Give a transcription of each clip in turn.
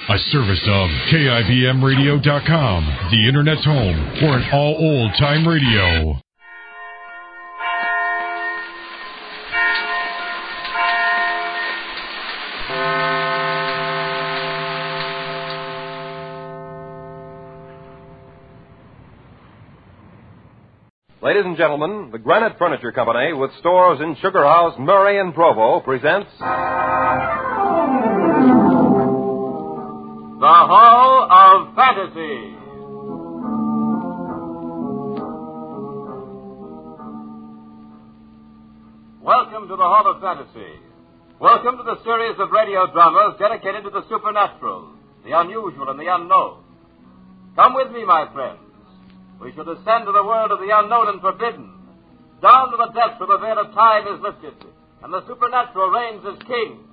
A service of KIBMradio.com, the Internet's home for an all-old-time radio. Ladies and gentlemen, the Granite Furniture Company, with stores in Sugar House, Murray, and Provo, presents The Hall of Fantasy. Welcome to the Hall of Fantasy. Welcome to the series of radio dramas dedicated to the supernatural, the unusual, and the unknown. Come with me, my friends. We shall descend to the world of the unknown and forbidden, down to the depths where the veil of time is lifted, and the supernatural reigns as king.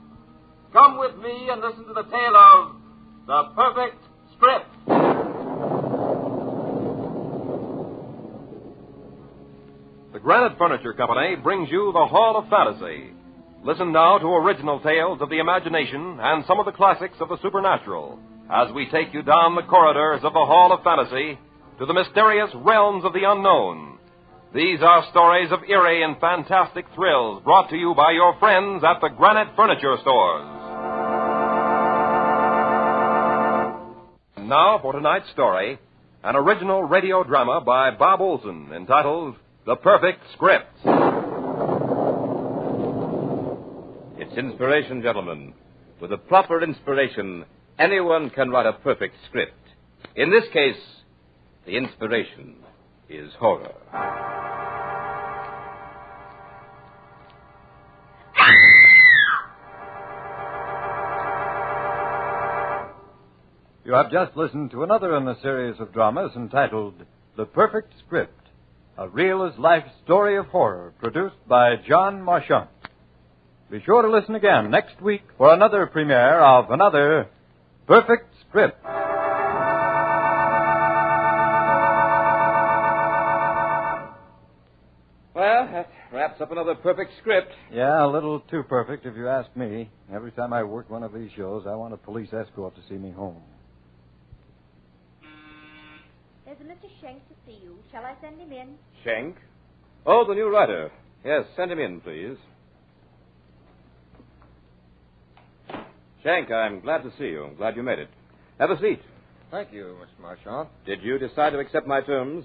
Come with me and listen to the tale of The Perfect Script. the Granite Furniture Company brings you the Hall of Fantasy. Listen now to original tales of the imagination and some of the classics of the supernatural as we take you down the corridors of the Hall of Fantasy to the mysterious realms of the unknown. These are stories of eerie and fantastic thrills brought to you by your friends at the Granite Furniture Stores. And now for tonight's story, an original radio drama by Bob Olson entitled The Perfect Script. It's inspiration, gentlemen. With a proper inspiration, anyone can write a perfect script. In this case, the inspiration is horror. You have just listened to another in a series of dramas entitled The Perfect Script, a real-as-life story of horror produced by John Marchant. Be sure to listen again next week for another premiere of another Perfect Script. Well, that wraps up another perfect script. Yeah, a little too perfect if you ask me. Every time I work one of these shows, I want a police escort to see me home. There's a Mr. Schenk to see you. Shall I send him in? Schenk? Oh, the new writer. Yes, send him in, please. Schenk, I'm glad to see you. I'm glad you made it. Have a seat. Thank you, Mr. Marchant. Did you decide to accept my terms?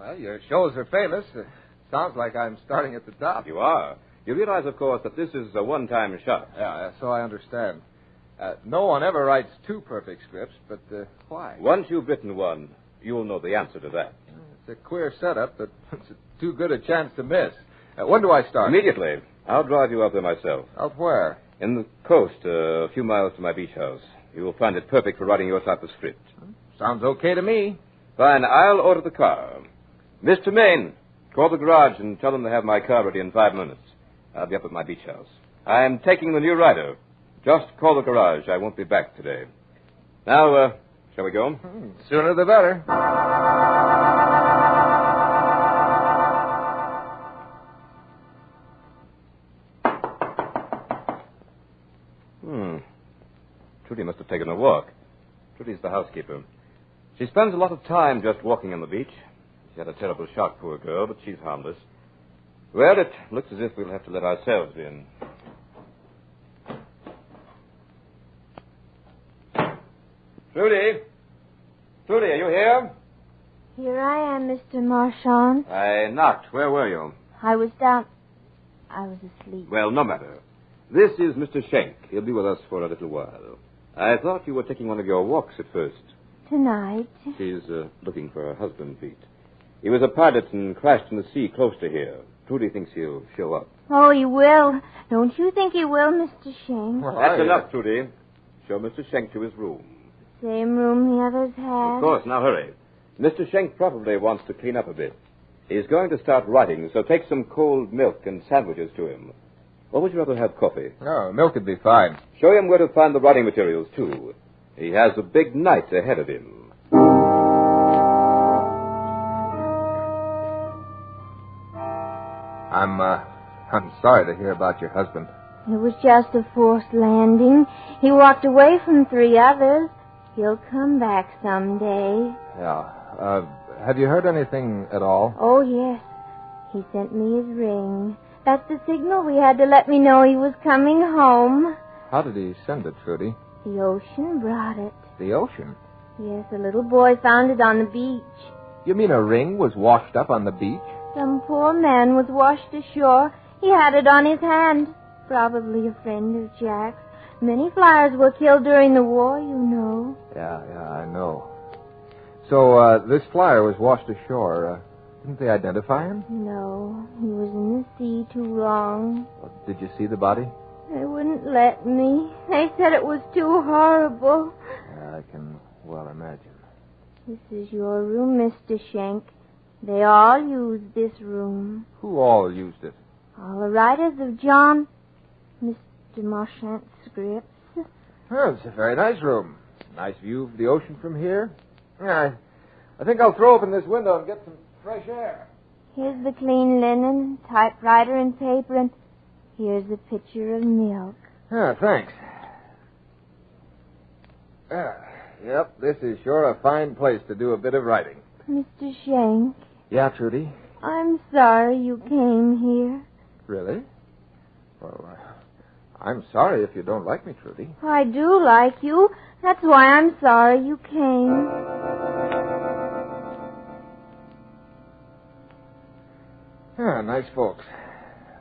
Well, your shows are famous. Sounds like I'm starting at the top. You are. You realize, of course, that this is a one-time shot. Yeah, so I understand. No one ever writes two perfect scripts, but why? Once you've written one, you'll know the answer to that. It's a queer setup, but it's too good a chance to miss. When do I start? Immediately. I'll drive you up there myself. Out where? In the coast, a few miles to my beach house. You will find it perfect for writing your type of script. Sounds okay to me. Fine. I'll order the car. Mr. Maine, call the garage and tell them to have my car ready in 5 minutes. I'll be up at my beach house. I'm taking the new rider. Just call the garage. I won't be back today. Now, shall we go? Sooner the better. Trudy must have taken a walk. Trudy's the housekeeper. She spends a lot of time just walking on the beach. She had a terrible shock, poor girl, but she's harmless. Well, it looks as if we'll have to let ourselves in. Trudy? Trudy, are you here? Here I am, Mr. Marchant. I knocked. Where were you? I was asleep. Well, no matter. This is Mr. Schenk. He'll be with us for a little while. I thought you were taking one of your walks at first. Tonight? She's looking for her husband, Pete. He was a pilot and crashed in the sea close to here. Trudy thinks he'll show up. Oh, he will. Don't you think he will, Mr. Schenk? Well, That's enough, Trudy. Show Mr. Schenk to his room. Same room the others have. Of course. Now hurry. Mr. Schenk probably wants to clean up a bit. He's going to start writing, so take some cold milk and sandwiches to him. Or would you rather have coffee? No, milk would be fine. Show him where to find the writing materials, too. He has a big night ahead of him. I'm sorry to hear about your husband. It was just a forced landing. He walked away from 3 others. He'll come back someday. Yeah. Have you heard anything at all? Oh, yes. He sent me his ring. That's the signal we had to let me know he was coming home. How did he send it, Trudy? The ocean brought it. The ocean? Yes, a little boy found it on the beach. You mean a ring was washed up on the beach? Some poor man was washed ashore. He had it on his hand. Probably a friend of Jack's. Many flyers were killed during the war, you know. Yeah, I know. So, this flyer was washed ashore. Didn't they identify him? No, he was in the sea too long. Well, did you see the body? They wouldn't let me. They said it was too horrible. Yeah, I can well imagine. This is your room, Mr. Schenk. They all use this room. Who all used it? All the writers of Mr. Marchant's scripts. Well, it's a very nice room. Nice view of the ocean from here. Yeah, I think I'll throw open this window and get some fresh air. Here's the clean linen, typewriter and paper, and here's a pitcher of milk. Ah, thanks. Yep, this is sure a fine place to do a bit of writing. Mr. Schenk. Yeah, Trudy? I'm sorry you came here. Really? Well, I'm sorry if you don't like me, Trudy. I do like you. That's why I'm sorry you came. Ah, nice folks.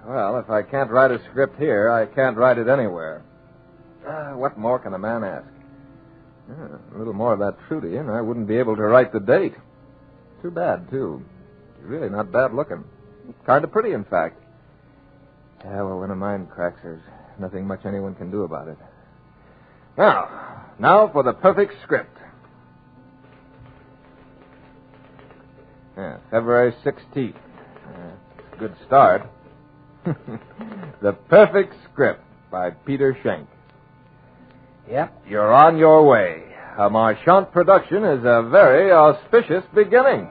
Well, if I can't write a script here, I can't write it anywhere. What more can a man ask? A little more of that Trudy, and I wouldn't be able to write the date. Too bad, too. She's really not bad looking. Kind of pretty, in fact. Yeah, well, when a mind cracks, there's nothing much anyone can do about it. Now for the perfect script. Yeah, February 16th. Good start. The Perfect Script by Peter Schenk. Yep, you're on your way. A Marchant production is a very auspicious beginning.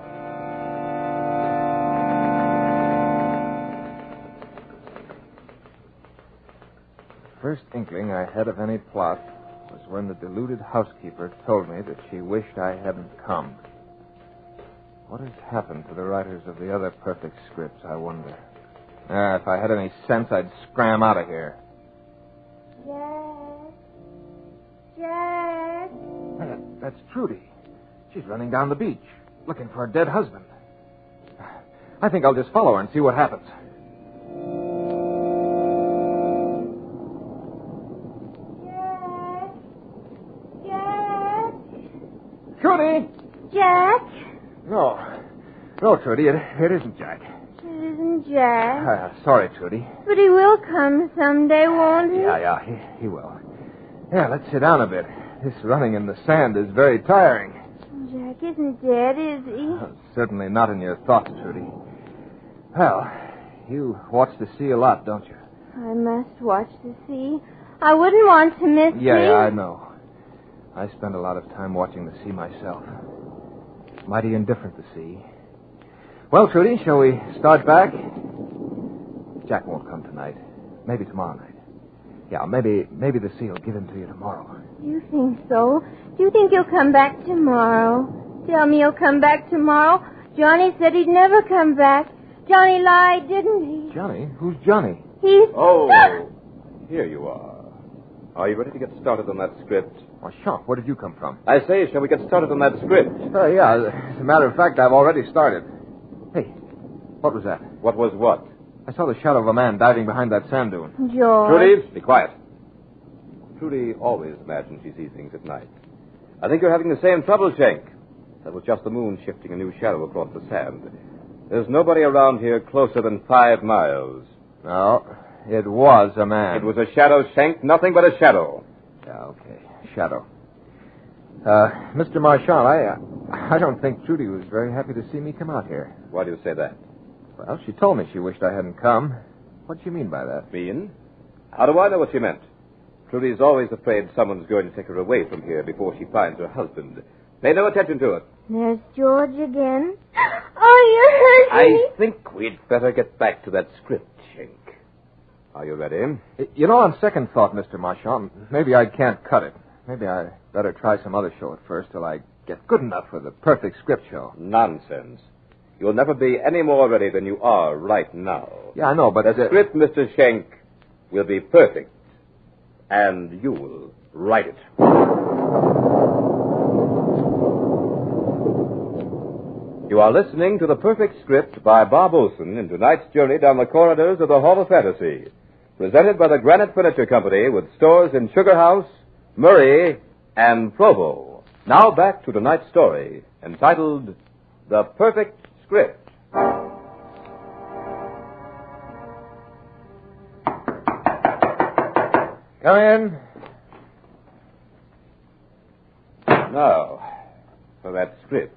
First inkling I had of any plot was when the deluded housekeeper told me that she wished I hadn't come. What has happened to the writers of the other perfect scripts, I wonder? If I had any sense, I'd scram out of here. Jack. That's Trudy. She's running down the beach, looking for her dead husband. I think I'll just follow her and see what happens. Jack. Trudy! Jack. No, Trudy, it isn't Jack. It isn't Jack. Sorry, Trudy. But he will come someday, won't he? Yeah, he will. Yeah, let's sit down a bit. This running in the sand is very tiring. Jack isn't dead, is he? Certainly not in your thoughts, Trudy. Well, you watch the sea a lot, don't you? I must watch the sea. I wouldn't want to miss Yeah, him. I know. I spend a lot of time watching the sea myself. Mighty indifferent, the sea. Well, Trudy, shall we start back? Jack won't come tonight. Maybe tomorrow night. Yeah, maybe the sea will give him to you tomorrow. You think so? Do you think he'll come back tomorrow? Tell me he'll come back tomorrow. Johnny said he'd never come back. Johnny lied, didn't he? Johnny? Who's Johnny? He's... Oh, here you are. Are you ready to get started on that script? Oh, Sean, where did you come from? I say, shall we get started on that script? Yeah, as a matter of fact, I've already started. Hey, what was that? What was what? I saw the shadow of a man diving behind that sand dune. George. Trudy, be quiet. Trudy always imagines she sees things at night. I think you're having the same trouble, Schenk. That was just the moon shifting a new shadow across the sand. There's nobody around here closer than 5 miles. No, it was a man. It was a shadow, Schenk, nothing but a shadow. Yeah, okay, shadow. Mr. Marchant, I don't think Trudy was very happy to see me come out here. Why do you say that? Well, she told me she wished I hadn't come. What do you mean by that? Mean? How do I know what she meant? Trudy's always afraid someone's going to take her away from here before she finds her husband. Pay no attention to it. There's George again. Oh, you hurt me. I think we'd better get back to that script, Schenk. Are you ready? You know, on second thought, Mr. Marchand, maybe I can't cut it. Maybe I better try some other show at first till I get good enough for the perfect script show. Nonsense. You'll never be any more ready than you are right now. Yeah, I know, but... The script, Mr. Schenk, will be perfect. And you will write it. You are listening to The Perfect Script by Bob Olson in tonight's journey down the corridors of the Hall of Fantasy. Presented by the Granite Furniture Company with stores in Sugar House, Murray, and Provo. Now back to tonight's story, entitled The Perfect Script. Come in. Now, for that script.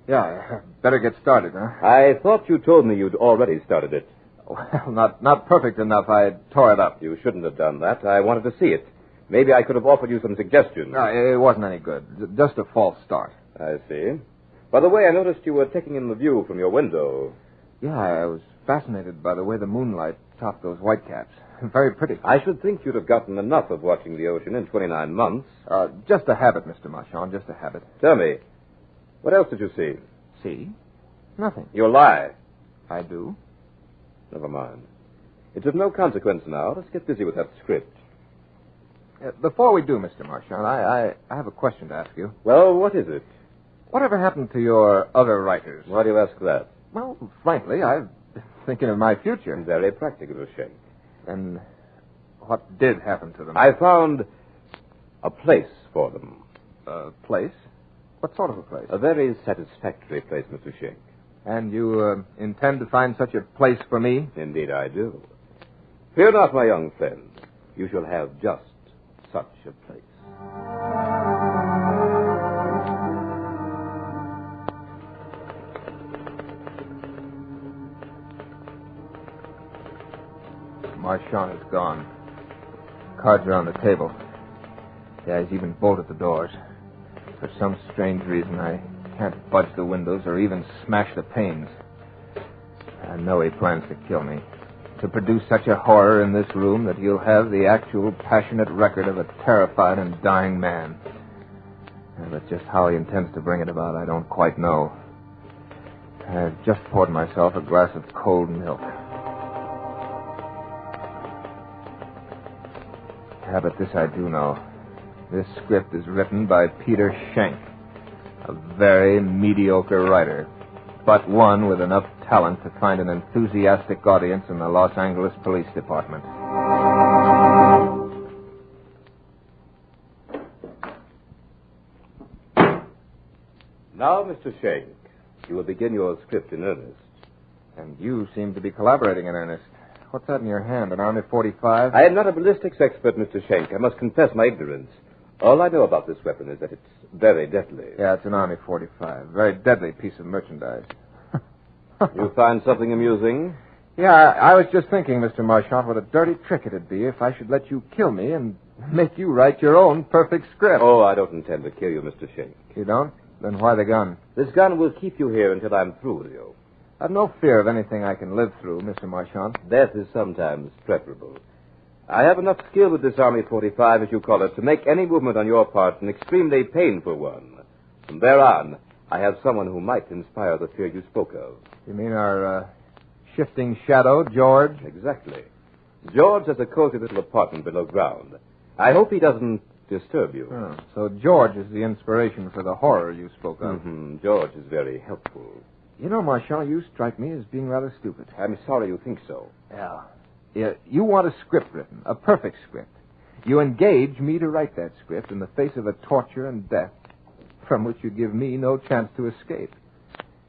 Yeah, better get started, huh? I thought you told me you'd already started it. Well, not perfect enough. I tore it up. You shouldn't have done that. I wanted to see it. Maybe I could have offered you some suggestions. No, it wasn't any good. Just a false start. I see. By the way, I noticed you were taking in the view from your window. Yeah, I was fascinated by the way the moonlight topped those whitecaps. Very pretty. I should think you'd have gotten enough of watching the ocean in 29 months. Just a habit, Mr. Marchand, just a habit. Tell me, what else did you see? See? Nothing. You lie. I do. Never mind. It's of no consequence now. Let's get busy with that script. Before we do, Mr. Marchand, I have a question to ask you. Well, what is it? Whatever happened to your other writers? Why do you ask that? Well, frankly, I've been thinking of my future. Very practical, Schenk. And what did happen to them? I found a place for them. A place? What sort of a place? A very satisfactory place, Mr. Schenk. And you intend to find such a place for me? Indeed I do. Fear not, my young friend. You shall have just such a place. Marchand is gone. Cards are on the table. Yeah, he's even bolted the doors. For some strange reason, I can't budge the windows or even smash the panes. I know he plans to kill me. To produce such a horror in this room that he'll have the actual passionate record of a terrified and dying man. But just how he intends to bring it about, I don't quite know. I've just poured myself a glass of cold milk. Yeah, but this I do know. This script is written by Peter Schenk, a very mediocre writer, but one with enough talent to find an enthusiastic audience in the Los Angeles Police Department. Now, Mr. Schenk, you will begin your script in earnest. And you seem to be collaborating in earnest. What's that in your hand, an Army 45? I am not a ballistics expert, Mr. Schenk. I must confess my ignorance. All I know about this weapon is that it's very deadly. Yeah, it's an Army 45. Very deadly piece of merchandise. You find something amusing? Yeah, I was just thinking, Mr. Marchand, what a dirty trick it'd be if I should let you kill me and make you write your own perfect script. Oh, I don't intend to kill you, Mr. Schenk. You don't? Then why the gun? This gun will keep you here until I'm through with you. I've no fear of anything I can live through, Mr. Marchand. Death is sometimes preferable. I have enough skill with this Army 45, as you call it, to make any movement on your part an extremely painful one. From there on, I have someone who might inspire the fear you spoke of. You mean our shifting shadow, George? Exactly. George has a cozy little apartment below ground. I hope he doesn't disturb you. Oh, so George is the inspiration for the horror you spoke of. Mm-hmm. George is very helpful. You know, Marchand, you strike me as being rather stupid. I'm sorry you think so. Yeah, you want a script written, a perfect script. You engage me to write that script in the face of a torture and death from which you give me no chance to escape.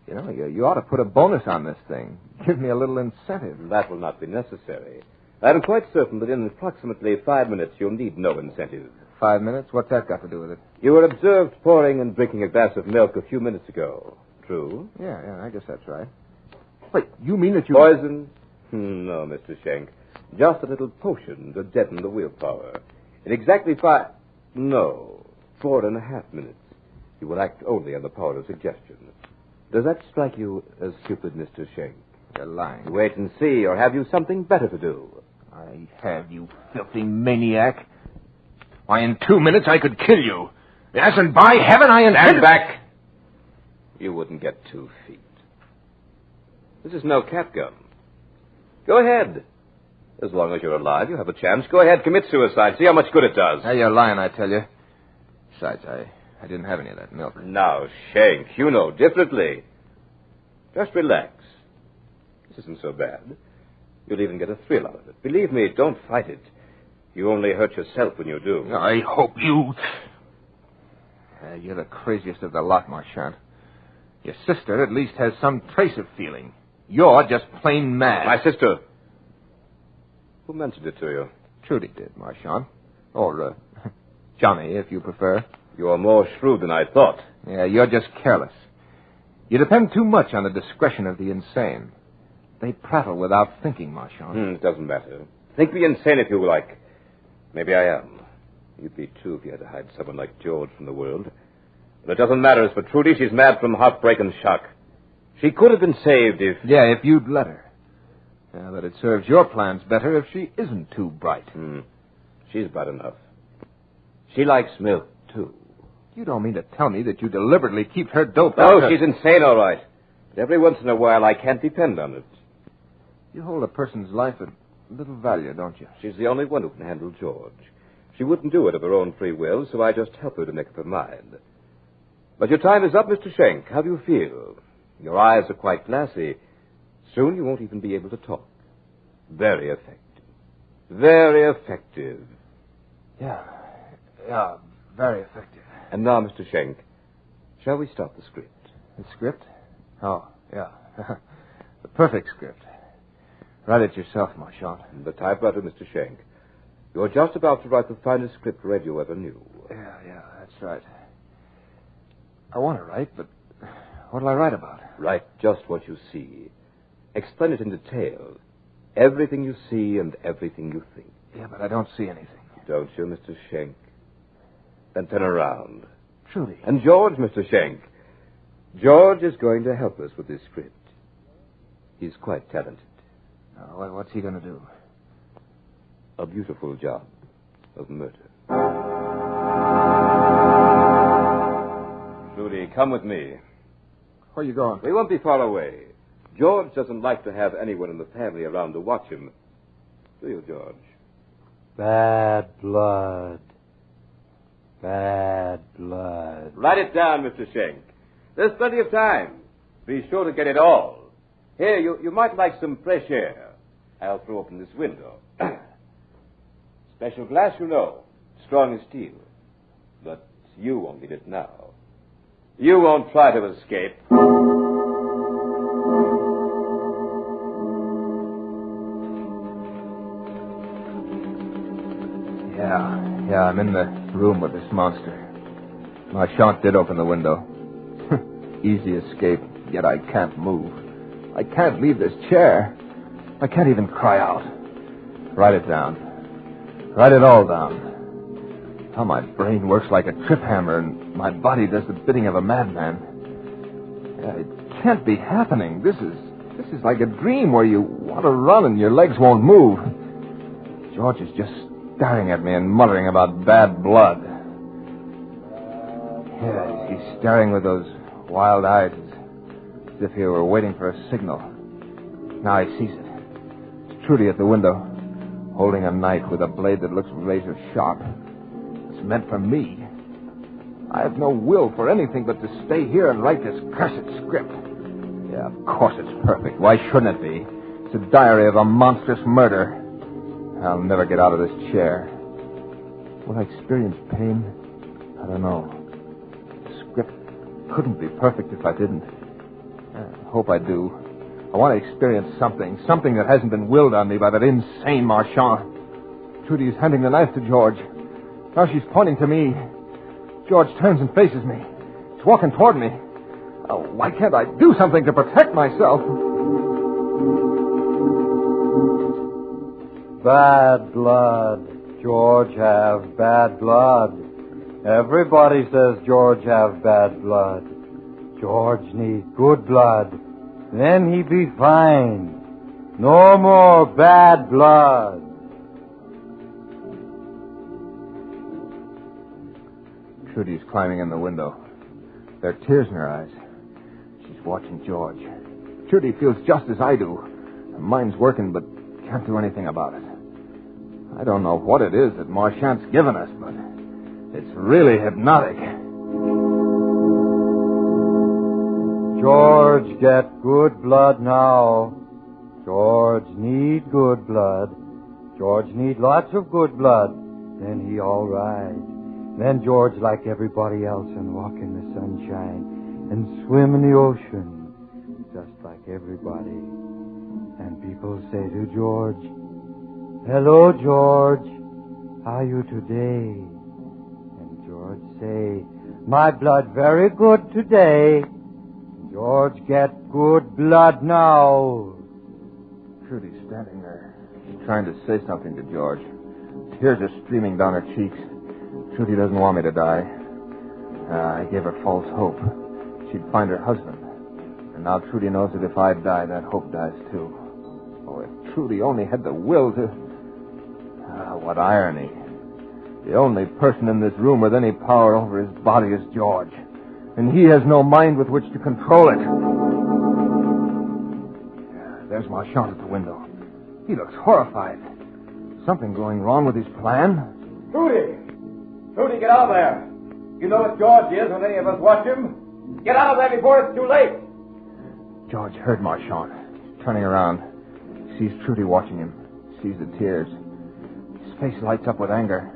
You know, you ought to put a bonus on this thing. Give me a little incentive. That will not be necessary. I'm quite certain that in approximately 5 minutes you'll need no incentive. 5 minutes? What's that got to do with it? You were observed pouring and drinking a glass of milk a few minutes ago. True? Yeah, I guess that's right. Wait, you mean that you... Poison? No, Mr. Schenk. Just a little potion to deaden the willpower. In exactly 4.5 minutes, you will act only on the power of suggestion. Does that strike you as stupid, Mr. Schenk? You're lying. Wait and see, or have you something better to do? I have, you filthy maniac. Why, in 2 minutes I could kill you. Yes, and by heaven I intend... Stand back! You wouldn't get 2 feet. This is no cat gun. Go ahead. As long as you're alive, you have a chance. Go ahead, commit suicide. See how much good it does. Now, you're lying, I tell you. Besides, I didn't have any of that milk. Now, Shank, you know differently. Just relax. This isn't so bad. You'll even get a thrill out of it. Believe me, don't fight it. You only hurt yourself when you do. I hope you... you're the craziest of the lot, Marchand. Your sister at least has some trace of feeling. You're just plain mad. My sister. Who mentioned it to you? Trudy did, Marchand. Or, Johnny, if you prefer. You're more shrewd than I thought. Yeah, you're just careless. You depend too much on the discretion of the insane. They prattle without thinking, Marchand. It doesn't matter. Think me insane if you like. Maybe I am. You'd be, too, if you had to hide someone like George from the world. But it doesn't matter. As for Trudy, she's mad from heartbreak and shock. She could have been saved if... Yeah, if you'd let her. Yeah, but it serves your plans better if she isn't too bright. She's bright enough. She likes milk, too. You don't mean to tell me that you deliberately keep her doped No, out? she's insane, all right. But every once in a while, I can't depend on it. You hold a person's life at little value, don't you? She's the only one who can handle George. She wouldn't do it of her own free will, so I just help her to make up her mind. But your time is up, Mr. Schenk. How do you feel? Your eyes are quite glassy. Soon you won't even be able to talk. Very effective. Very effective. Yeah, very effective. And now, Mr. Schenk, shall we start the script? The script? Oh, yeah. The perfect script. Write it yourself, Marchand. The typewriter, Mr. Schenk. You're just about to write the finest script radio ever knew. Yeah, that's right. I want to write, but what'll I write about? Write just what you see. Explain it in detail. Everything you see and everything you think. Yeah, but I don't see anything. Don't you, Mr. Schenk? Then turn around. Trudy. And George, Mr. Schenk. George is going to help us with this script. He's quite talented. What's he going to do? A beautiful job of murder. Trudy, come with me. Where are you going? We won't be far away. George doesn't like to have anyone in the family around to watch him. Do you, George? Bad blood. Bad blood. Write it down, Mr. Schenk. There's plenty of time. Be sure to get it all. Here, you might like some fresh air. I'll throw open this window. Special glass, you know. Strong as steel. But you won't need it now. You won't try to escape. Yeah, I'm in the room with this monster. Marchand did open the window. Easy escape, yet I can't move. I can't leave this chair. I can't even cry out. Write it down. Write it all down. How my brain works like a trip hammer and my body does the bidding of a madman. It can't be happening. This is like a dream where you want to run and your legs won't move. George is just staring at me and muttering about bad blood. Yeah, he's staring with those wild eyes as if he were waiting for a signal. Now he sees it. It's Trudy at the window, holding a knife with a blade that looks razor sharp. It's meant for me. I have no will for anything but to stay here and write this cursed script. Yeah, of course it's perfect. Why shouldn't it be? It's a diary of a monstrous murder. I'll never get out of this chair. Will I experience pain? I don't know. The script couldn't be perfect if I didn't. I hope I do. I want to experience something that hasn't been willed on me by that insane Marchand. Trudy is handing the knife to George. Now she's pointing to me. George turns and faces me. He's walking toward me. Oh, why can't I do something to protect myself? Bad blood. George have bad blood. Everybody says George have bad blood. George need good blood. Then he be fine. No more bad blood. Trudy's climbing in the window. There are tears in her eyes. She's watching George. Trudy feels just as I do. Her mind's working, but can't do anything about it. I don't know what it is that Marchant's given us, but it's really hypnotic. George, get good blood now. George need good blood. George need lots of good blood. Then he all right. Then George like everybody else and walk in the sunshine and swim in the ocean just like everybody. And people say to George, "Hello, George. How you today?" And George say, "My blood very good today." George get good blood now. Trudy's standing there. She's trying to say something to George. Tears are streaming down her cheeks. Trudy doesn't want me to die. I gave her false hope. She'd find her husband. And now Trudy knows that if I die, that hope dies too. Oh, if Trudy only had the will to... what irony. The only person in this room with any power over his body is George. And he has no mind with which to control it. There's Marchant at the window. He looks horrified. Something going wrong with his plan? Trudy! Trudy, get out of there! You know what George is when any of us watch him. Get out of there before it's too late! George heard Marchant. Turning around, sees Trudy watching him, sees the tears. His face lights up with anger.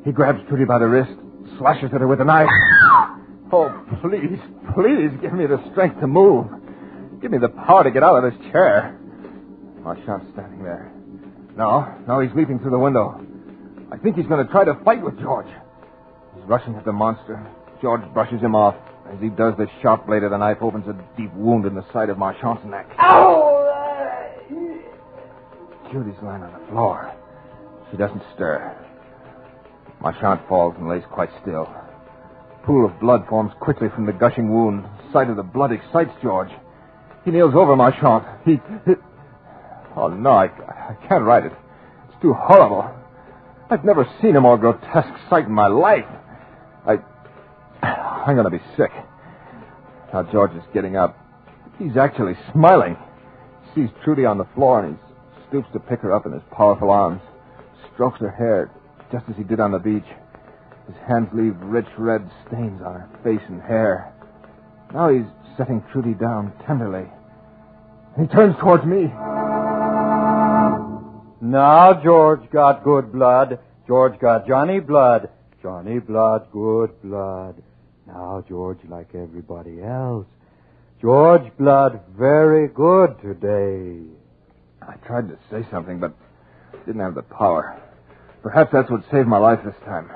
He grabs Trudy by the wrist, slashes at her with a knife. Oh, please, please give me the strength to move. Give me the power to get out of this chair. Marchant's standing there. No, he's leaping through the window. I think he's going to try to fight with George. He's rushing at the monster. George brushes him off. As he does, the sharp blade of the knife opens a deep wound in the side of Marchant's neck. Ow! Judy's lying on the floor. She doesn't stir. Marchant falls and lays quite still. A pool of blood forms quickly from the gushing wound. The sight of the blood excites George. He kneels over Marchant. Oh, no, I can't write it. It's too horrible. I've never seen a more grotesque sight in my life. I'm going to be sick. Now George is getting up. He's actually smiling. He sees Trudy on the floor, and he stoops to pick her up in his powerful arms. Strokes her hair, just as he did on the beach. His hands leave rich red stains on her face and hair. Now he's setting Trudy down tenderly. He turns towards me. Now George got good blood. George got Johnny blood. Johnny blood, good blood. Now George like everybody else. George blood very good today. I tried to say something, but didn't have the power. Perhaps that's what saved my life this time.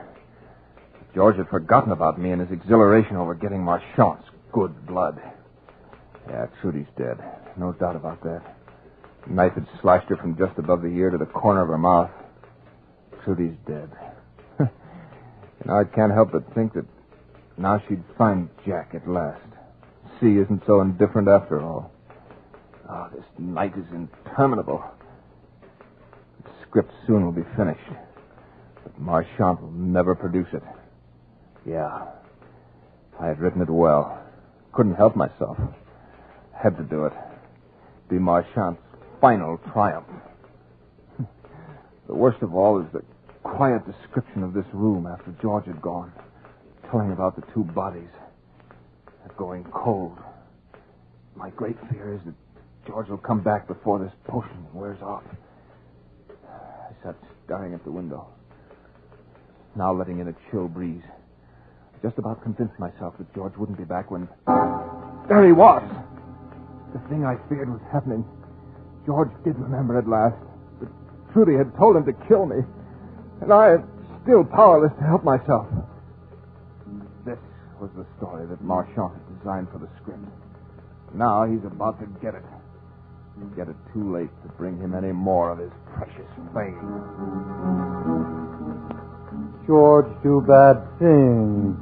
George had forgotten about me in his exhilaration over getting Marchant's good blood. Yeah, Trudy's dead. No doubt about that. The knife had slashed her from just above the ear to the corner of her mouth. Trudy's dead. I can't help but think that now she'd find Jack at last. Sea isn't so indifferent after all. Oh, this night is interminable. The script soon will be finished. But Marchant will never produce it. Yeah. I had written it well. Couldn't help myself. Had to do it. Be Marchant's final triumph. The worst of all is the quiet description of this room after George had gone, telling about the two bodies. They're going cold. My great fear is that George will come back before this potion wears off. I sat staring at the window, now letting in a chill breeze. I just about convinced myself that George wouldn't be back when... There he was! The thing I feared was happening. George did remember at last, but Trudy had told him to kill me, and I am still powerless to help myself. This was the story that Marchant had designed for the script. Now he's about to get it. Get it too late to bring him any more of his precious fame. George do bad things.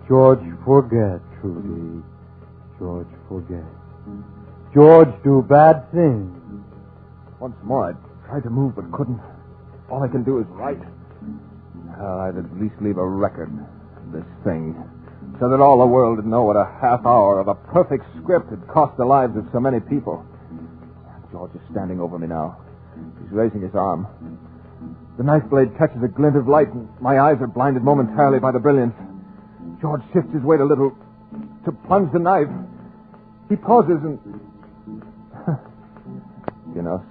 George forget, Trudy. George forget. George do bad things. Once more, I tried to move but couldn't. All I can do is write. I'd at least leave a record. this thing, so that all the world would know what a half hour of a perfect script had cost the lives of so many people. George is standing over me now. He's raising his arm. The knife blade catches a glint of light, and my eyes are blinded momentarily by the brilliance. George shifts his weight a little to plunge the knife. He pauses and...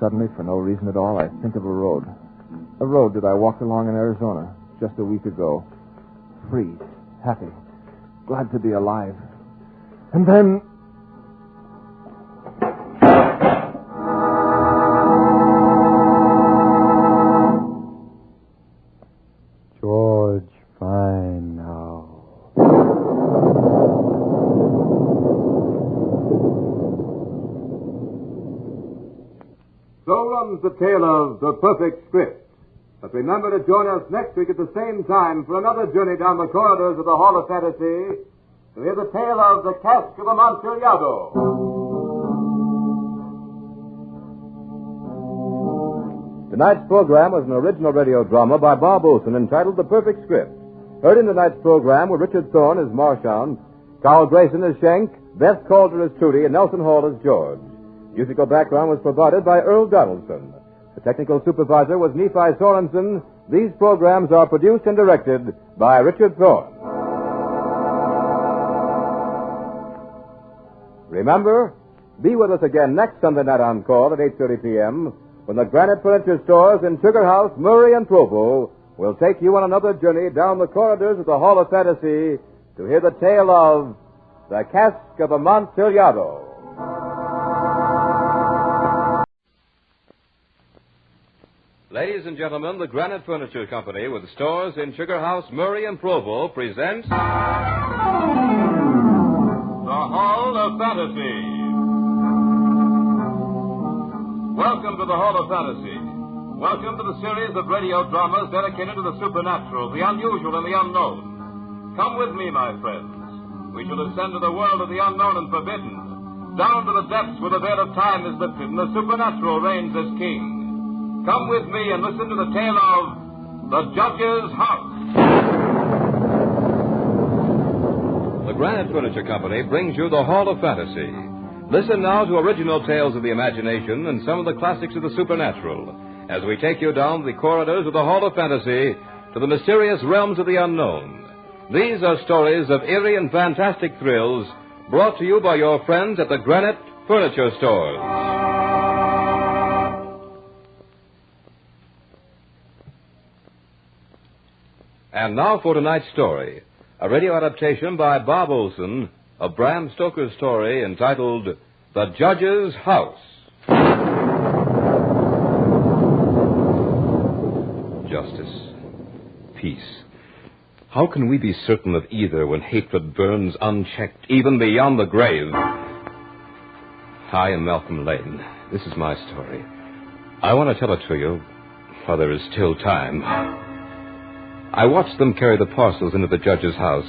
suddenly, for no reason at all, I think of a road. A road that I walked along in Arizona just a week ago. Free, happy, glad to be alive. And then... George, fine now. So runs the tale of The Perfect Script. But remember to join us next week at the same time for another journey down the corridors of the Hall of Fantasy to hear the tale of the Cask of Amontillado. Tonight's program was an original radio drama by Bob Olson entitled The Perfect Script. Heard in tonight's program were Richard Thorne as Marchand, Carl Grayson as Schenk, Beth Calder as Trudy, and Nelson Hall as George. Musical background was provided by Earl Donaldson. The technical supervisor was Nephi Sorensen. These programs are produced and directed by Richard Thorne. Remember, be with us again next Sunday night on call at 8:30 p.m. when the Granite Furniture Stores in Sugar House, Murray, and Provo will take you on another journey down the corridors of the Hall of Fantasy to hear the tale of the Cask of Amontillado. Ladies and gentlemen, the Granite Furniture Company with stores in Sugar House, Murray, and Provo presents... The Hall of Fantasy. Welcome to the Hall of Fantasy. Welcome to the series of radio dramas dedicated to the supernatural, the unusual, and the unknown. Come with me, my friends. We shall ascend to the world of the unknown and forbidden, down to the depths where the veil of time is lifted and the supernatural reigns as king. Come with me and listen to the tale of The Judge's House. The Granite Furniture Company brings you the Hall of Fantasy. Listen now to original tales of the imagination and some of the classics of the supernatural as we take you down the corridors of the Hall of Fantasy to the mysterious realms of the unknown. These are stories of eerie and fantastic thrills brought to you by your friends at the Granite Furniture Stores. And now for tonight's story, a radio adaptation by Bob Olson of Bram Stoker's story entitled The Judge's House. Justice. Peace. How can we be certain of either when hatred burns unchecked, even beyond the grave? I am Malcolm Lane. This is my story. I want to tell it to you while there is still time. I watched them carry the parcels into the judge's house.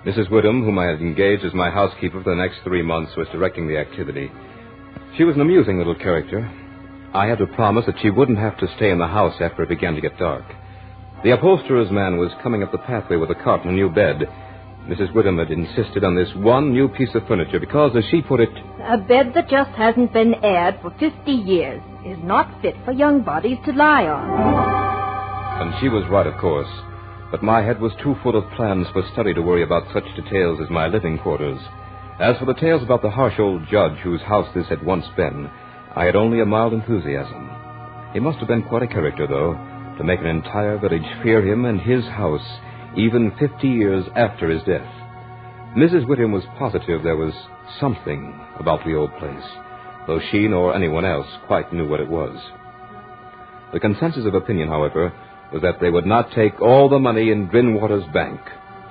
Mrs. Whittam, whom I had engaged as my housekeeper for the next 3 months, was directing the activity. She was an amusing little character. I had to promise that she wouldn't have to stay in the house after it began to get dark. The upholsterer's man was coming up the pathway with a cart and a new bed. Mrs. Whittam had insisted on this one new piece of furniture because, as she put it... A bed that just hasn't been aired for 50 years is not fit for young bodies to lie on. And she was right, of course. But my head was too full of plans for study to worry about such details as my living quarters. As for the tales about the harsh old judge whose house this had once been, I had only a mild enthusiasm. He must have been quite a character, though, to make an entire village fear him and his house, even 50 years after his death. Mrs. Whittam was positive there was something about the old place, though she nor anyone else quite knew what it was. The consensus of opinion, however, was that they would not take all the money in Grinwater's bank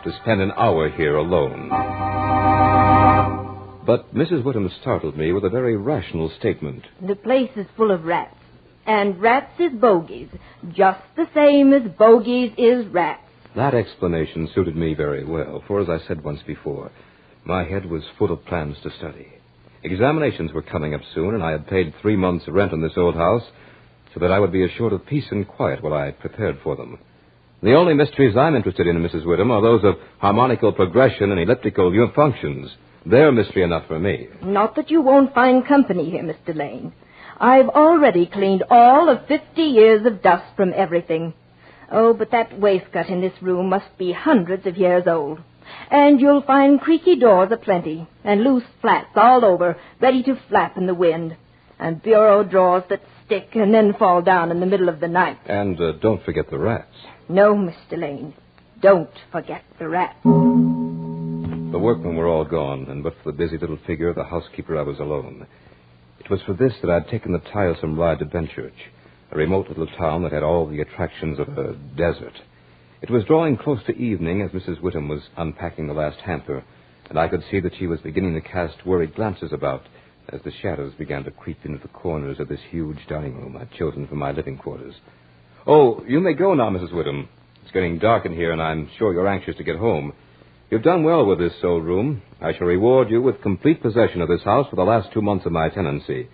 to spend an hour here alone. But Mrs. Whittam startled me with a very rational statement. The place is full of rats, and rats is bogies, just the same as bogies is rats. That explanation suited me very well, for as I said once before, my head was full of plans to study. Examinations were coming up soon, and I had paid 3 months' rent on this old house, so that I would be assured of peace and quiet while I prepared for them. The only mysteries I'm interested in, Mrs. Whittam, are those of harmonical progression and elliptical functions. They're mystery enough for me. Not that you won't find company here, Mr. Lane. I've already cleaned all of 50 years of dust from everything. Oh, but that waistcoat in this room must be hundreds of years old. And you'll find creaky doors aplenty, and loose flats all over, ready to flap in the wind, and bureau drawers that stick and then fall down in the middle of the night. And don't forget the rats. No, Mr. Lane, don't forget the rats. The workmen were all gone, and but for the busy little figure of the housekeeper, I was alone. It was for this that I'd taken the tiresome ride to Benchurch, a remote little town that had all the attractions of a desert. It was drawing close to evening as Mrs. Whittam was unpacking the last hamper, and I could see that she was beginning to cast worried glances about as the shadows began to creep into the corners of this huge dining room I'd chosen for my living quarters. Oh, you may go now, Mrs. Whittam. It's getting dark in here, and I'm sure you're anxious to get home. You've done well with this old room. I shall reward you with complete possession of this house for the last 2 months of my tenancy.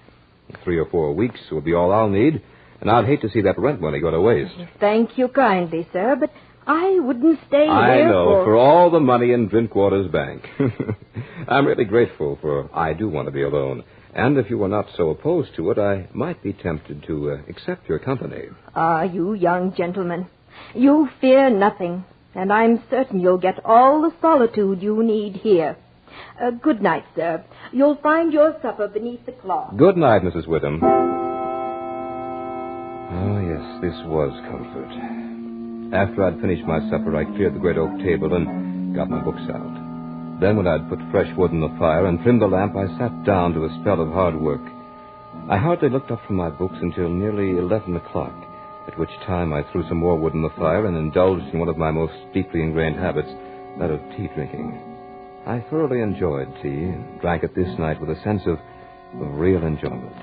3 or 4 weeks will be all I'll need, and I'd hate to see that rent money go to waste. Thank you kindly, sir, but I wouldn't stay here I know, for all the money in Drinkwater's bank. I'm really grateful, for I do want to be alone. And if you were not so opposed to it, I might be tempted to accept your company. Ah, you young gentlemen. You fear nothing, and I'm certain you'll get all the solitude you need here. Good night, sir. You'll find your supper beneath the cloth. Good night, Mrs. Whittam. Oh, yes, this was comfort. After I'd finished my supper, I cleared the great oak table and got my books out. Then when I'd put fresh wood in the fire and trimmed the lamp, I sat down to a spell of hard work. I hardly looked up from my books until nearly 11 o'clock, at which time I threw some more wood in the fire and indulged in one of my most deeply ingrained habits, that of tea drinking. I thoroughly enjoyed tea and drank it this night with a sense of real enjoyment.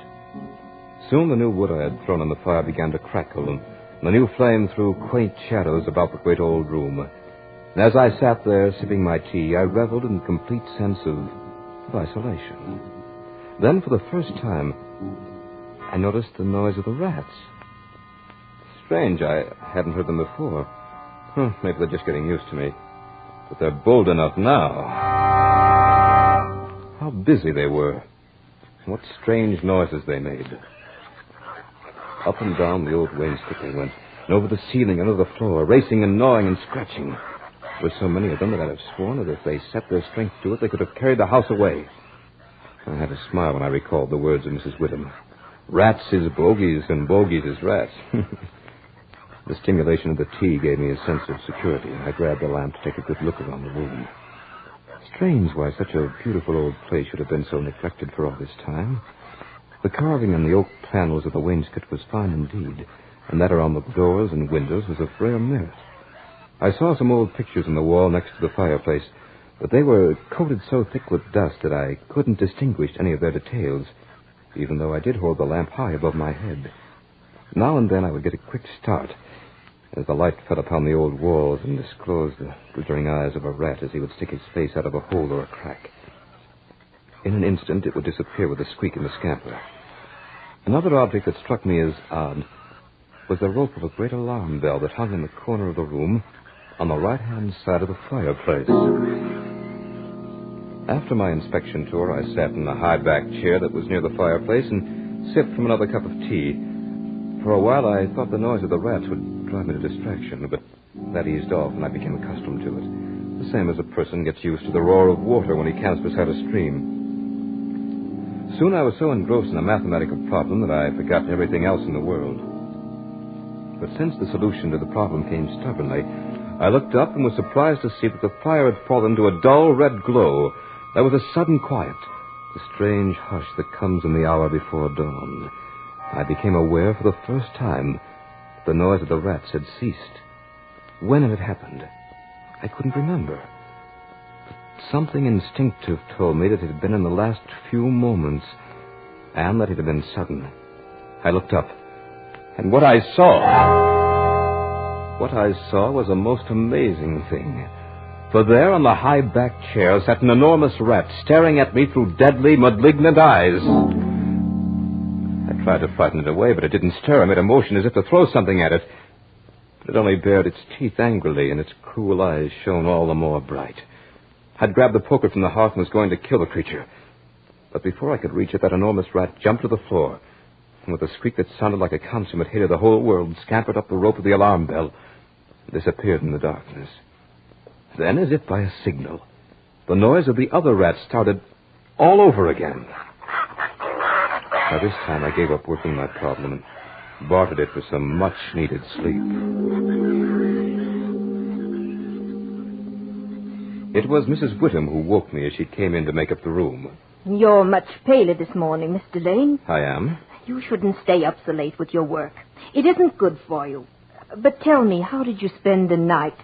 Soon the new wood I had thrown on the fire began to crackle, and the new flame threw quaint shadows about the great old room. And as I sat there sipping my tea, I reveled in a complete sense of isolation. Then, for the first time, I noticed the noise of the rats. Strange, I hadn't heard them before. Maybe they're just getting used to me. But they're bold enough now. How busy they were. What strange noises they made. Up and down the old wainscot they went, and over the ceiling and over the floor, racing and gnawing and scratching. There were so many of them that I'd have sworn that if they set their strength to it, they could have carried the house away. I had a smile when I recalled the words of Mrs. Whittam. Rats is bogies, and bogies is rats. The stimulation of the tea gave me a sense of security, and I grabbed the lamp to take a good look around the room. Strange why such a beautiful old place should have been so neglected for all this time. The carving in the oak panels of the wainscot was fine indeed, and that around the doors and windows was of rare merit. I saw some old pictures on the wall next to the fireplace, but they were coated so thick with dust that I couldn't distinguish any of their details, even though I did hold the lamp high above my head. Now and then I would get a quick start as the light fell upon the old walls and disclosed the glittering eyes of a rat as he would stick his face out of a hole or a crack. In an instant, it would disappear with a squeak and a scamper. Another object that struck me as odd was the rope of a great alarm bell that hung in the corner of the room on the right-hand side of the fireplace. After my inspection tour, I sat in a high-backed chair that was near the fireplace and sipped from another cup of tea. For a while, I thought the noise of the rats would drive me to distraction, but that eased off and I became accustomed to it, the same as a person gets used to the roar of water when he camps beside a stream. Soon I was so engrossed in a mathematical problem that I forgot everything else in the world. But since the solution to the problem came stubbornly, I looked up and was surprised to see that the fire had fallen to a dull red glow. There was a sudden quiet, the strange hush that comes in the hour before dawn. I became aware for the first time that the noise of the rats had ceased. When it had happened, I couldn't remember. But something instinctive told me that it had been in the last few moments, and that it had been sudden. I looked up, and what I saw was a most amazing thing. For there on the high-backed chair sat an enormous rat, staring at me through deadly, malignant eyes. I tried to frighten it away, but it didn't stir. I made a motion as if to throw something at it. It only bared its teeth angrily, and its cruel eyes shone all the more bright. I'd grabbed the poker from the hearth and was going to kill the creature. But before I could reach it, that enormous rat jumped to the floor, and with a squeak that sounded like a consummate hit of the whole world, scampered up the rope of the alarm bell and disappeared in the darkness. Then, as if by a signal, the noise of the other rat started all over again. By this time, I gave up working my problem and bartered it for some much-needed sleep. It was Mrs. Whittam who woke me as she came in to make up the room. You're much paler this morning, Mr. Lane. I am? You shouldn't stay up so late with your work. It isn't good for you. But tell me, how did you spend the night?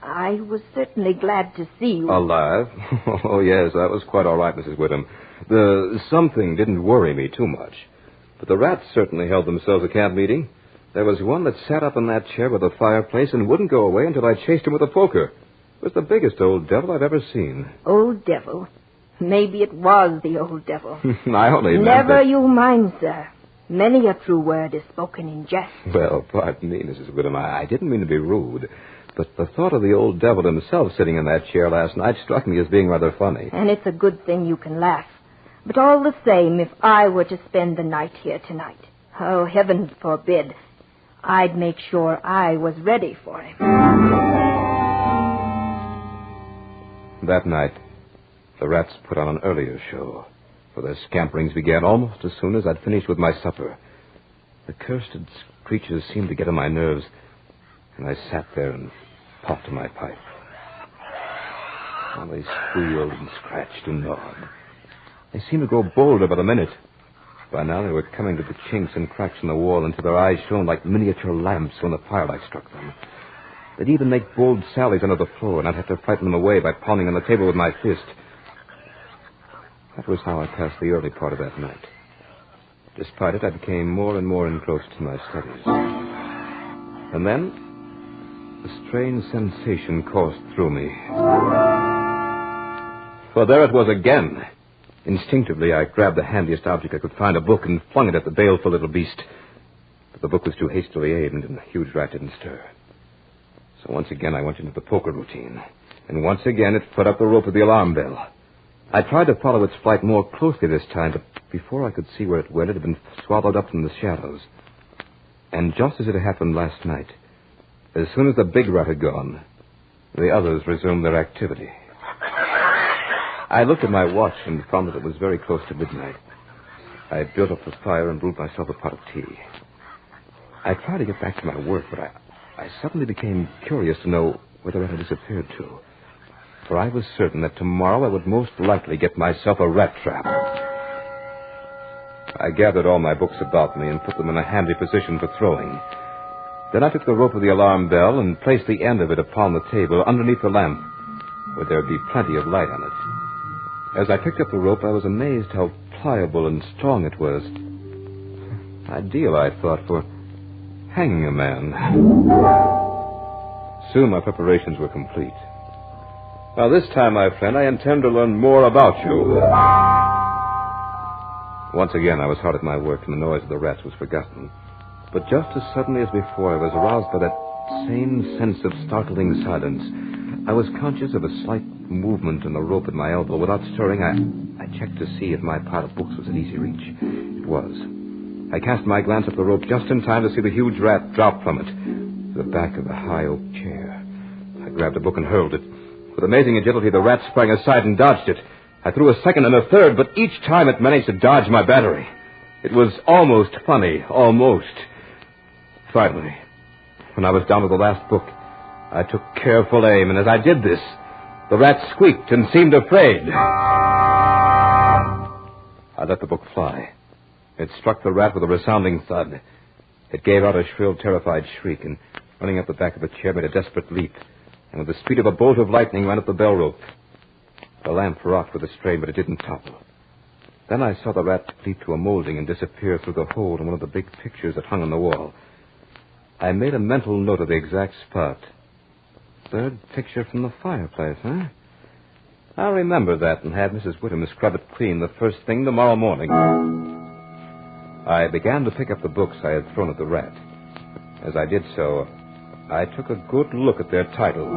I was certainly glad to see you. Alive? Oh, yes, that was quite all right, Mrs. Whittam. The something didn't worry me too much. But the rats certainly held themselves a camp meeting. There was one that sat up in that chair by the fireplace and wouldn't go away until I chased him with a poker. It was the biggest old devil I've ever seen. Old devil? Maybe it was the old devil. I only meant Never that... you mind, sir. Many a true word is spoken in jest. Well, pardon me, Mrs. Whittam. I didn't mean to be rude. But the thought of the old devil himself sitting in that chair last night struck me as being rather funny. And it's a good thing you can laugh. But all the same, if I were to spend the night here tonight, oh, heaven forbid, I'd make sure I was ready for him. That night, the rats put on an earlier show, for their scamperings began almost as soon as I'd finished with my supper. The cursed creatures seemed to get on my nerves, and I sat there and puffed at my pipe. Well, they squealed and scratched and gnawed. They seemed to grow bolder by the minute. By now they were coming to the chinks and cracks in the wall until their eyes shone like miniature lamps when the firelight struck them. They'd even make bold sallies under the floor, and I'd have to frighten them away by pounding on the table with my fist. That was how I passed the early part of that night. Despite it, I became more and more engrossed in my studies. And then, a strange sensation coursed through me. For there it was again. Instinctively, I grabbed the handiest object I could find, a book, and flung it at the baleful little beast. But the book was too hastily aimed, and the huge rat didn't stir. So once again, I went into the poker routine. And once again, it put up the rope of the alarm bell. I tried to follow its flight more closely this time, but before I could see where it went, it had been swallowed up in the shadows. And just as it had happened last night, as soon as the big rat had gone, the others resumed their activity. I looked at my watch and found that it was very close to midnight. I had built up the fire and brewed myself a pot of tea. I tried to get back to my work, but I suddenly became curious to know where the rat had disappeared to. For I was certain that tomorrow I would most likely get myself a rat trap. I gathered all my books about me and put them in a handy position for throwing. Then I took the rope of the alarm bell and placed the end of it upon the table underneath the lamp, where there would be plenty of light on it. As I picked up the rope, I was amazed how pliable and strong it was. Ideal, I thought, for hanging a man. Soon my preparations were complete. Now, this time, my friend, I intend to learn more about you. Once again, I was hard at my work, and the noise of the rats was forgotten. But just as suddenly as before, I was aroused by that same sense of startling silence. I was conscious of a slight movement in the rope at my elbow. Without stirring, I checked to see if my pile of books was at easy reach. It was. I cast my glance up the rope just in time to see the huge rat drop from it to the back of the high oak chair. I grabbed a book and hurled it. With amazing agility, the rat sprang aside and dodged it. I threw a second and a third, but each time it managed to dodge my battery. It was almost funny, almost. Finally, when I was down to the last book, I took careful aim, and as I did this, the rat squeaked and seemed afraid. I let the book fly. It struck the rat with a resounding thud. It gave out a shrill, terrified shriek, and running up the back of the chair, made a desperate leap, and with the speed of a bolt of lightning ran up the bell rope. The lamp rocked with a strain, but it didn't topple. Then I saw the rat leap to a molding and disappear through the hole in one of the big pictures that hung on the wall. I made a mental note of the exact spot. Third picture from the fireplace, huh? I'll remember that and have Mrs. Whittam scrub it clean the first thing tomorrow morning. I began to pick up the books I had thrown at the rat. As I did so, I took a good look at their titles.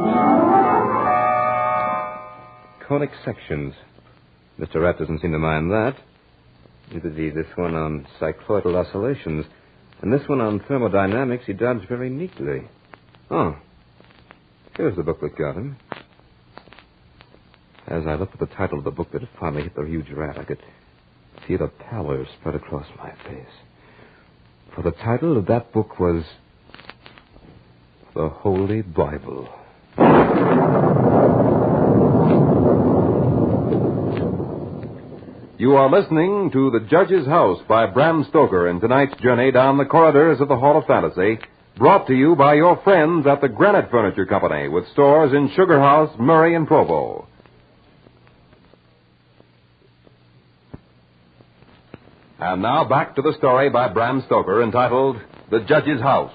Conic sections. Mr. Rat doesn't seem to mind that. Neither did this one on cycloidal oscillations. And this one on thermodynamics he dodged very neatly. Oh. Here's the book that got him. As I looked at the title of the book that had finally hit the huge rat, I could feel a pallor spread across my face. For the title of that book was The Holy Bible. You are listening to The Judge's House by Bram Stoker in tonight's journey down the corridors of the Hall of Fantasy, brought to you by your friends at the Granite Furniture Company with stores in Sugar House, Murray, and Provo. And now back to the story by Bram Stoker entitled The Judge's House.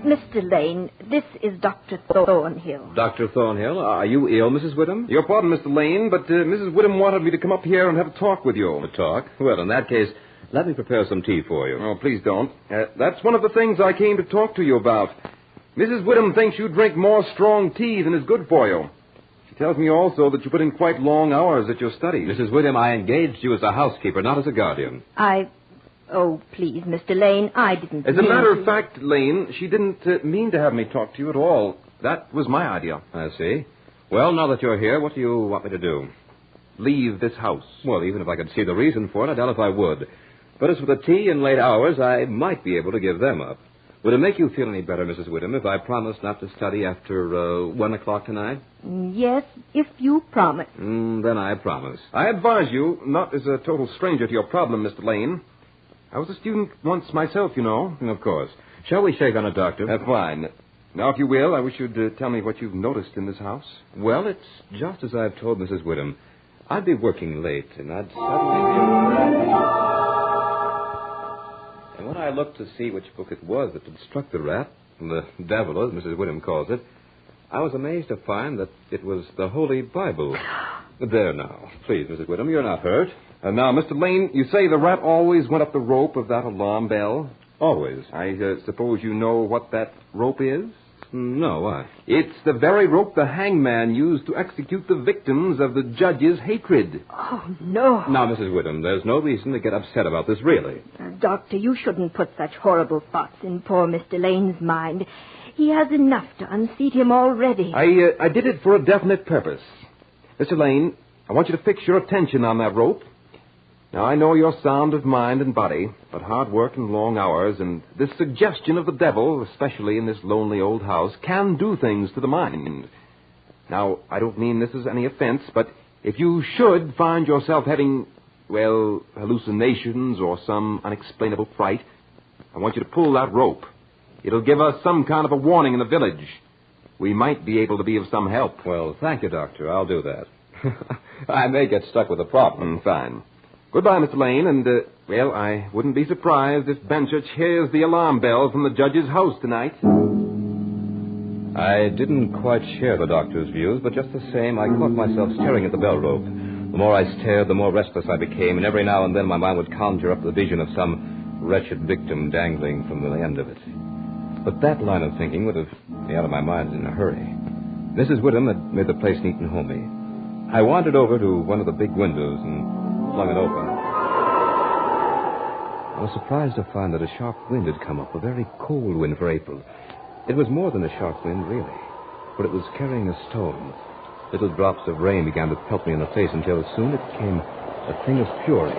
Mr. Lane, this is Dr. Thornhill. Dr. Thornhill, are you ill, Mrs. Whittam? Your pardon, Mr. Lane, but Mrs. Whittam wanted me to come up here and have a talk with you. A talk? Well, in that case, let me prepare some tea for you. Oh, please don't. That's one of the things I came to talk to you about. Mrs. Whittam thinks you drink more strong tea than is good for you. She tells me also that you put in quite long hours at your studies. Mrs. Whittam, I engaged you as a housekeeper, not as a guardian. Oh, please, Mr. Lane, I didn't As a matter of fact, Lane, she didn't mean to have me talk to you at all. That was my idea. I see. Well, now that you're here, what do you want me to do? Leave this house. Well, even if I could see the reason for it, I doubt if I would. But as for the tea and late hours, I might be able to give them up. Would it make you feel any better, Mrs. Whittam, if I promised not to study after 1 o'clock tonight? Yes, if you promise. Then I promise. I advise you, not as a total stranger to your problem, Mr. Lane. I was a student once myself, you know. Of course. Shall we shake on it, Doctor? Fine. Now, if you will, I wish you'd tell me what you've noticed in this house. Well, it's just as I've told Mrs. Whittam. I'd be working late, and I'd suddenly... And when I looked to see which book it was that had struck the rat, the devil, as Mrs. Whittam calls it, I was amazed to find that it was the Holy Bible. There now. Please, Mrs. Whittam, you're not hurt. Now, Mr. Lane, you say the rat always went up the rope of that alarm bell? Always. I suppose you know what that rope is? No, why? It's the very rope the hangman used to execute the victims of the judge's hatred. Oh, no. Now, Mrs. Whittam, there's no reason to get upset about this, really. Doctor, you shouldn't put such horrible thoughts in poor Mr. Lane's mind. He has enough to unseat him already. I did it for a definite purpose. Mr. Lane, I want you to fix your attention on that rope. Now, I know you're sound of mind and body, but hard work and long hours and this suggestion of the devil, especially in this lonely old house, can do things to the mind. Now, I don't mean this as any offense, but if you should find yourself having, well, hallucinations or some unexplainable fright, I want you to pull that rope. It'll give us some kind of a warning in the village. We might be able to be of some help. Well, thank you, Doctor. I'll do that. I may get stuck with a problem. Fine. Goodbye, Mr. Lane, and, well, I wouldn't be surprised if Benchurch hears the alarm bell from the judge's house tonight. I didn't quite share the doctor's views, but just the same, I caught myself staring at the bell rope. The more I stared, the more restless I became, and every now and then my mind would conjure up the vision of some wretched victim dangling from the end of it. But that line of thinking would have me out of my mind in a hurry. Mrs. Whittam had made the place neat and homey. I wandered over to one of the big windows and flung it open. I was surprised to find that a sharp wind had come up, a very cold wind for April. It was more than a sharp wind, really, for it was carrying a stone. Little drops of rain began to pelt me in the face until soon it became a thing of fury.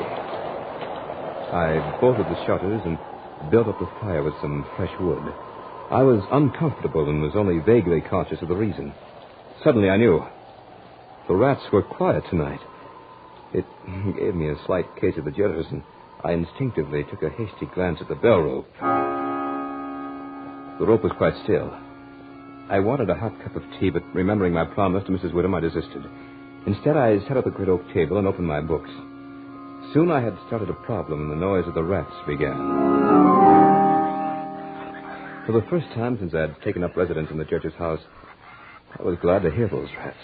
I bolted the shutters and built up the fire with some fresh wood. I was uncomfortable and was only vaguely conscious of the reason. Suddenly I knew. The rats were quiet tonight. It gave me a slight case of the jitters, and I instinctively took a hasty glance at the bell rope. The rope was quite still. I wanted a hot cup of tea, but remembering my promise to Mrs. Whittam, I desisted. Instead, I sat at the great oak table and opened my books. Soon I had started a problem, and the noise of the rats began. For the first time since I had taken up residence in the judge's house, I was glad to hear those rats.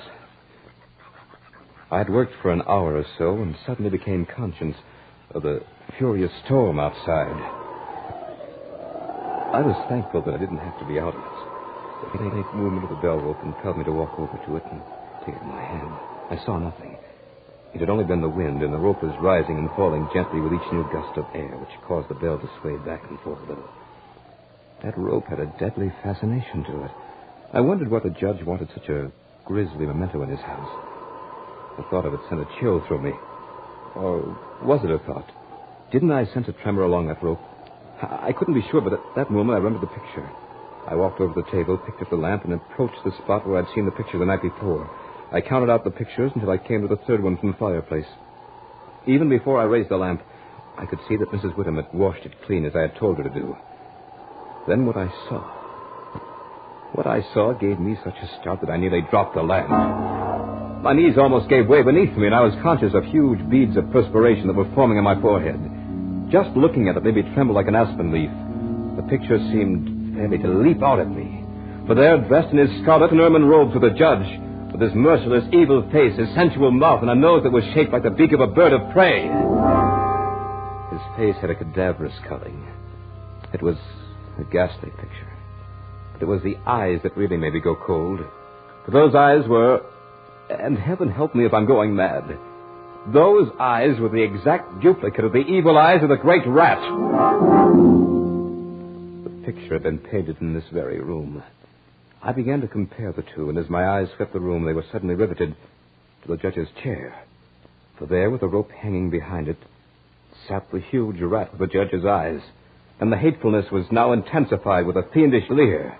I had worked for an hour or so and suddenly became conscious of the furious storm outside. I was thankful that I didn't have to be out of it. The faint movement of the bell rope compelled me to walk over to it and take it in my hand. I saw nothing. It had only been the wind, and the rope was rising and falling gently with each new gust of air, which caused the bell to sway back and forth a little. That rope had a deadly fascination to it. I wondered why the judge wanted such a grisly memento in his house. The thought of it sent a chill through me. Or was it a thought? Didn't I sense a tremor along that rope? I couldn't be sure, but at that moment I remembered the picture. I walked over to the table, picked up the lamp, and approached the spot where I'd seen the picture the night before. I counted out the pictures until I came to the third one from the fireplace. Even before I raised the lamp, I could see that Mrs. Whittam had washed it clean as I had told her to do. Then what I saw gave me such a start that I nearly dropped the lamp. My knees almost gave way beneath me, and I was conscious of huge beads of perspiration that were forming on my forehead. Just looking at it made me tremble like an aspen leaf. The picture seemed fairly to leap out at me. For there, dressed in his scarlet and ermine robes with the judge, with his merciless, evil face, his sensual mouth, and a nose that was shaped like the beak of a bird of prey. His face had a cadaverous culling. It was a ghastly picture. But it was the eyes that really made me go cold. For those eyes were, and heaven help me if I'm going mad, those eyes were the exact duplicate of the evil eyes of the great rat. The picture had been painted in this very room. I began to compare the two, and as my eyes swept the room, they were suddenly riveted to the judge's chair. For there, with the rope hanging behind it, sat the huge rat with the judge's eyes, and the hatefulness was now intensified with a fiendish leer.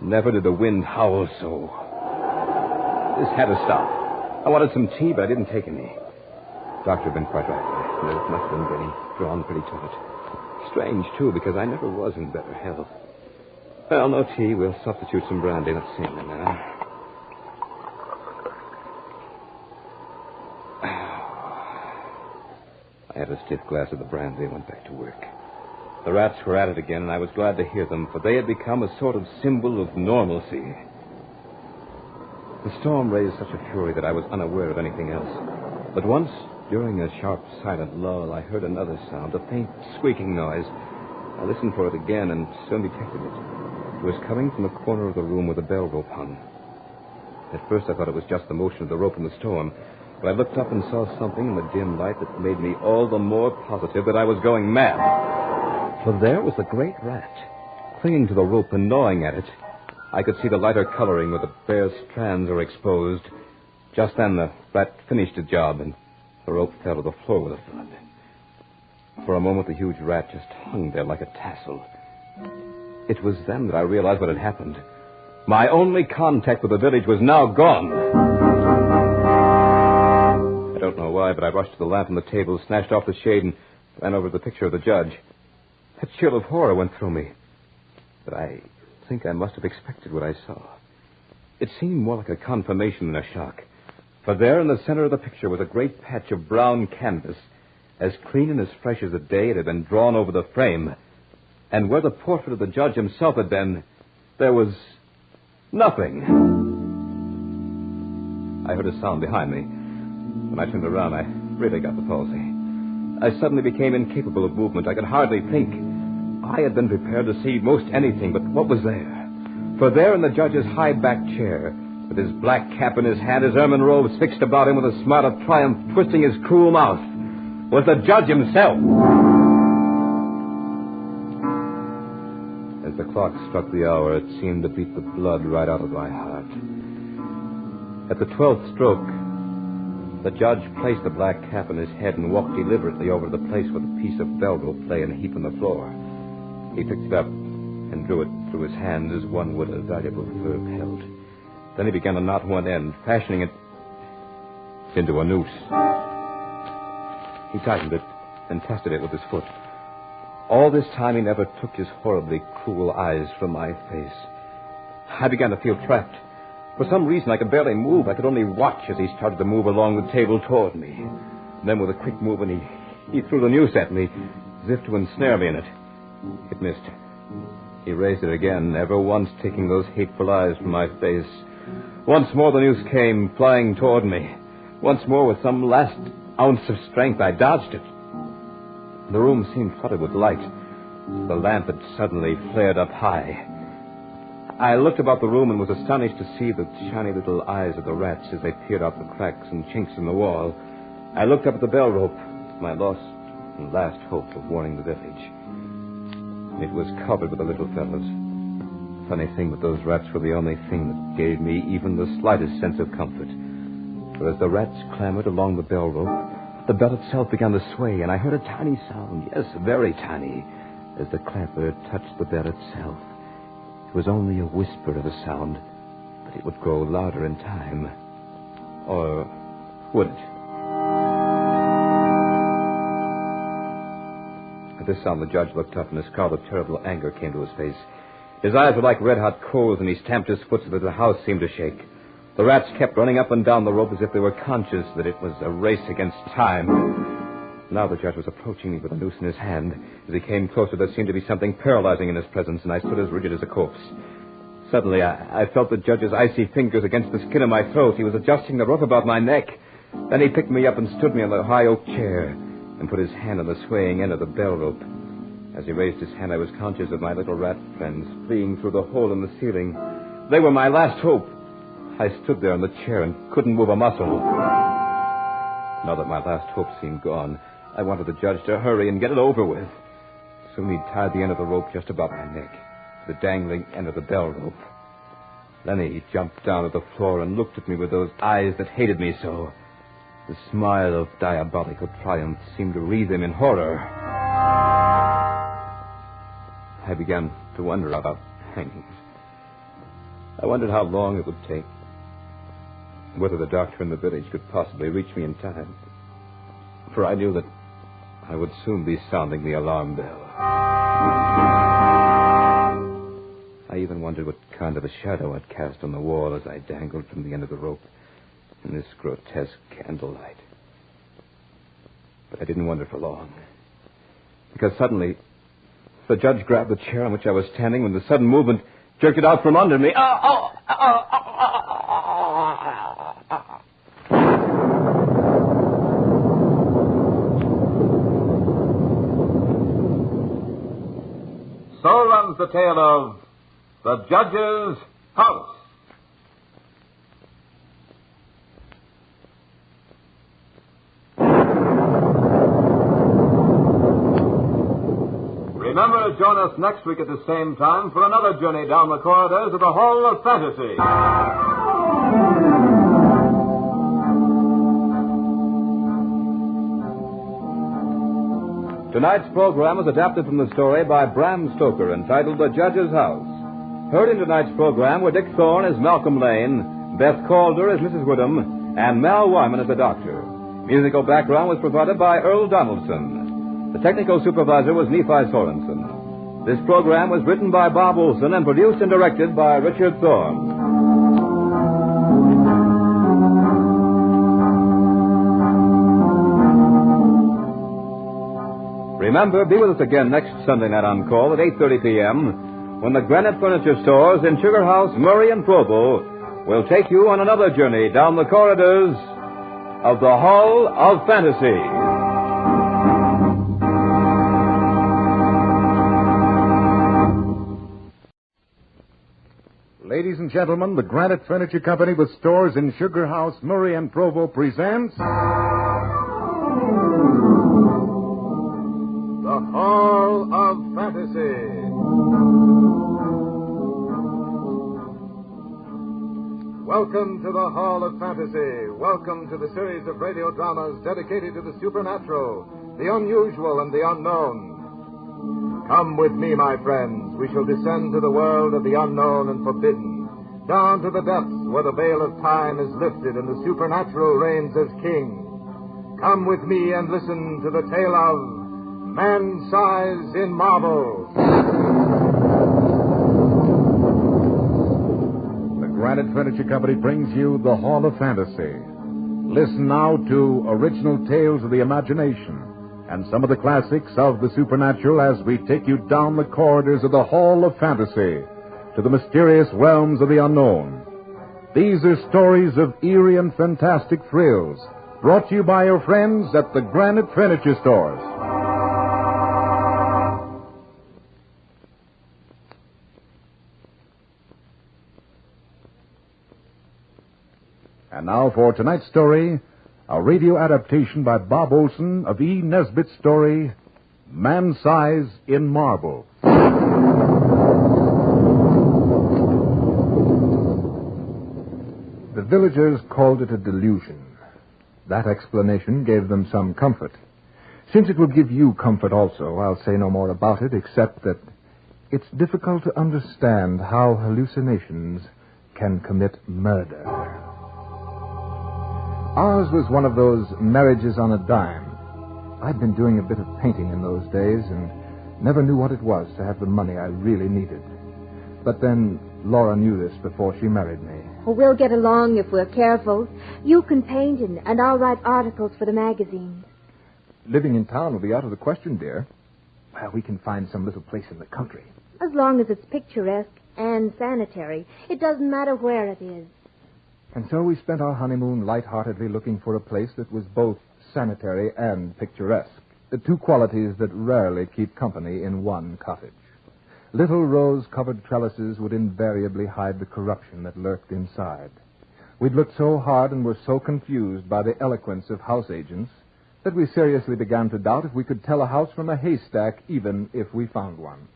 Never did the wind howl so. This had to stop. I wanted some tea, but I didn't take any. The doctor had been quite right. The nerve must have been getting drawn pretty taut. Strange, too, because I never was in better health. Well, no tea. We'll substitute some brandy. Let's see now. I had a stiff glass of the brandy and went back to work. The rats were at it again, and I was glad to hear them, for they had become a sort of symbol of normalcy. The storm raised such a fury that I was unaware of anything else. But once, during a sharp, silent lull, I heard another sound, a faint squeaking noise. I listened for it again and soon detected it. It was coming from the corner of the room where the bell rope hung. At first I thought it was just the motion of the rope in the storm, but I looked up and saw something in the dim light that made me all the more positive that I was going mad. For there was the great rat, clinging to the rope and gnawing at it. I could see the lighter coloring where the bare strands were exposed. Just then the rat finished the job, and the rope fell to the floor with a thud. For a moment, the huge rat just hung there like a tassel. It was then that I realized what had happened. My only contact with the village was now gone. I don't know why, but I rushed to the lamp on the table, snatched off the shade, and ran over to the picture of the judge. A chill of horror went through me. But I think I must have expected what I saw. It seemed more like a confirmation than a shock. For there in the center of the picture was a great patch of brown canvas, as clean and as fresh as the day it had been drawn over the frame. And where the portrait of the judge himself had been, there was nothing. I heard a sound behind me. When I turned around, I really got the palsy. I suddenly became incapable of movement. I could hardly think. I had been prepared to see most anything, but what was there? For there in the judge's high-backed chair, with his black cap in his hand, his ermine robes fixed about him with a smile of triumph twisting his cruel mouth, was the judge himself. As the clock struck the hour, it seemed to beat the blood right out of my heart. At the 12th stroke, the judge placed the black cap on his head and walked deliberately over to the place where the piece of bell rope lay in a heap on the floor. He picked it up and drew it through his hands as one would a valuable fur pelt. Then he began to knot one end, fashioning it into a noose. He tightened it and tested it with his foot. All this time he never took his horribly cruel eyes from my face. I began to feel trapped. For some reason I could barely move. I could only watch as he started to move along the table toward me. And then with a quick movement he threw the noose at me, as if to ensnare me in it. It missed. He raised it again, never once taking those hateful eyes from my face. Once more the noose came, flying toward me. Once more, with some last ounce of strength, I dodged it. The room seemed flooded with light. The lamp had suddenly flared up high. I looked about the room and was astonished to see the shiny little eyes of the rats as they peered out the cracks and chinks in the wall. I looked up at the bell rope, my lost and last hope of warning the village. It was covered with the little fellows. Funny thing, but those rats were the only thing that gave me even the slightest sense of comfort. For as the rats clambered along the bell rope, the bell itself began to sway, and I heard a tiny sound, yes, very tiny, as the clamper touched the bell itself. It was only a whisper of a sound, but it would grow louder in time. Or would it? At this sound, the judge looked up, and a scowl of terrible anger came to his face. His eyes were like red-hot coals, and he stamped his foot so that the house seemed to shake. The rats kept running up and down the rope as if they were conscious that it was a race against time. Now the judge was approaching me with a noose in his hand. As he came closer, there seemed to be something paralyzing in his presence, and I stood as rigid as a corpse. Suddenly, I felt the judge's icy fingers against the skin of my throat. He was adjusting the rope about my neck. Then he picked me up and stood me on the high oak chair and put his hand on the swaying end of the bell rope. As he raised his hand, I was conscious of my little rat friends fleeing through the hole in the ceiling. They were my last hope. I stood there in the chair and couldn't move a muscle. Now that my last hope seemed gone, I wanted the judge to hurry and get it over with. Soon he'd tied the end of the rope just about my neck to the dangling end of the bell rope. Then he jumped down to the floor and looked at me with those eyes that hated me so. The smile of diabolical triumph seemed to wreathe him in horror. I began to wonder about hangings. I wondered how long it would take, whether the doctor in the village could possibly reach me in time. For I knew that I would soon be sounding the alarm bell. I even wondered what kind of a shadow I'd cast on the wall as I dangled from the end of the rope in this grotesque candlelight. But I didn't wonder for long, because suddenly the judge grabbed the chair on which I was standing with a sudden movement, jerked it out from under me. So runs the tale of The Judge's House. Remember to join us next week at the same time for another journey down the corridors of the Hall of Fantasy. Tonight's program was adapted from the story by Bram Stoker entitled The Judge's House. Heard in tonight's program were Dick Thorne as Malcolm Lane, Beth Calder as Mrs. Woodham, and Mal Wyman as the Doctor. Musical background was provided by Earl Donaldson. The technical supervisor was Nephi Sorensen. This program was written by Bob Olson and produced and directed by Richard Thorne. Remember, be with us again next Sunday night on call at 8:30 p.m. when the Granite Furniture Stores in Sugar House, Murray, and Provo will take you on another journey down the corridors of the Hall of Fantasy. Ladies and gentlemen, the Granite Furniture Company with stores in Sugar House, Murray, and Provo presents The Hall of Fantasy. Welcome to the Hall of Fantasy. Welcome to the series of radio dramas dedicated to the supernatural, the unusual, and the unknown. Come with me, my friends. We shall descend to the world of the unknown and forbidden, down to the depths where the veil of time is lifted and the supernatural reigns as king. Come with me and listen to the tale of Man-Size in Marble. The Granite Furniture Company brings you the Hall of Fantasy. Listen now to original tales of the imagination and some of the classics of the supernatural as we take you down the corridors of the Hall of Fantasy to the mysterious realms of the unknown. These are stories of eerie and fantastic thrills, brought to you by your friends at the Granite Furniture Stores. And now for tonight's story, a radio adaptation by Bob Olson of E. Nesbitt's story, Man-Size in Marble. The villagers called it a delusion. That explanation gave them some comfort. Since it will give you comfort also, I'll say no more about it, except that it's difficult to understand how hallucinations can commit murder. Ours was one of those marriages on a dime. I'd been doing a bit of painting in those days and never knew what it was to have the money I really needed. But then Laura knew this before she married me. Oh, we'll get along if we're careful. You can paint and I'll write articles for the magazines. Living in town will be out of the question, dear. Well, we can find some little place in the country. As long as it's picturesque and sanitary. It doesn't matter where it is. And so we spent our honeymoon lightheartedly looking for a place that was both sanitary and picturesque, the two qualities that rarely keep company in one cottage. Little rose-covered trellises would invariably hide the corruption that lurked inside. We'd looked so hard and were so confused by the eloquence of house agents that we seriously began to doubt if we could tell a house from a haystack, even if we found one.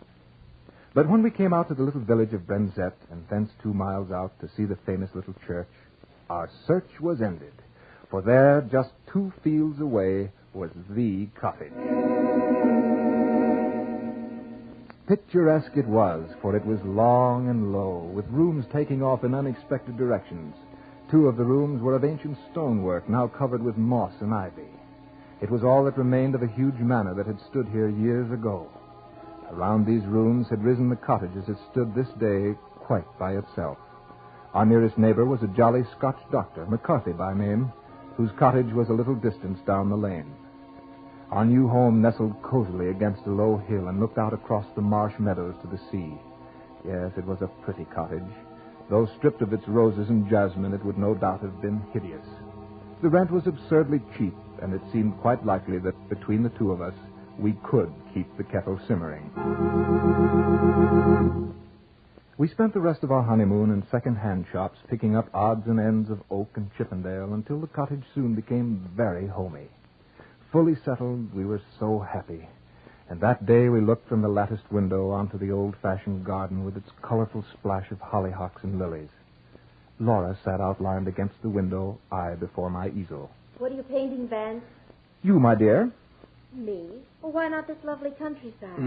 But when we came out to the little village of Brenzett and thence 2 miles out to see the famous little church, our search was ended. For there, just 2 fields away, was the cottage. Picturesque it was, for it was long and low, with rooms taking off in unexpected directions. 2 of the rooms were of ancient stonework, now covered with moss and ivy. It was all that remained of a huge manor that had stood here years ago. Around these rooms had risen the cottage as it stood this day quite by itself. Our nearest neighbor was a jolly Scotch doctor, McCarthy by name, whose cottage was a little distance down the lane. Our new home nestled cozily against a low hill and looked out across the marsh meadows to the sea. Yes, it was a pretty cottage. Though stripped of its roses and jasmine, it would no doubt have been hideous. The rent was absurdly cheap, and it seemed quite likely that between the 2 of us, we could keep the kettle simmering. We spent the rest of our honeymoon in second-hand shops, picking up odds and ends of oak and Chippendale until the cottage soon became very homey. Fully settled, we were so happy. And that day we looked from the latticed window onto the old-fashioned garden with its colorful splash of hollyhocks and lilies. Laura sat outlined against the window, I before my easel. What are you painting, Vance? You, my dear. Me? Well, why not this lovely countryside?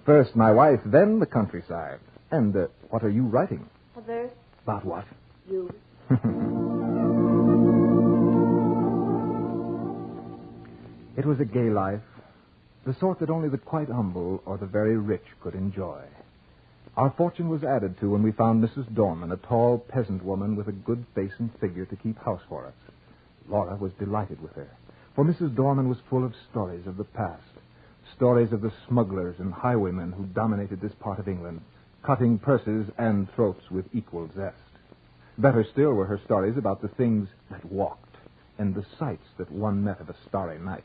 First my wife, then the countryside. And what are you writing? A verse. About what? You. It was a gay life, the sort that only the quite humble or the very rich could enjoy. Our fortune was added to when we found Mrs. Dorman, a tall peasant woman with a good face and figure to keep house for us. Laura was delighted with her, for Mrs. Dorman was full of stories of the past, stories of the smugglers and highwaymen who dominated this part of England, cutting purses and throats with equal zest. Better still were her stories about the things that walked and the sights that one met of a starry night.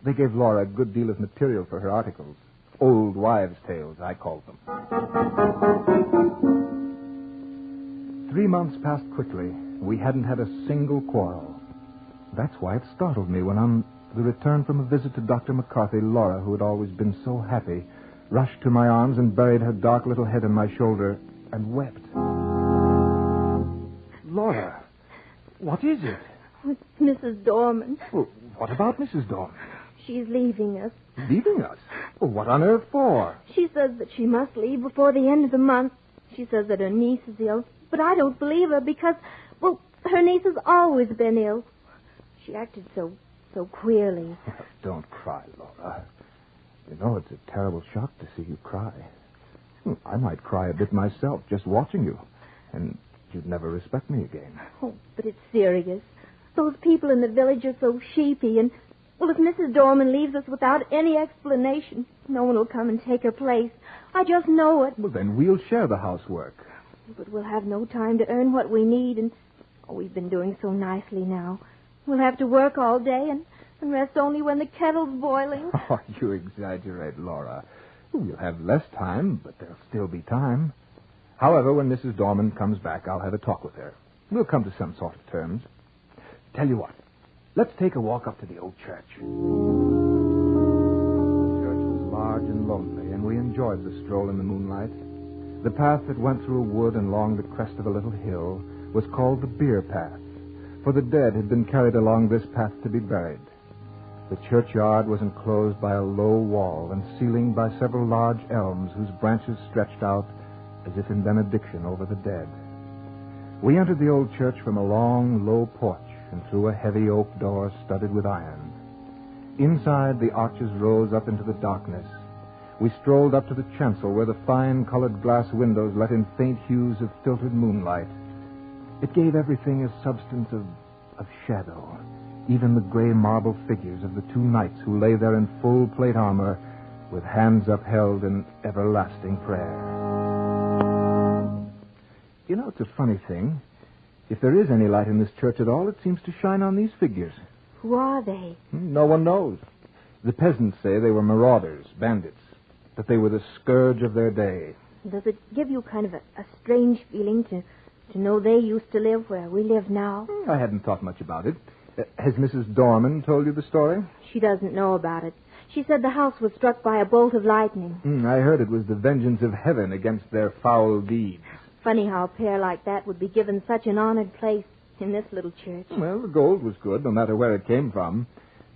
They gave Laura a good deal of material for her articles. Old wives' tales, I called them. 3 months passed quickly. We hadn't had a single quarrel. That's why it startled me when on the return from a visit to Dr. McCarthy, Laura, who had always been so happy, rushed to my arms and buried her dark little head on my shoulder and wept. Laura, what is it? It's Mrs. Dorman. Well, what about Mrs. Dorman? She's leaving us. Leaving us? Well, what on earth for? She says that she must leave before the end of the month. She says that her niece is ill. But I don't believe her because, well, her niece has always been ill. She acted so queerly. Don't cry, Laura. You know, it's a terrible shock to see you cry. I might cry a bit myself just watching you. And you'd never respect me again. Oh, but it's serious. Those people in the village are so sheepy, and, well, if Mrs. Dorman leaves us without any explanation, no one will come and take her place. I just know it. Well, then we'll share the housework. But we'll have no time to earn what we need, and we've been doing so nicely now. We'll have to work all day and rest only when the kettle's boiling. Oh, you exaggerate, Laura. We'll have less time, but there'll still be time. However, when Mrs. Dorman comes back, I'll have a talk with her. We'll come to some sort of terms. Tell you what, let's take a walk up to the old church. The church was large and lonely, and we enjoyed the stroll in the moonlight. The path that went through a wood and along the crest of a little hill was called the Bier Path, for the dead had been carried along this path to be buried. The churchyard was enclosed by a low wall and ceilinged by several large elms whose branches stretched out as if in benediction over the dead. We entered the old church from a long, low porch and through a heavy oak door studded with iron. Inside, the arches rose up into the darkness. We strolled up to the chancel where the fine colored glass windows let in faint hues of filtered moonlight. It gave everything a substance of shadow, even the gray marble figures of the two knights who lay there in full plate armor with hands upheld in everlasting prayer. You know, it's a funny thing. If there is any light in this church at all, it seems to shine on these figures. Who are they? No one knows. The peasants say they were marauders, bandits, that they were the scourge of their day. Does it give you kind of a strange feeling to know they used to live where we live now? I hadn't thought much about it. Has Mrs. Dorman told you the story? She doesn't know about it. She said the house was struck by a bolt of lightning. I heard it was the vengeance of heaven against their foul deeds. Funny how a pair like that would be given such an honored place in this little church. Well, the gold was good, no matter where it came from.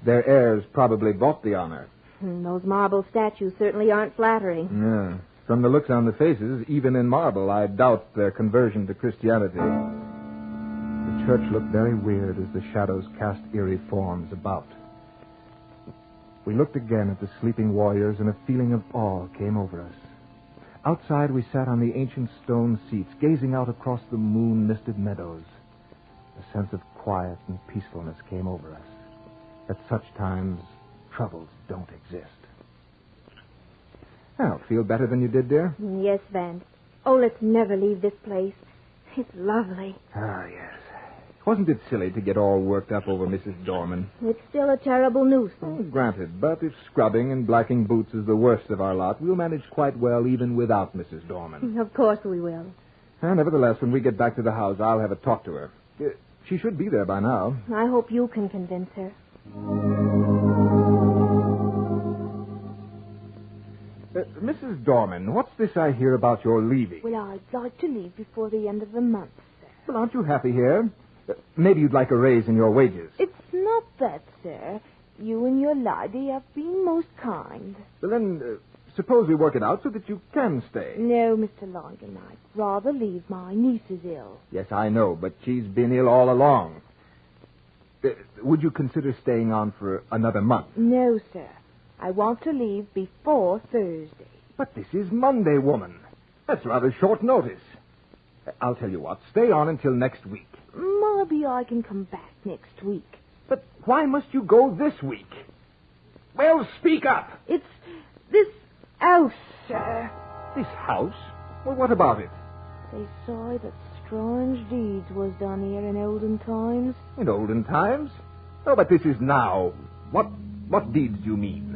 Their heirs probably bought the honor. Those marble statues certainly aren't flattering. Yeah. From the looks on the faces, even in marble, I doubt their conversion to Christianity. The church looked very weird as the shadows cast eerie forms about. We looked again at the sleeping warriors, and a feeling of awe came over us. Outside, we sat on the ancient stone seats, gazing out across the moon-misted meadows. A sense of quiet and peacefulness came over us. At such times, troubles don't exist. Well, feel better than you did, dear? Yes, Van. Oh, let's never leave this place. It's lovely. Ah, yes. Wasn't it silly to get all worked up over Mrs. Dorman? It's still a terrible nuisance. Granted, but if scrubbing and blacking boots is the worst of our lot, we'll manage quite well even without Mrs. Dorman. Of course we will. Nevertheless, when we get back to the house, I'll have a talk to her. She should be there by now. I hope you can convince her. Mrs. Dorman, what's this I hear about your leaving? Well, I'd like to leave before the end of the month, sir. Well, aren't you happy here? Maybe you'd like a raise in your wages. It's not that, sir. You and your lady have been most kind. Well, then, suppose we work it out so that you can stay. No, Mr. Longan, I'd rather leave. My niece is ill. Yes, I know, but she's been ill all along. Would you consider staying on for another month? No, sir. I want to leave before Thursday. But this is Monday, woman. That's rather short notice. I'll tell you what. Stay on until next week. Maybe I can come back next week. But why must you go this week? Well, speak up. It's this house, sir. This house? Well, what about it? They say that strange deeds was done here in olden times. In olden times? Oh, but this is now. What deeds do you mean?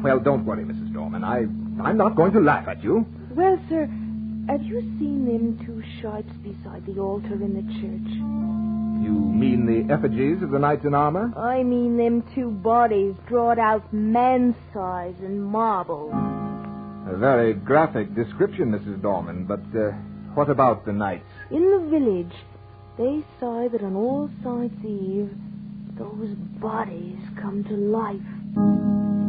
Well, don't worry, Mrs. Dorman. I'm not going to laugh at you. Well, sir, have you seen them two shapes beside the altar in the church? You mean the effigies of the knights in armor? I mean them two bodies drawn out man-size in marble. A very graphic description, Mrs. Dorman, but what about the knights? In the village, they say that on All Saints' Eve, those bodies come to life.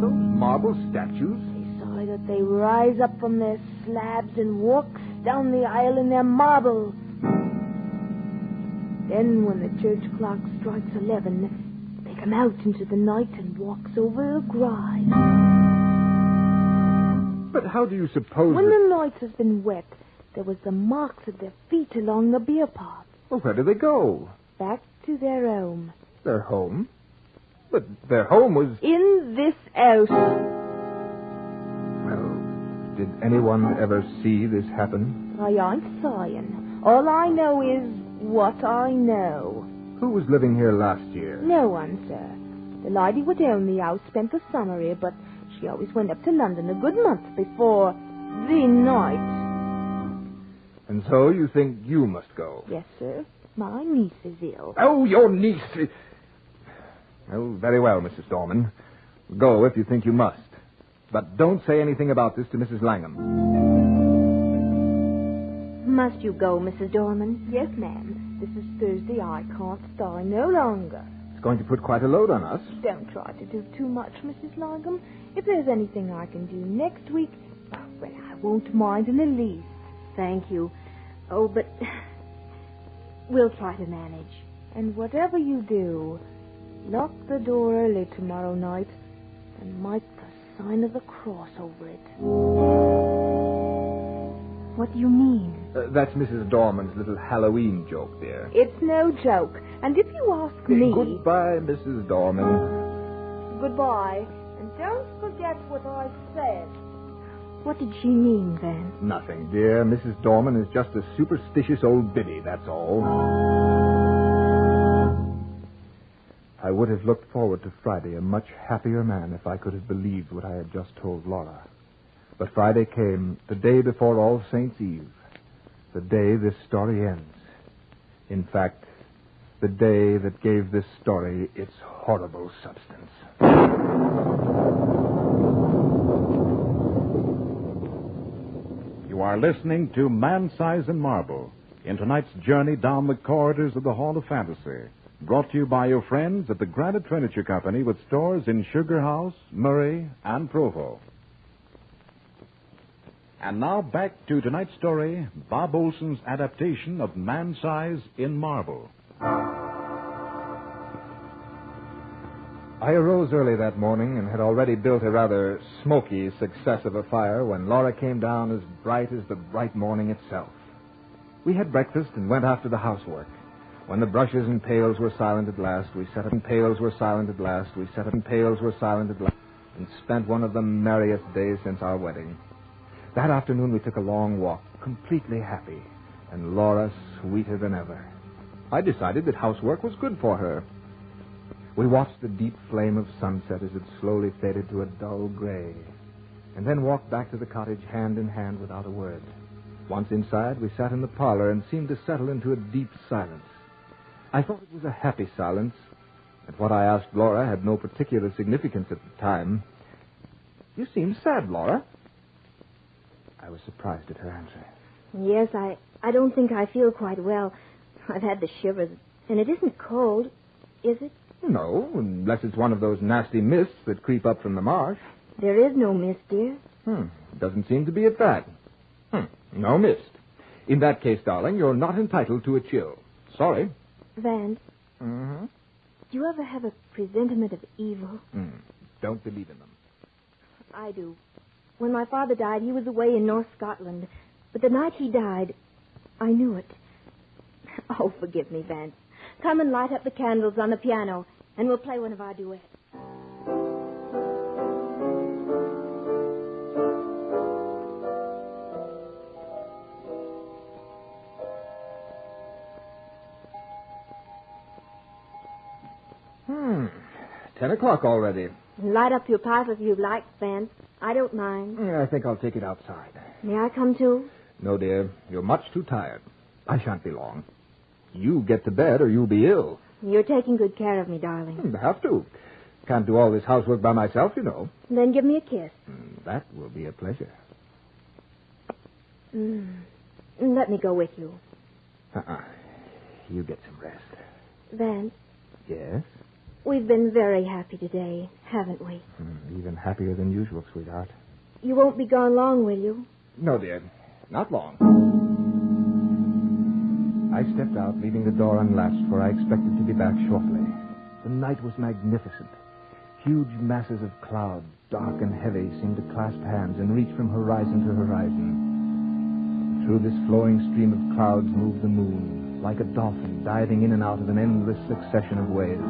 Those marble statues? They say that they rise up from their slabs and walks down the aisle in their marble. Then, when the church clock strikes 11, they come out into the night and walks over the grave. But how do you suppose When the night has been wet, there was the marks of their feet along the beer path. Well, where do they go? Back to their home. Their home? But their home was... in this house. Well, did anyone ever see this happen? I ain't saying. All I know is what I know. Who was living here last year? No one, sir. The lady who owned the house spent the summer here, but she always went up to London a good month before the night. And so you think you must go? Yes, sir. My niece is ill. Oh, your niece. Oh, very well, Mrs. Dorman. Go if you think you must. But don't say anything about this to Mrs. Langham. Must you go, Mrs. Dorman? Yes, ma'am. This is Thursday. I can't stay no longer. It's going to put quite a load on us. Don't try to do too much, Mrs. Langham. If there's anything I can do next week, well, I won't mind in the least. Thank you. Oh, but we'll try to manage. And whatever you do, lock the door early tomorrow night and mark the sign of the cross over it. What do you mean? That's Mrs. Dorman's little Halloween joke, dear. It's no joke. And if you ask me... Goodbye, Mrs. Dorman. Goodbye. And don't forget what I said. What did she mean, then? Nothing, dear. Mrs. Dorman is just a superstitious old biddy, that's all. I would have looked forward to Friday a much happier man if I could have believed what I had just told Laura. But Friday came, the day before All Saints' Eve, the day this story ends. In fact, the day that gave this story its horrible substance. You are listening to Man Size and Marble in tonight's journey down the corridors of the Hall of Fantasy, brought to you by your friends at the Granite Furniture Company with stores in Sugar House, Murray, and Provo. And now back to tonight's story, Bob Olson's adaptation of Man Size in Marble. I arose early that morning and had already built a rather smoky success of a fire when Laura came down as bright as the bright morning itself. We had breakfast and went after the housework. When the brushes and pails were silent at last, we set up and pails were silent at last, we set up and pails were silent at last, and spent one of the merriest days since our wedding. That afternoon we took a long walk, completely happy, and Laura sweeter than ever. I decided that housework was good for her. We watched the deep flame of sunset as it slowly faded to a dull gray, and then walked back to the cottage hand in hand without a word. Once inside, we sat in the parlor and seemed to settle into a deep silence. I thought it was a happy silence, and what I asked Laura had no particular significance at the time. You seem sad, Laura. I was surprised at her answer. Yes, I don't think I feel quite well. I've had the shivers, and it isn't cold, is it? No, unless it's one of those nasty mists that creep up from the marsh. There is no mist, dear. Doesn't seem to be at that. No mist. In that case, darling, you're not entitled to a chill. Sorry. Vance. Mm-hmm. Do you ever have a presentiment of evil? Don't believe in them. I do. When my father died, he was away in North Scotland. But the night he died, I knew it. Oh, forgive me, Vance. Come and light up the candles on the piano, and we'll play one of our duets. Hmm. 10 o'clock already. Light up your pipe if you like, Vance. I don't mind. I think I'll take it outside. May I come too? No, dear. You're much too tired. I shan't be long. You get to bed or you'll be ill. You're taking good care of me, darling. Have to. Can't do all this housework by myself, you know. Then give me a kiss. That will be a pleasure. Let me go with you. You get some rest. Vance. Yes? We've been very happy today, haven't we? Even happier than usual, sweetheart. You won't be gone long, will you? No, dear. Not long. I stepped out, leaving the door unlatched, for I expected to be back shortly. The night was magnificent. Huge masses of cloud, dark and heavy, seemed to clasp hands and reach from horizon to horizon. Through this flowing stream of clouds moved the moon, like a dolphin diving in and out of an endless succession of waves.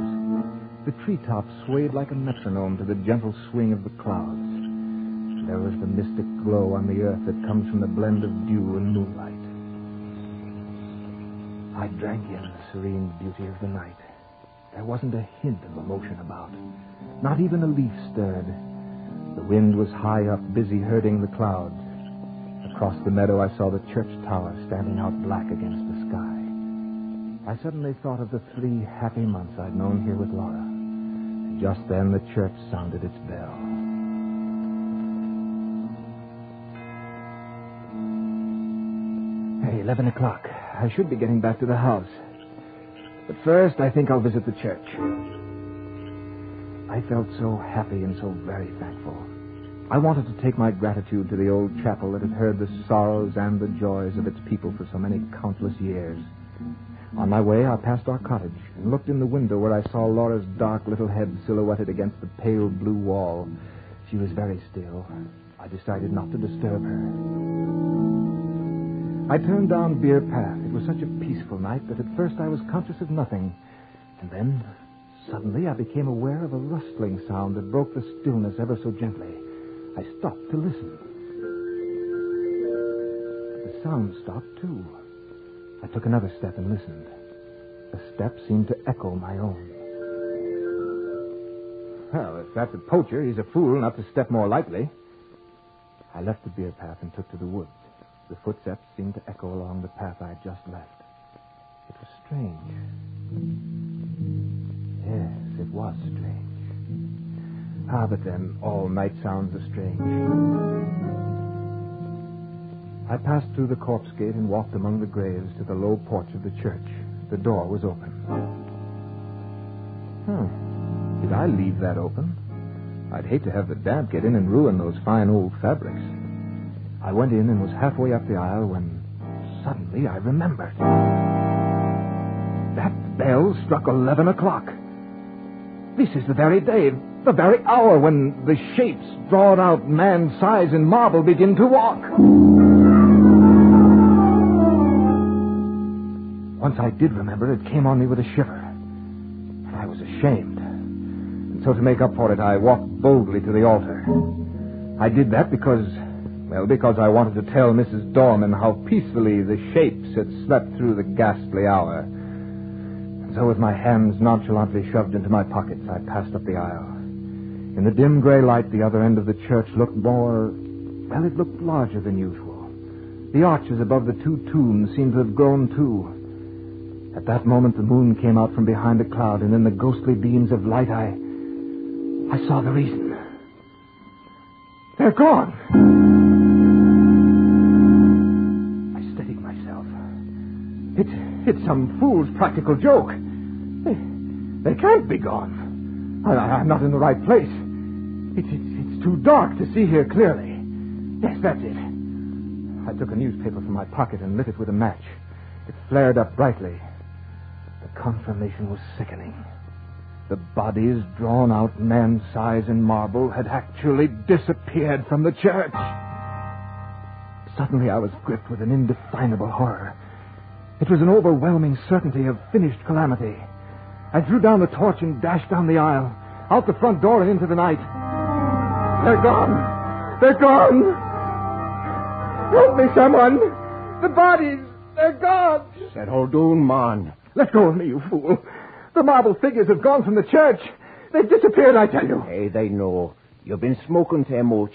The treetops swayed like a metronome to the gentle swing of the clouds. There was the mystic glow on the earth that comes from the blend of dew and moonlight. I drank in the serene beauty of the night. There wasn't a hint of emotion about. Not even a leaf stirred. The wind was high up, busy herding the clouds. Across the meadow, I saw the church tower standing out black against the sky. I suddenly thought of the 3 happy months I'd known here with Laura. And just then, the church sounded its bell. Hey, 11 o'clock. I should be getting back to the house. But first, I think I'll visit the church. I felt so happy and so very thankful. I wanted to take my gratitude to the old chapel that had heard the sorrows and the joys of its people for so many countless years. On my way, I passed our cottage and looked in the window where I saw Laura's dark little head silhouetted against the pale blue wall. She was very still. I decided not to disturb her. I turned down Beer Path. It was such a peaceful night that at first I was conscious of nothing. And then, suddenly, I became aware of a rustling sound that broke the stillness ever so gently. I stopped to listen. The sound stopped, too. I took another step and listened. The step seemed to echo my own. Well, if that's a poacher, he's a fool not to step more lightly. I left the Beer Path and took to the woods. The footsteps seemed to echo along the path I had just left. It was strange. Yes, it was strange. But then all night sounds are strange. I passed through the corpse gate and walked among the graves to the low porch of the church. The door was open. Did I leave that open? I'd hate to have the damp get in and ruin those fine old fabrics. I went in and was halfway up the aisle when suddenly I remembered. That bell struck 11 o'clock. This is the very day, the very hour when the shapes drawn out man's size in marble begin to walk. Once I did remember, it came on me with a shiver. I was ashamed. And so to make up for it, I walked boldly to the altar. I did that because I wanted to tell Mrs. Dorman how peacefully the shapes had slept through the ghastly hour. And so with my hands nonchalantly shoved into my pockets, I passed up the aisle. In the dim gray light, the other end of the church looked it looked larger than usual. The arches above the 2 tombs seemed to have grown too. At that moment, the moon came out from behind a cloud, and in the ghostly beams of light, I saw the reason. They're gone. I steadied myself. It's some fool's practical joke. They can't be gone. I'm not in the right place. It's too dark to see here clearly. Yes, that's it. I took a newspaper from my pocket and lit it with a match. It flared up brightly. The confirmation was sickening. The bodies drawn out man's size in marble had actually disappeared from the church. Suddenly I was gripped with an indefinable horror. It was an overwhelming certainty of finished calamity. I threw down the torch and dashed down the aisle, out the front door and into the night. They're gone! They're gone! Help me, someone! The bodies! They're gone! Settle down, man. Let go of me, you fool. The marble figures have gone from the church. They've disappeared, I tell you. Hey, they know. You've been smoking too much.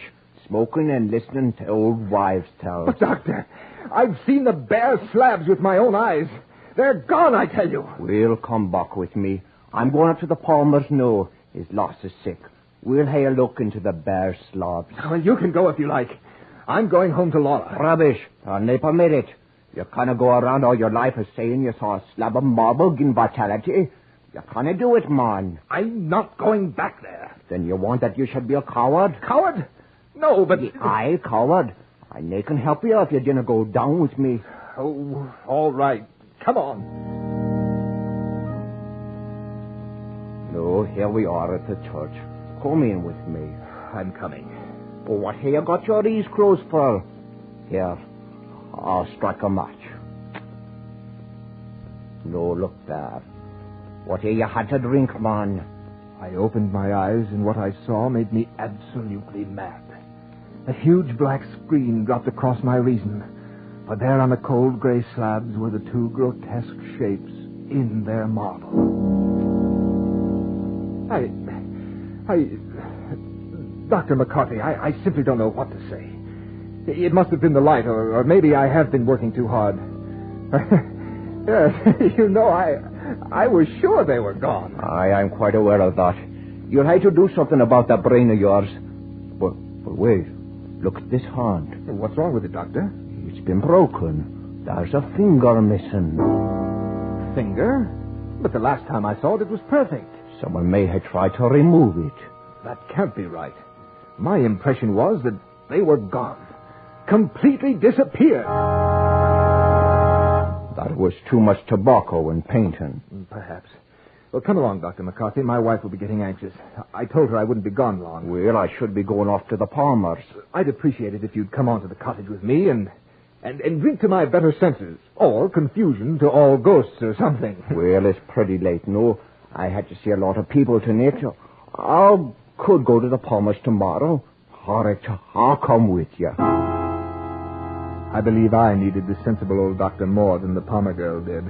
Smoking and listening to old wives' tales. But, Doctor, I've seen the bare slabs with my own eyes. They're gone, I tell you. We'll come back with me. I'm going up to the Palmer's now. His loss is sick. We'll have a look into the bare slabs. Well, you can go if you like. I'm going home to Laura. Rubbish. I'll never permit it. You can't go around all your life as saying you saw a slab of marble in vitality. You can't do it, man. I'm not going back there. Then you want that you should be a coward? Coward? No, but... I coward. I can help you if you didn't go down with me. Oh, all right. Come on. No, here we are at the church. Come in with me. I'm coming. Oh, what have you got your ears closed for? Here, I'll strike a match. No, look there. What have you had to drink, man? I opened my eyes, and what I saw made me absolutely mad. A huge black screen dropped across my reason. For there on the cold gray slabs were the 2 grotesque shapes in their marble. Dr. McCarthy, I simply don't know what to say. It must have been the light, or maybe I have been working too hard. Yes, I was sure they were gone. I'm quite aware of that. You'll have to do something about that brain of yours. But wait. Look at this hand. What's wrong with it, Doctor? It's been broken. There's a finger missing. Finger? But the last time I saw it, it was perfect. Someone may have tried to remove it. That can't be right. My impression was that they were gone. Completely disappeared. That was too much tobacco and painting. Perhaps. Well, come along, Dr. McCarthy. My wife will be getting anxious. I told her I wouldn't be gone long. Well, I should be going off to the Palmers. I'd appreciate it if you'd come on to the cottage with me and drink to my better senses. Or confusion to all ghosts or something. Well, it's pretty late, no. I had to see a lot of people tonight. I could go to the Palmers tomorrow. All right, I'll come with you. I believe I needed the sensible old doctor more than the Palmer girl did.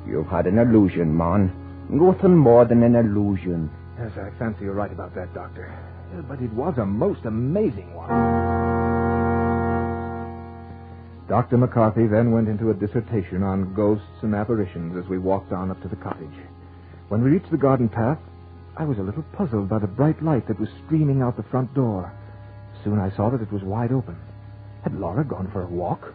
You've had an illusion, man. Nothing more than an illusion. Yes, I fancy you're right about that, Doctor. Yeah, but it was a most amazing one. Dr. McCarthy then went into a dissertation on ghosts and apparitions as we walked on up to the cottage. When we reached the garden path, I was a little puzzled by the bright light that was streaming out the front door. Soon I saw that it was wide open. Had Laura gone for a walk?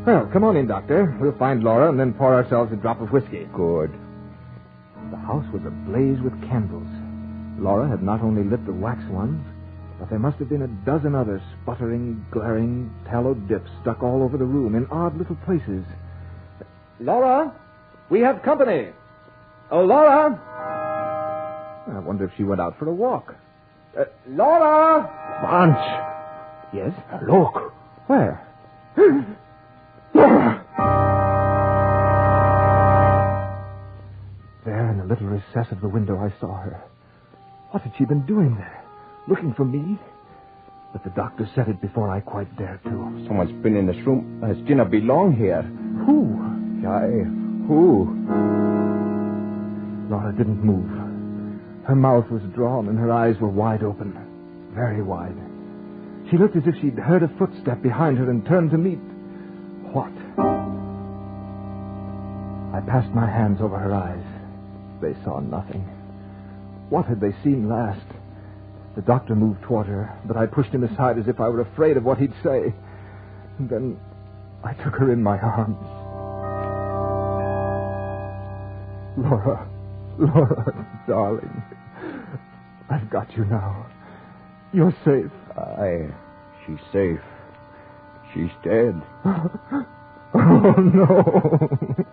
Well, come on in, Doctor. We'll find Laura and then pour ourselves a drop of whiskey. Good. The house was ablaze with candles. Laura had not only lit the wax ones, but there must have been a dozen other sputtering, glaring tallow dips stuck all over the room in odd little places. Laura, we have company. Oh, Laura! I wonder if she went out for a walk. Laura! Vance! Yes? Look. Where? Laura! There in the little recess of the window I saw her. What had she been doing there? Looking for me? But the doctor said it before I quite dared to. Someone's been in this room. Does Gina belong here? Who? Who? Laura didn't move. Her mouth was drawn and her eyes were wide open. Very wide. She looked as if she'd heard a footstep behind her and turned to meet... What? I passed my hands over her eyes. They saw nothing. What had they seen last? The doctor moved toward her, but I pushed him aside as if I were afraid of what he'd say. And then I took her in my arms. Laura, darling. I've got you now. You're safe. She's safe. She's dead. Oh, no.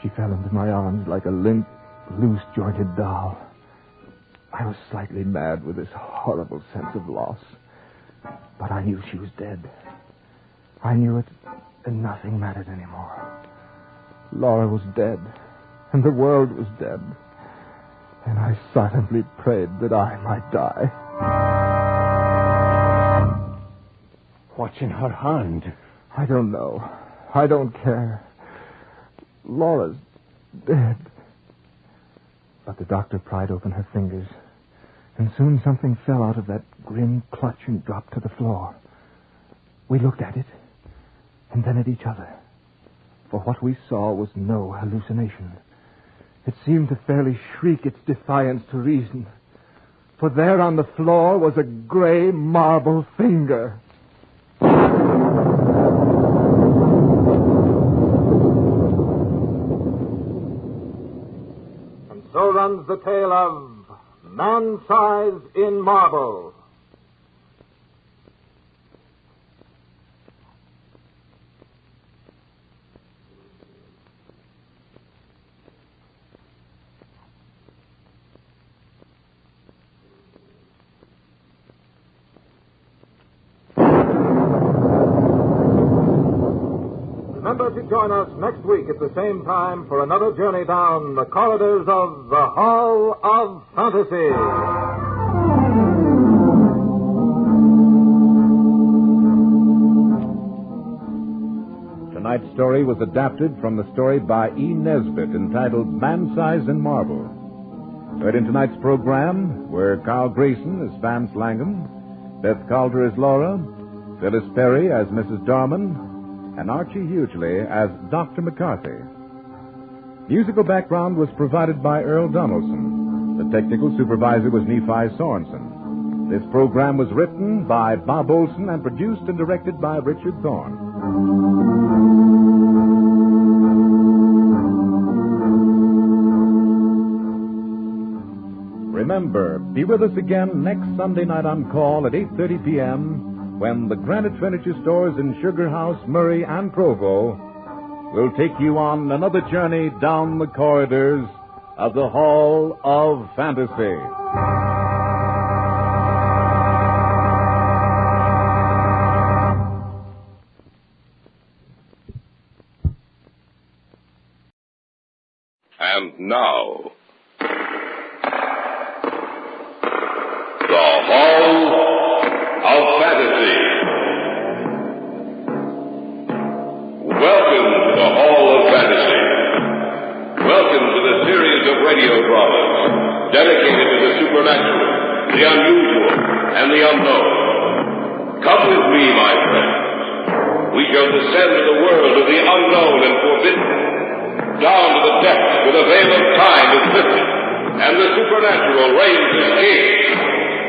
She fell into my arms like a limp, loose-jointed doll. I was slightly mad with this horrible sense of loss. But I knew she was dead. I knew it, and nothing mattered anymore. Laura was dead, and the world was dead. And I silently prayed that I might die. What's in her hand? I don't know. I don't care. Laura's dead. But the doctor pried open her fingers, and soon something fell out of that grim clutch and dropped to the floor. We looked at it, and then at each other. For what we saw was no hallucination. It seemed to fairly shriek its defiance to reason. For there on the floor was a gray marble finger. And so runs the tale of Man-Size in Marble. Remember to join us next week at the same time for another journey down the corridors of the Hall of Fantasy. Tonight's story was adapted from the story by E. Nesbitt entitled Man-Size in Marble. Heard in tonight's program were Carl Grayson as Vance Langham, Beth Calder as Laura, Phyllis Perry as Mrs. Darman, and Archie Hughley as Dr. McCarthy. Musical background was provided by Earl Donaldson. The technical supervisor was Nephi Sorensen. This program was written by Bob Olson and produced and directed by Richard Thorne. Remember, be with us again next Sunday night on call at 8:30 p.m. when the Granite Furniture Stores in Sugar House, Murray, and Provo will take you on another journey down the corridors of the Hall of Fantasy. And now, the Hall of Fantasy. Welcome to the Hall of Fantasy. Welcome to the series of radio dramas dedicated to the supernatural, the unusual, and the unknown. Come with me, my friends. We shall descend to the world of the unknown and forbidden, down to the depths where the veil of time is lifted, and the supernatural reigns as king.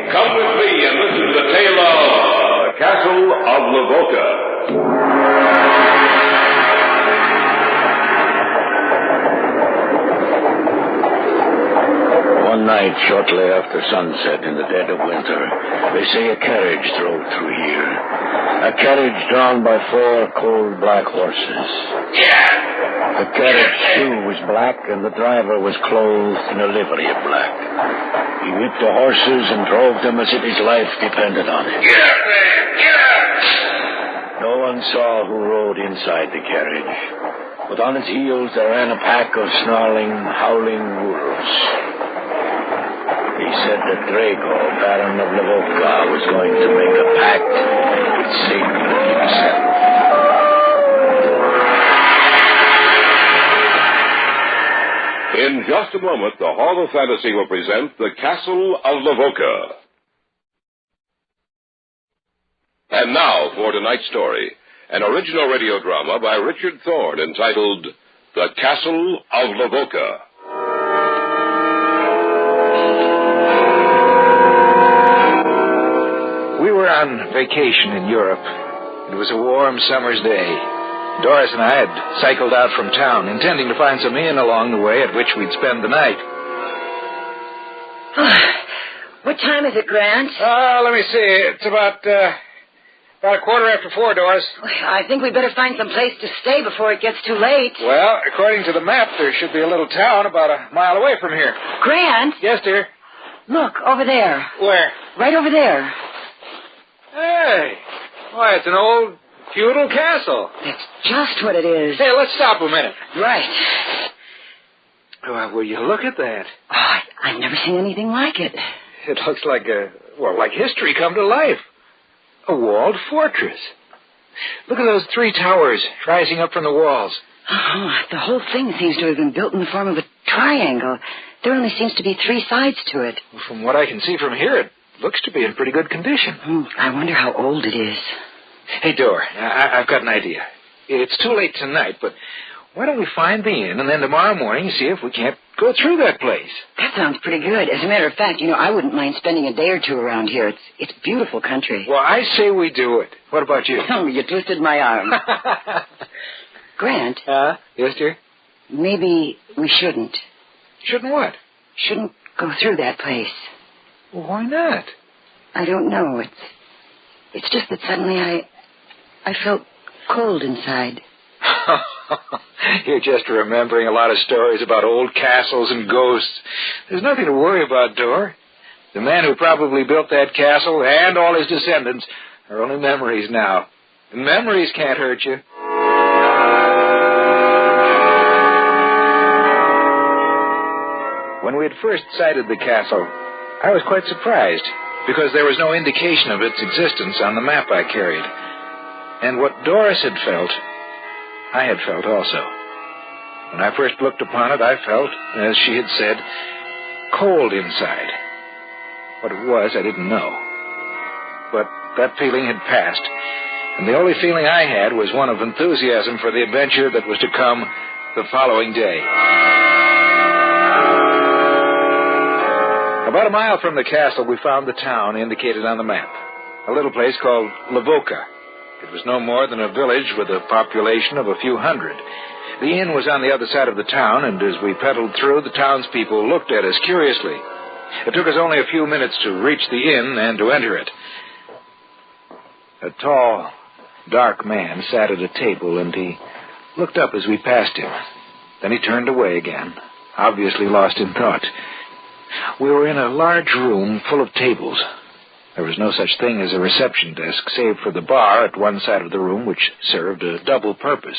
Come with me and listen to the tale of the Castle of Lavoca. One night, shortly after sunset in the dead of winter, they say a carriage drove through here. A carriage drawn by 4 cold black horses. The carriage, too, was black, and the driver was clothed in a livery of black. He whipped the horses and drove them as if his life depended on it. No one saw who rode inside the carriage, but on its heels there ran a pack of snarling, howling wolves. He said that Drago, Baron of Lavoca, was going to make a pact with Satan himself. In just a moment, the Hall of Fantasy will present The Castle of Lavoca. And now for tonight's story, an original radio drama by Richard Thorne entitled The Castle of Lavoca. We were on vacation in Europe. It was a warm summer's day. Doris and I had cycled out from town, intending to find some inn along the way at which we'd spend the night. What time is it, Grant? Let me see. It's about 4:15, Doris. I think we better find some place to stay before it gets too late. Well, according to the map, there should be a little town about a mile away from here. Grant? Yes, dear? Look, over there. Where? Right over there. Hey. Why, it's an old feudal castle. That's just what it is. Hey, let's stop a minute. Right. Well, will you look at that? Oh, I've never seen anything like it. It looks like like history come to life. A walled fortress. Look at those 3 towers rising up from the walls. Oh, the whole thing seems to have been built in the form of a triangle. There only seems to be 3 sides to it. Well, from what I can see from here, it looks to be in pretty good condition. I wonder how old it is. Hey, Dor, I've got an idea. It's too late tonight, but why don't we find the inn and then tomorrow morning see if we can't go through that place? That sounds pretty good. As a matter of fact, I wouldn't mind spending a day or 2 around here. It's beautiful country. Well, I say we do it. What about you? Oh, you twisted my arm. Grant? Yes, dear? Maybe we shouldn't. Shouldn't what? Shouldn't go through that place. Well, why not? I don't know. It's just that suddenly I felt cold inside. You're just remembering a lot of stories about old castles and ghosts. There's nothing to worry about, Dor. The man who probably built that castle and all his descendants are only memories now. And memories can't hurt you. When we had first sighted the castle, I was quite surprised, because there was no indication of its existence on the map I carried. And what Doris had felt, I had felt also. When I first looked upon it, I felt, as she had said, cold inside. What it was, I didn't know. but that feeling had passed, and the only feeling I had was one of enthusiasm for the adventure that was to come the following day. About a mile from the castle, we found the town indicated on the map, a little place called Lavoca. It was no more than a village with a population of a few hundred. The inn was on the other side of the town, and as we pedaled through, the townspeople looked at us curiously. It took us only a few minutes to reach the inn and to enter it. A tall, dark man sat at a table, and he looked up as we passed him. Then he turned away again, obviously lost in thought. We were in a large room full of tables. There was no such thing as a reception desk, save for the bar at one side of the room, which served a double purpose,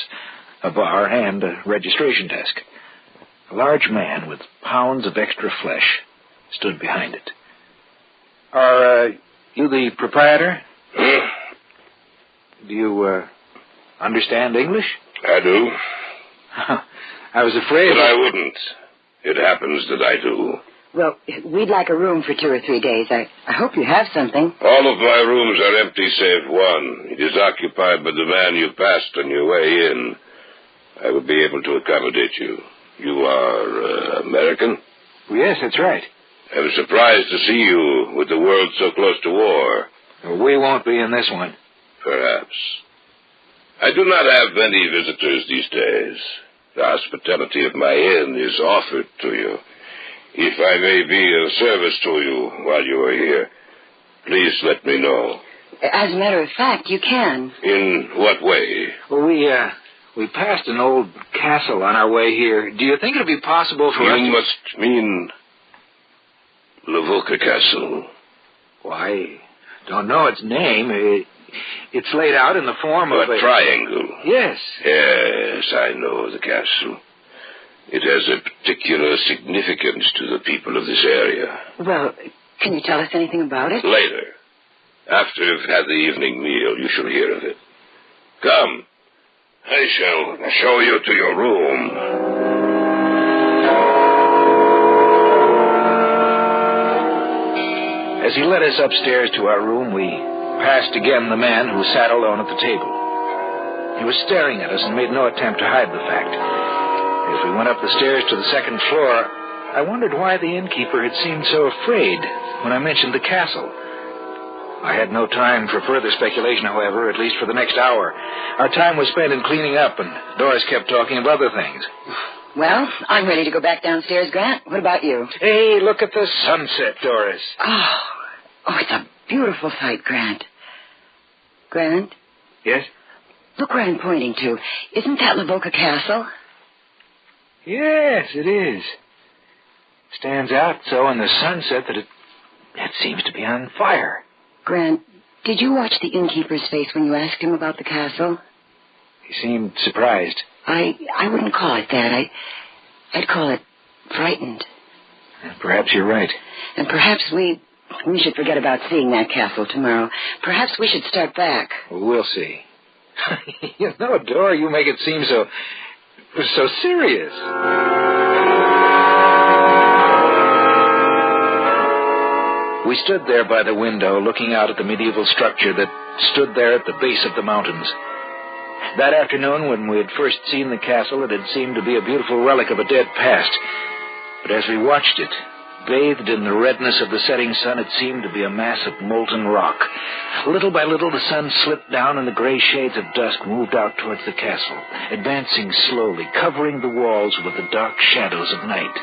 a bar and a registration desk. A large man with pounds of extra flesh stood behind it. Are you the proprietor? Do you understand English? I do. I was afraid... But I wouldn't. It happens that I do. Well, we'd like a room for 2 or 3 days. I hope you have something. All of my rooms are empty save one. It is occupied by the man you passed on your way in. I would be able to accommodate you. You are American? Yes, that's right. I'm surprised to see you with the world so close to war. We won't be in this one. Perhaps. I do not have many visitors these days. The hospitality of my inn is offered to you. If I may be of service to you while you are here, please let me know. As a matter of fact, you can. In what way? Well, we passed an old castle on our way here. Do you think it would be possible for us to... You must mean Lavoca Castle. Why, don't know its name. It's laid out in the form of a triangle. Yes. Yes, I know the castle. It has a particular significance to the people of this area. Well, can you tell us anything about it? Later. After you've had the evening meal, you shall hear of it. Come. I shall show you to your room. As he led us upstairs to our room, we passed again the man who sat alone at the table. He was staring at us and made no attempt to hide the fact. As we went up the stairs to the second floor, I wondered why the innkeeper had seemed so afraid when I mentioned the castle. I had no time for further speculation, however, at least for the next hour. Our time was spent in cleaning up, and Doris kept talking of other things. Well, I'm ready to go back downstairs, Grant. What about you? Hey, look at the sunset, Doris. Oh, it's a beautiful sight, Grant. Grant? Yes? Look where I'm pointing to. Isn't that Lavoca Castle? Yes, it is. Stands out so in the sunset that it seems to be on fire. Grant, did you watch the innkeeper's face when you asked him about the castle? He seemed surprised. I wouldn't call it that. I'd call it frightened. Perhaps you're right. And perhaps we should forget about seeing that castle tomorrow. Perhaps we should start back. We'll see. You know, Dora, you make it seem so serious. We stood there by the window, looking out at the medieval structure that stood there at the base of the mountains. That afternoon, when we had first seen the castle, it had seemed to be a beautiful relic of a dead past. But as we watched it, bathed in the redness of the setting sun, it seemed to be a mass of molten rock. Little by little, the sun slipped down, and the gray shades of dusk moved out towards the castle, advancing slowly, covering the walls with the dark shadows of night.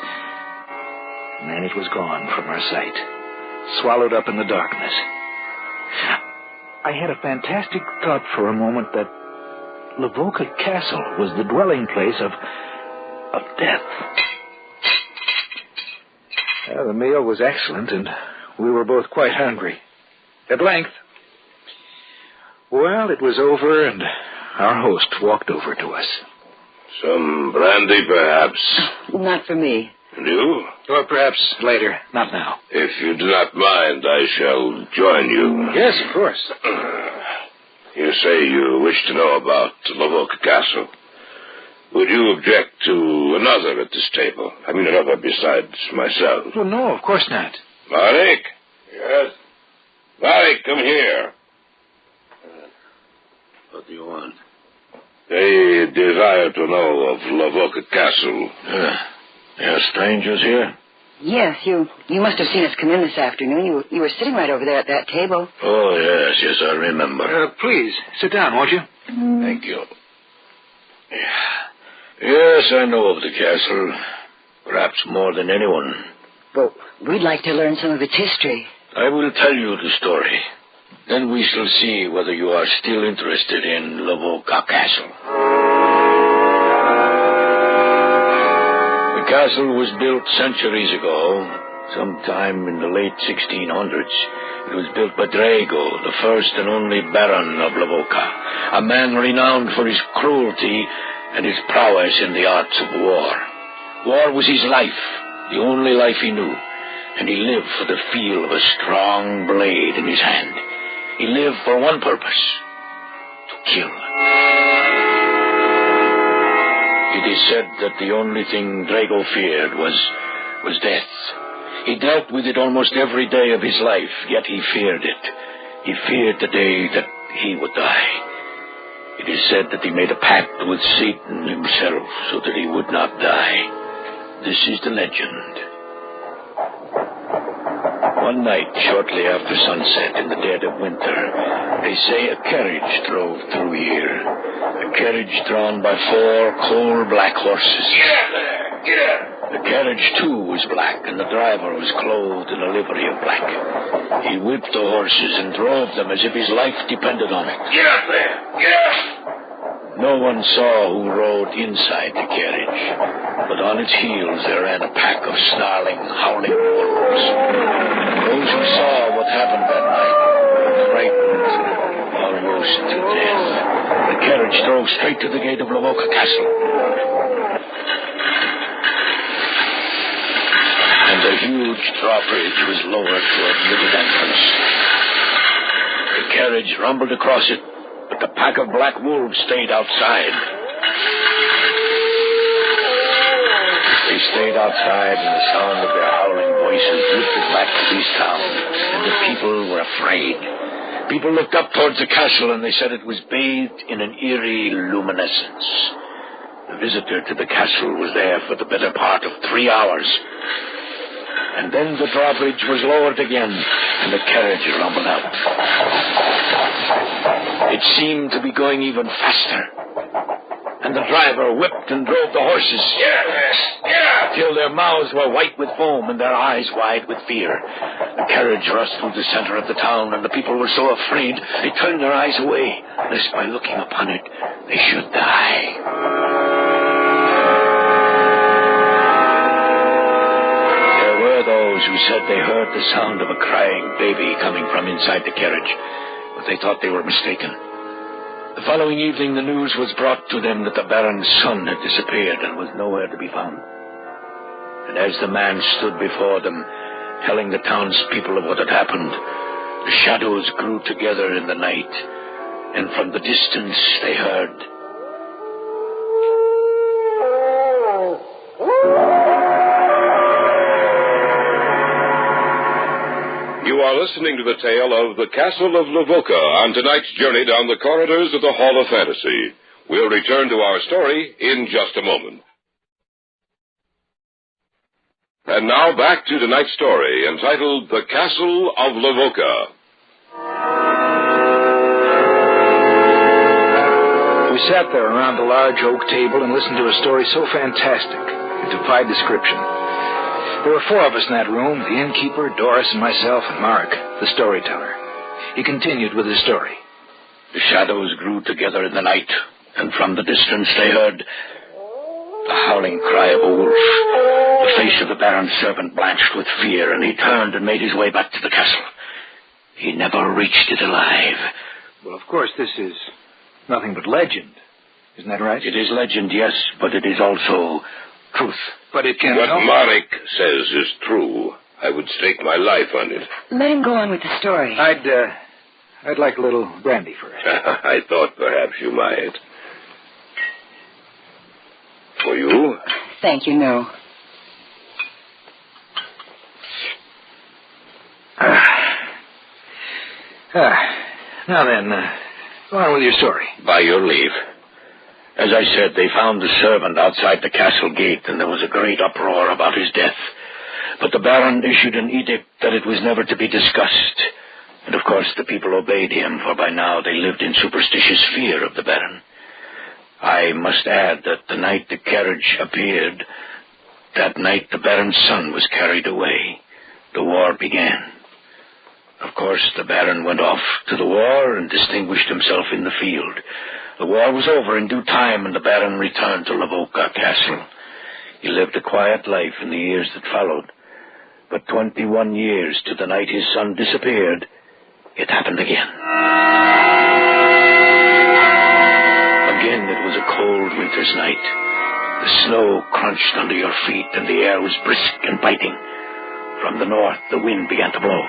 And then it was gone from our sight, swallowed up in the darkness. I had a fantastic thought for a moment that Lavoca Castle was the dwelling place of death. The meal was excellent, and we were both quite hungry. At length, it was over, and our host walked over to us. Some brandy, perhaps? Not for me. And you? Or perhaps later, not now. If you do not mind, I shall join you. Yes, of course. You say you wish to know about Lavoca Castle. Would you object to another at this table? I mean, another besides myself. Well, no, of course not. Marek? Yes? Varric, come here. What do you want? They desire to know of Lavoca Castle. There are strangers here? Yes, you must have seen us come in this afternoon. You were sitting right over there at that table. Oh, yes, I remember. Please, sit down, won't you? Thank you. Yes, I know of the castle. Perhaps more than anyone. But we'd like to learn some of its history. I will tell you the story. Then we shall see whether you are still interested in Lavoca Castle. The castle was built centuries ago, sometime in the late 1600s. It was built by Drago, the first and only Baron of Lavoca, a man renowned for his cruelty and his prowess in the arts of war. War was his life, the only life he knew, and he lived for the feel of a strong blade in his hand. He lived for one purpose, to kill. It is said that the only thing Drago feared was death. He dealt with it almost every day of his life, yet he feared it. He feared the day that he would die. It is said that he made a pact with Satan himself so that he would not die. This is the legend. One night, shortly after sunset, in the dead of winter, they say a carriage drove through here. A carriage drawn by 4 coal-black horses. Get out there! Get out! The carriage, too, was black, and the driver was clothed in a livery of black. He whipped the horses and drove them as if his life depended on it. Get out there! Get out! No one saw who rode inside the carriage, but on its heels there ran a pack of snarling, howling wolves. Those who saw what happened that night were frightened almost to death. The carriage drove straight to the gate of Lavoca Castle. And the huge drawbridge was lowered to admit its entrance. The carriage rumbled across it, but the pack of black wolves stayed outside. They stayed outside, and the sound of their howling voices drifted back to this town, and the people were afraid. People looked up towards the castle, and they said it was bathed in an eerie luminescence. The visitor to the castle was there for the better part of 3 hours. And then the drawbridge was lowered again, and the carriage rumbled out. It seemed to be going even faster. And the driver whipped and drove the horses. Till their mouths were white with foam and their eyes wide with fear. The carriage rushed through the center of the town, and the people were so afraid they turned their eyes away, lest by looking upon it they should die. Those who said they heard the sound of a crying baby coming from inside the carriage, but they thought they were mistaken. The following evening, the news was brought to them that the Baron's son had disappeared and was nowhere to be found. And as the man stood before them, telling the townspeople of what had happened, the shadows grew together in the night, and from the distance they heard... You are listening to the tale of the Castle of Lavoca on tonight's journey down the corridors of the Hall of Fantasy. We'll return to our story in just a moment. And now back to tonight's story, entitled The Castle of Lavoca. We sat there around the large oak table and listened to a story so fantastic it defied description. There were 4 of us in that room, the innkeeper, Doris, and myself, and Mark, the storyteller. He continued with his story. The shadows grew together in the night, and from the distance they heard the howling cry of a wolf. The face of the Baron's servant blanched with fear, and he turned and made his way back to the castle. He never reached it alive. Well, of course, this is nothing but legend. Isn't that right? It is legend, yes, but it is also truth. But it can... What Marek says is true. I would stake my life on it. Let him go on with the story. I'd like a little brandy first. I thought perhaps you might. For you? Thank you, no. Now then, go on with your story. By your leave. As I said, they found the servant outside the castle gate, and there was a great uproar about his death. But the Baron issued an edict that it was never to be discussed. And of course the people obeyed him, for by now they lived in superstitious fear of the Baron. I must add that the night the carriage appeared, that night the Baron's son was carried away. The war began. Of course, the Baron went off to the war and distinguished himself in the field. The war was over in due time, and the Baron returned to Lavoca Castle. He lived a quiet life in the years that followed. But 21 years to the night his son disappeared, it happened again. Again, it was a cold winter's night. The snow crunched under your feet, and the air was brisk and biting. From the north, the wind began to blow.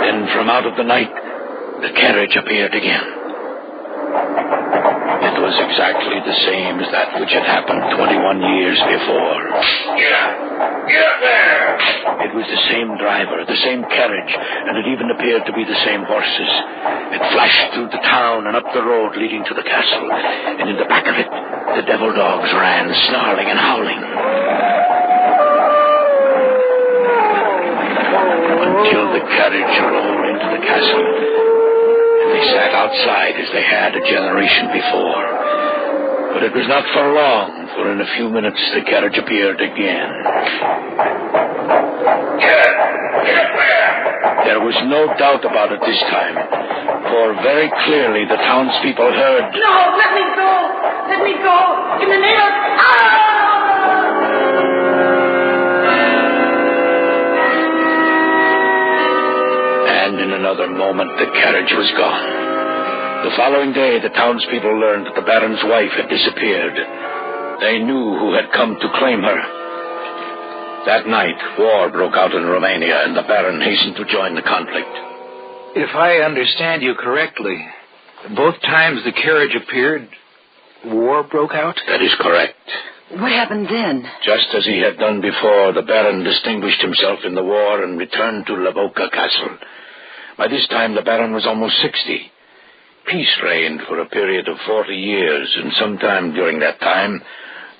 Then, from out of the night, the carriage appeared again. It was exactly the same as that which had happened 21 years before. Get there! It was the same driver, the same carriage, and it even appeared to be the same horses. It flashed through the town and up the road leading to the castle, and in the back of it, the devil dogs ran, snarling and howling. Until the carriage rolled into the castle, and they sat outside as they had a generation before. But it was not for long, for in a few minutes the carriage appeared again. There was no doubt about it this time, for very clearly the townspeople heard... No, let me go! Let me go! In the name of... And in another moment the carriage was gone. The following day, the townspeople learned that the Baron's wife had disappeared. They knew who had come to claim her. That night, war broke out in Romania, and the Baron hastened to join the conflict. If I understand you correctly, both times the carriage appeared, war broke out? That is correct. What happened then? Just as he had done before, the Baron distinguished himself in the war and returned to Lavoca Castle. By this time, the Baron was almost 60. Peace reigned for a period of 40 years, and sometime during that time,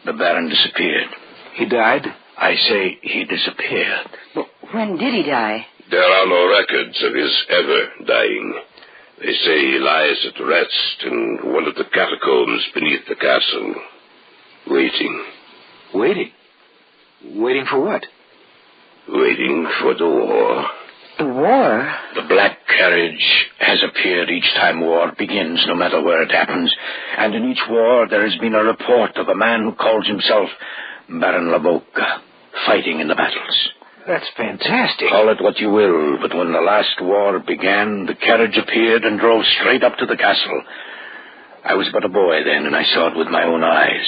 the Baron disappeared. He died? I say he disappeared. Well, when did he die? There are no records of his ever dying. They say he lies at rest in one of the catacombs beneath the castle, waiting. Waiting? Waiting for what? Waiting for the war. The war? The black carriage has appeared each time war begins, no matter where it happens. And in each war there has been a report of a man who calls himself Baron Lavoca, fighting in the battles. That's fantastic. Call it what you will, but when the last war began, the carriage appeared and drove straight up to the castle. I was but a boy then, and I saw it with my own eyes.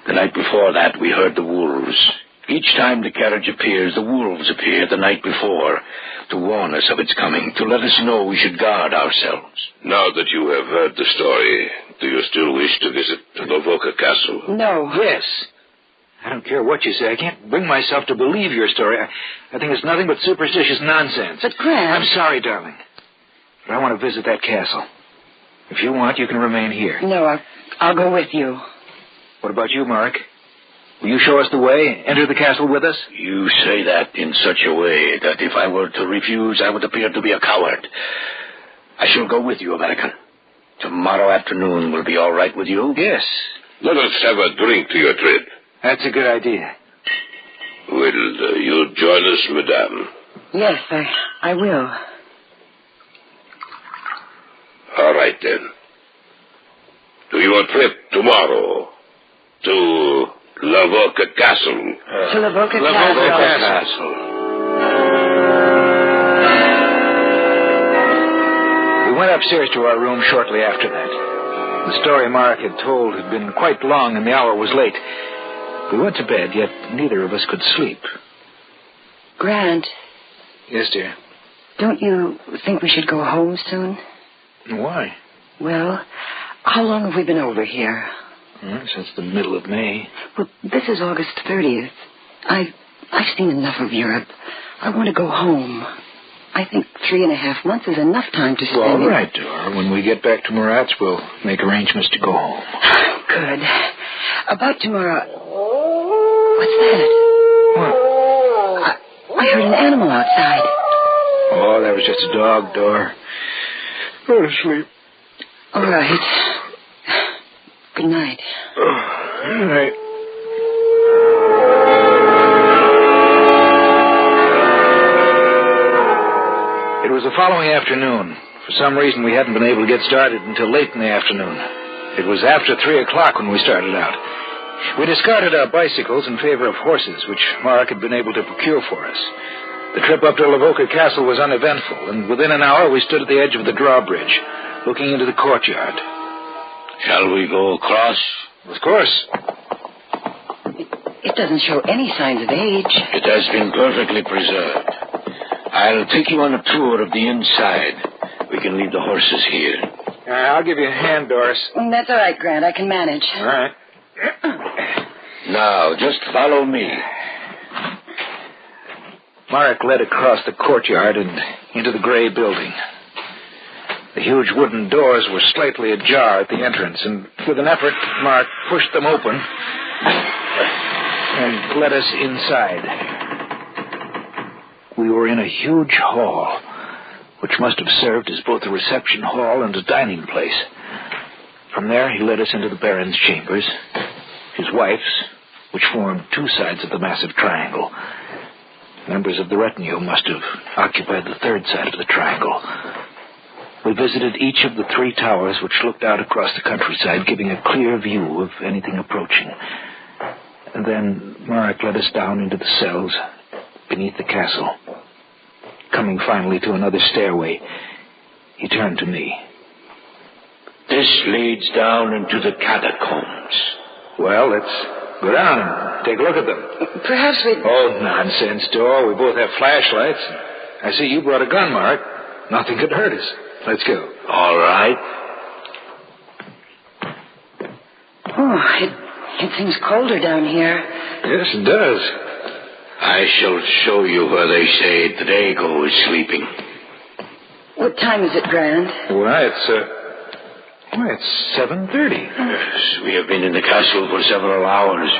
The night before that, we heard the wolves. Each time the carriage appears, the wolves appear the night before to warn us of its coming, to let us know we should guard ourselves. Now that you have heard the story, do you still wish to visit Lavoca Castle? No. Yes. I don't care what you say. I can't bring myself to believe your story. I think it's nothing but superstitious nonsense. But, Grant... I'm sorry, darling. But I want to visit that castle. If you want, you can remain here. No, I'll go with you. What about you, Mark? Will you show us the way? Enter the castle with us? You say that in such a way that if I were to refuse, I would appear to be a coward. I shall go with you, American. Tomorrow afternoon will be all right with you? Yes. Let us have a drink to your trip. That's a good idea. Will you join us, madame? Yes, I will. All right, then. To your trip tomorrow. To Lavoca Castle. To Lavoca Castle. We went upstairs to our room shortly after that. The story Mark had told had been quite long, and the hour was late. We went to bed, yet neither of us could sleep. Grant. Yes, dear? Don't you think we should go home soon? Why? Well, how long have we been over here? Since the middle of May. Well, this is August 30th. I've seen enough of Europe. I want to go home. I think 3.5 months is enough time to spend. Well, all right, Dora. When we get back to Murat's, we'll make arrangements to go home. Good. About tomorrow. What's that? What? I heard an animal outside. Oh, that was just a dog, Dora. Go to sleep. All right. Good night. Good night. It was the following afternoon. For some reason, we hadn't been able to get started until late in the afternoon. It was after 3 o'clock when we started out. We discarded our bicycles in favor of horses, which Mark had been able to procure for us. The trip up to Lavoca Castle was uneventful, and within an hour we stood at the edge of the drawbridge, looking into the courtyard. Shall we go across? Of course. It doesn't show any signs of age. It has been perfectly preserved. I'll take you on a tour of the inside. We can leave the horses here. I'll give you a hand, Doris. That's all right, Grant. I can manage. All right. Now, just follow me. Mark led across the courtyard and into the gray building. The huge wooden doors were slightly ajar at the entrance, and with an effort, Mark pushed them open and led us inside. We were in a huge hall, which must have served as both a reception hall and a dining place. From there, he led us into the Baron's chambers, his wife's, which formed 2 sides of the massive triangle. Members of the retinue must have occupied the 3rd side of the triangle. We visited each of the 3 towers which looked out across the countryside, giving a clear view of anything approaching. And then Marek led us down into the cells beneath the castle. Coming finally to another stairway, he turned to me. This leads down into the catacombs. Well, let's go down and take a look at them. Perhaps we... Oh, nonsense, Dor. We both have flashlights. I see you brought a gun, Mark. Nothing could hurt us. Let's go. All right. Oh, it seems colder down here. Yes, it does. I shall show you where they say Drago is sleeping. What time is it, Grant? Well, it's 7:30. Yes, we have been in the castle for several hours.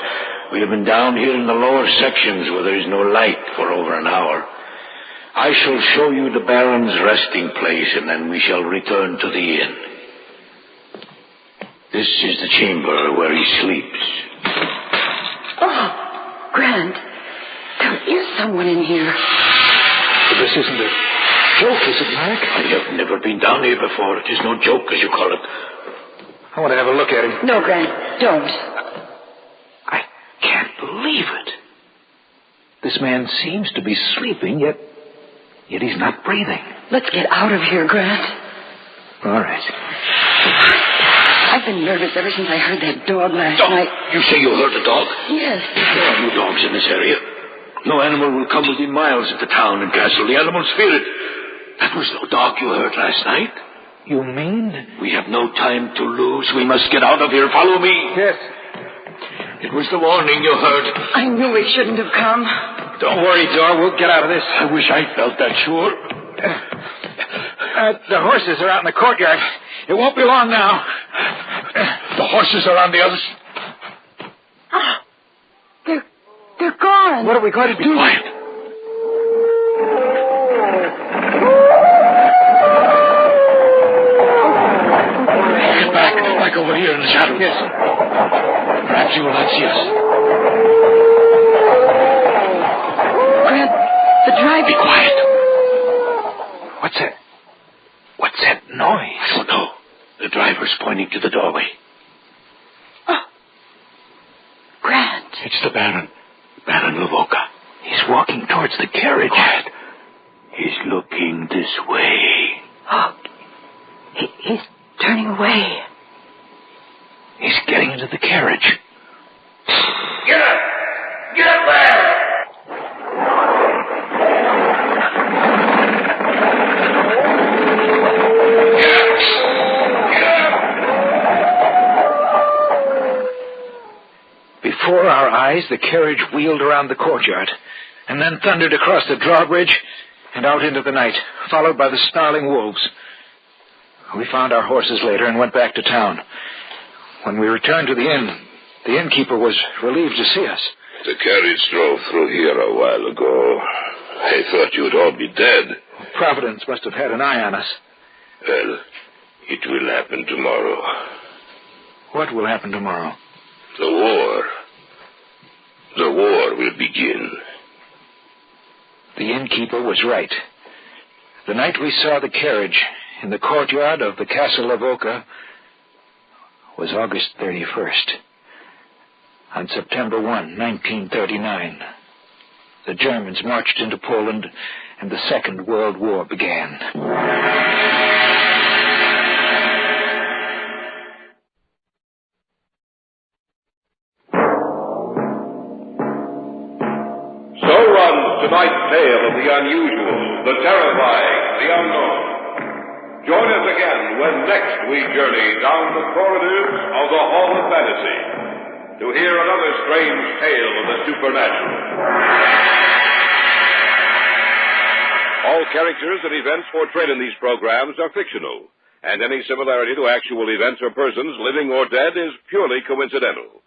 We have been down here in the lower sections where there is no light for over an hour. I shall show you the Baron's resting place, and then we shall return to the inn. This is the chamber where he sleeps. Oh, Grant, there is someone in here. But this isn't a joke, is it, Mark? I have never been down here before. It is no joke, as you call it. I want to have a look at him. No, Grant, don't. I can't believe it. This man seems to be sleeping, yet he's not breathing. Let's get out of here, Grant. All right. I've been nervous ever since I heard that dog last night. You say you heard the dog? Yes. There are no dogs in this area. No animal will come within miles of the town and castle. The animals fear it. That was no dog you heard last night. You mean? We have no time to lose. We must get out of here. Follow me. Yes. It was the warning you heard. I knew we shouldn't have come. Don't worry, Dor. We'll get out of this. I wish I felt that sure. The horses are out in the courtyard. It won't be long now. The horses are on the other side. They're gone. What are we going to do? Be quiet. Get back over here in the shadows. Yes. Perhaps you will not see us. Grant, the drive. Be quiet. What's that noise? I don't know. The driver's pointing to the doorway. Oh. Grant. It's the Baron. Baron Lavoca. He's walking towards the carriage. Quiet. He's looking this way. Oh. He's turning away. He's getting into the carriage. Get up! Get up there! Before our eyes, the carriage wheeled around the courtyard, and then thundered across the drawbridge and out into the night, followed by the snarling wolves. We found our horses later and went back to town. When we returned to the inn, the innkeeper was relieved to see us. The carriage drove through here a while ago. I thought you'd all be dead. Providence must have had an eye on us. Well, it will happen tomorrow. What will happen tomorrow? The war. The war will begin. The innkeeper was right. The night we saw the carriage in the courtyard of the Castle Lavoca was August 31st. On September 1, 1939, the Germans marched into Poland and the Second World War began. So runs tonight's tale of the unusual, the terrifying, the unknown. Join us again when next we journey down the corridors of the Hall of Fantasy to hear another strange tale of the supernatural. All characters and events portrayed in these programs are fictional, and any similarity to actual events or persons, living or dead, is purely coincidental.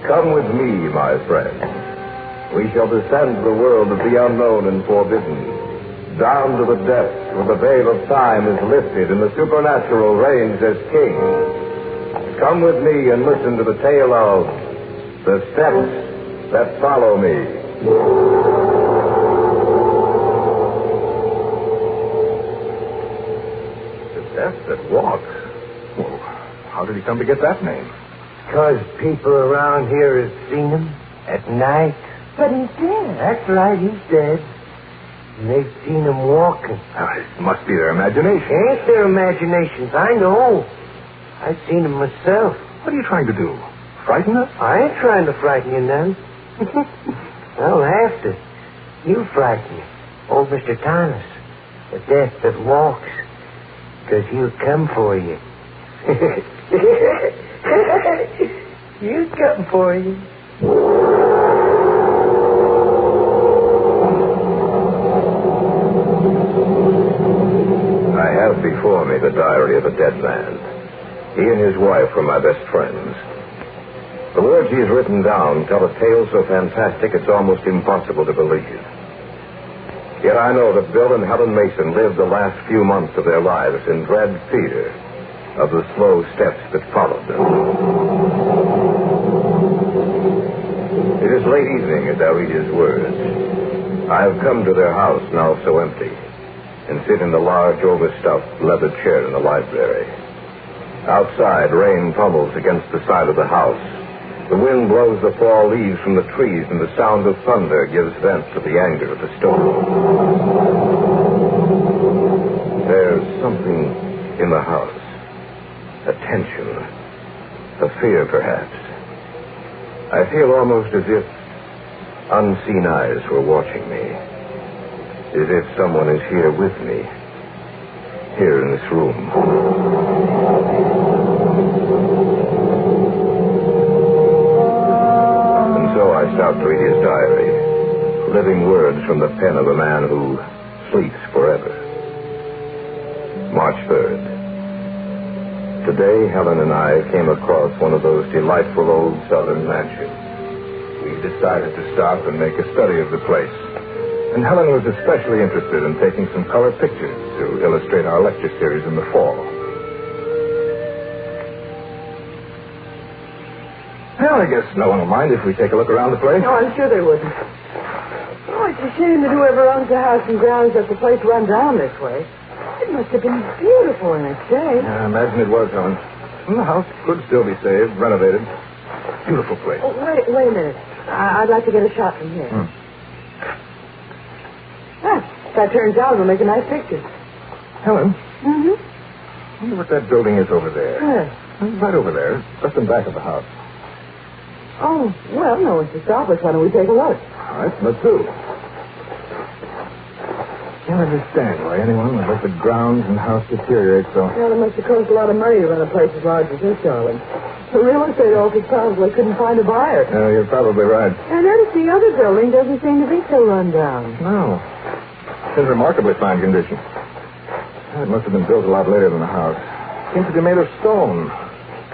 Come with me, my friend. We shall descend to the world of the unknown and forbidden, down to the depths where the veil of time is lifted and the supernatural reigns as king. Come with me and listen to the tale of The Steps That Follow Me. The Steps That Walk? Well, how did he come to get that name? Because people around here have seen him at night. But he's dead. That's right, he's dead. And they've seen him walking. It must be their imagination. Ain't their imaginations, I know. I've seen him myself. What are you trying to do? Frighten us? I ain't trying to frighten you none. I don't have to. You frighten me. Old Mr. Thomas, the death that walks. Because he'll come for you. He'll come for you. I have before me the diary of a dead man. He and his wife were my best friends. The words he's written down tell a tale so fantastic it's almost impossible to believe. Yet I know that Bill and Helen Mason lived the last few months of their lives in dread fear of the slow steps that followed them. It is late evening as I read his words. I have come to their house, now so empty, and sit in the large, overstuffed leather chair in the library. Outside, rain pummels against the side of the house. The wind blows the fall leaves from the trees, and the sound of thunder gives vent to the anger of the storm. There's something in the house. A tension. A fear, perhaps. I feel almost as if unseen eyes were watching me. As if someone is here with me. Here in this room. And so I stopped to read his diary. Living words from the pen of a man who sleeps forever. March 3rd. Today, Helen and I came across one of those delightful old southern mansions. We decided to stop and make a study of the place. And Helen was especially interested in taking some color pictures to illustrate our lecture series in the fall. I guess no one will mind if we take a look around the place. No, I'm sure they wouldn't. Oh, it's a shame that whoever owns the house and grounds let the place run down this way. It must have been beautiful in its day. I imagine it was, Helen. And the house could still be saved, renovated. Beautiful place. Oh, wait a minute. I'd like to get a shot from here. If that turns out, it'll make a nice picture. Helen, Mm-hmm. I wonder what that building is over there. Where? Right over there, just in back of the house. Oh, well, no one's to stop us. Why don't we take a look? All right, let's do. Can't understand why anyone would let the grounds and house deteriorate so. Well, it must have cost a lot of money to run a place as large as this, darling. The real estate office probably couldn't find a buyer. You're probably right. And notice the other building doesn't seem to be so run down. No. It's in remarkably fine condition. It must have been built a lot later than the house. Seems to be made of stone.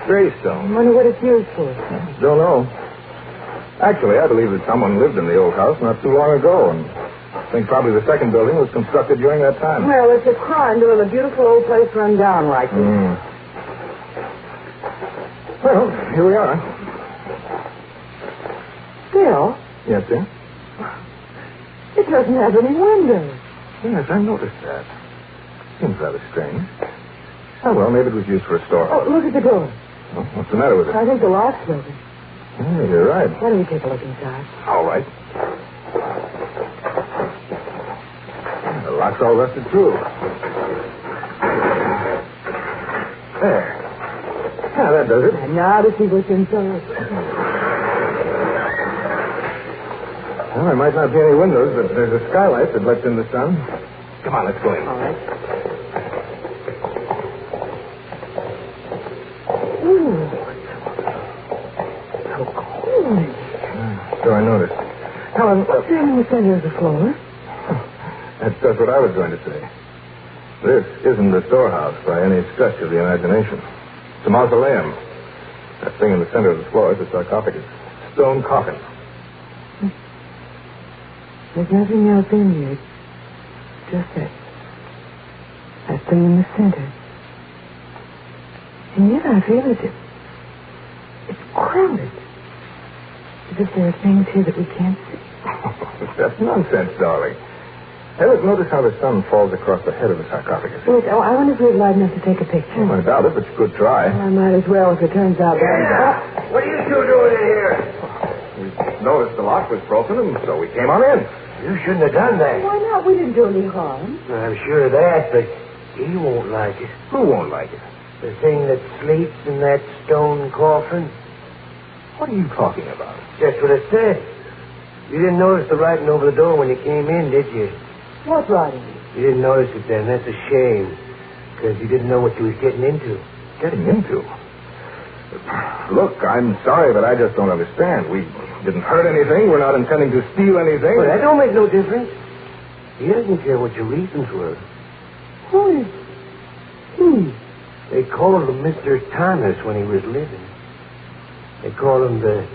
Gray I stone. wonder what it's used for. Don't know. Actually, I believe that someone lived in the old house not too long ago, and I think probably the second building was constructed during that time. Well, it's a crime to let a beautiful old place run down like this. Well, here we are. Still, Yes, dear? it doesn't have any windows. Yes, I noticed that. Seems rather strange. Oh, well, maybe it was used for a store. Oh, look at the door. Well, what's the matter with it? I think the lock's broken. Yeah, you're right. Why don't you take a look inside? All right. The lock's all rusted through. There. Yeah, that does it. And now to see what's inside. Well, there might not be any windows, but there's a skylight that lets in the sun. Come on, let's go in. All right. Ooh. So cold. So I noticed. Helen, What's there in the center of the floor? that's just what I was going to say. This isn't a storehouse by any stretch of the imagination. It's a mausoleum. That thing in the center of the floor is a sarcophagus. Stone coffin. There's nothing else in here. Just that thing in the center. And yet I feel as if it's crowded. As if there are things here that we can't see. That's nonsense, darling. Hey, look, notice how the sun falls across the head of the sarcophagus. Wait, I wonder if we're light enough to take a picture. I doubt it, but you could try. Well, I might as well if it turns out that. What are you two doing in here? We noticed the lock was broken, and so we came on in. You shouldn't have done that. Why not? We didn't do any harm. I'm sure of that, but he won't like it. Who won't like it? The thing that sleeps in that stone coffin. What are you talking about? Just what it says. You didn't notice the writing over the door when you came in, did you? What writing? You didn't notice it then. That's a shame. Because you didn't know what you was getting into. Getting into? Look, I'm sorry, but I just don't understand. We didn't hurt anything. We're not intending to steal anything. Well, that don't make no difference. He doesn't care what your reasons were. Who? They called him Mr. Thomas when he was living. They call him the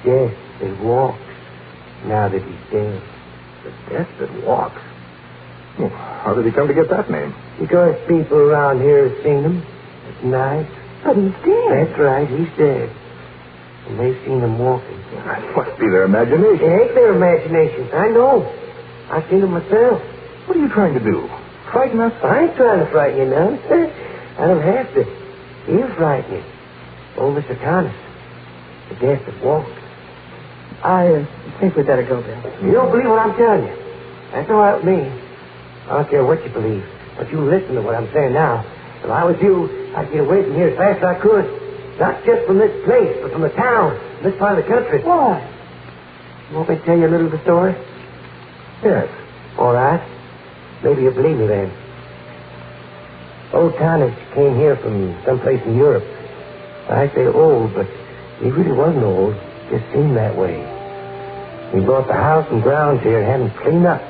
Death that Walks now that he's dead. The Death that Walks? Well, how did he come to get that name? Because people around here have seen him at night. But he's dead. That's right, he's dead. And they've seen him walking. That must be their imagination. It ain't their imagination. I know. I've seen him myself. What are you trying to do? Frighten us? I ain't trying to frighten you now. I don't have to. You frighten you. Old Mr. Thomas. The Death that Walks. I think we'd better go, Bill. You don't believe what I'm telling you. That's all right with me. I don't care what you believe. But you listen to what I'm saying now. If I was you, I'd get away from here as fast as I could. Not just from this place, but from the town, this part of the country. Why? You want me to tell you a little of the story? Yes. All right. Maybe you'll believe me then. Old Thomas came here from someplace in Europe. I say old, but he really wasn't old. Just seemed that way. He brought the house and grounds here and had them cleaned up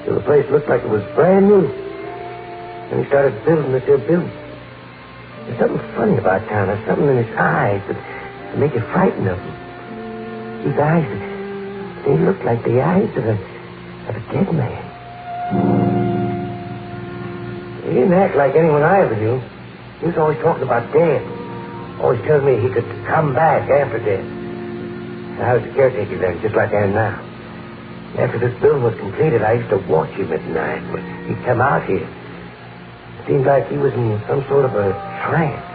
till the place looked like it was brand new. And he started building this here building. There's something funny about Thomas, something in his eyes that make you frightened of him. His eyes, they look like the eyes of a dead man. He didn't act like anyone I ever knew. He was always talking about death. Always tells me he could come back after death. I was the caretaker then, just like I am now. After this building was completed, I used to watch him at night, but he'd come out here. It seemed like he was in some sort of a trance.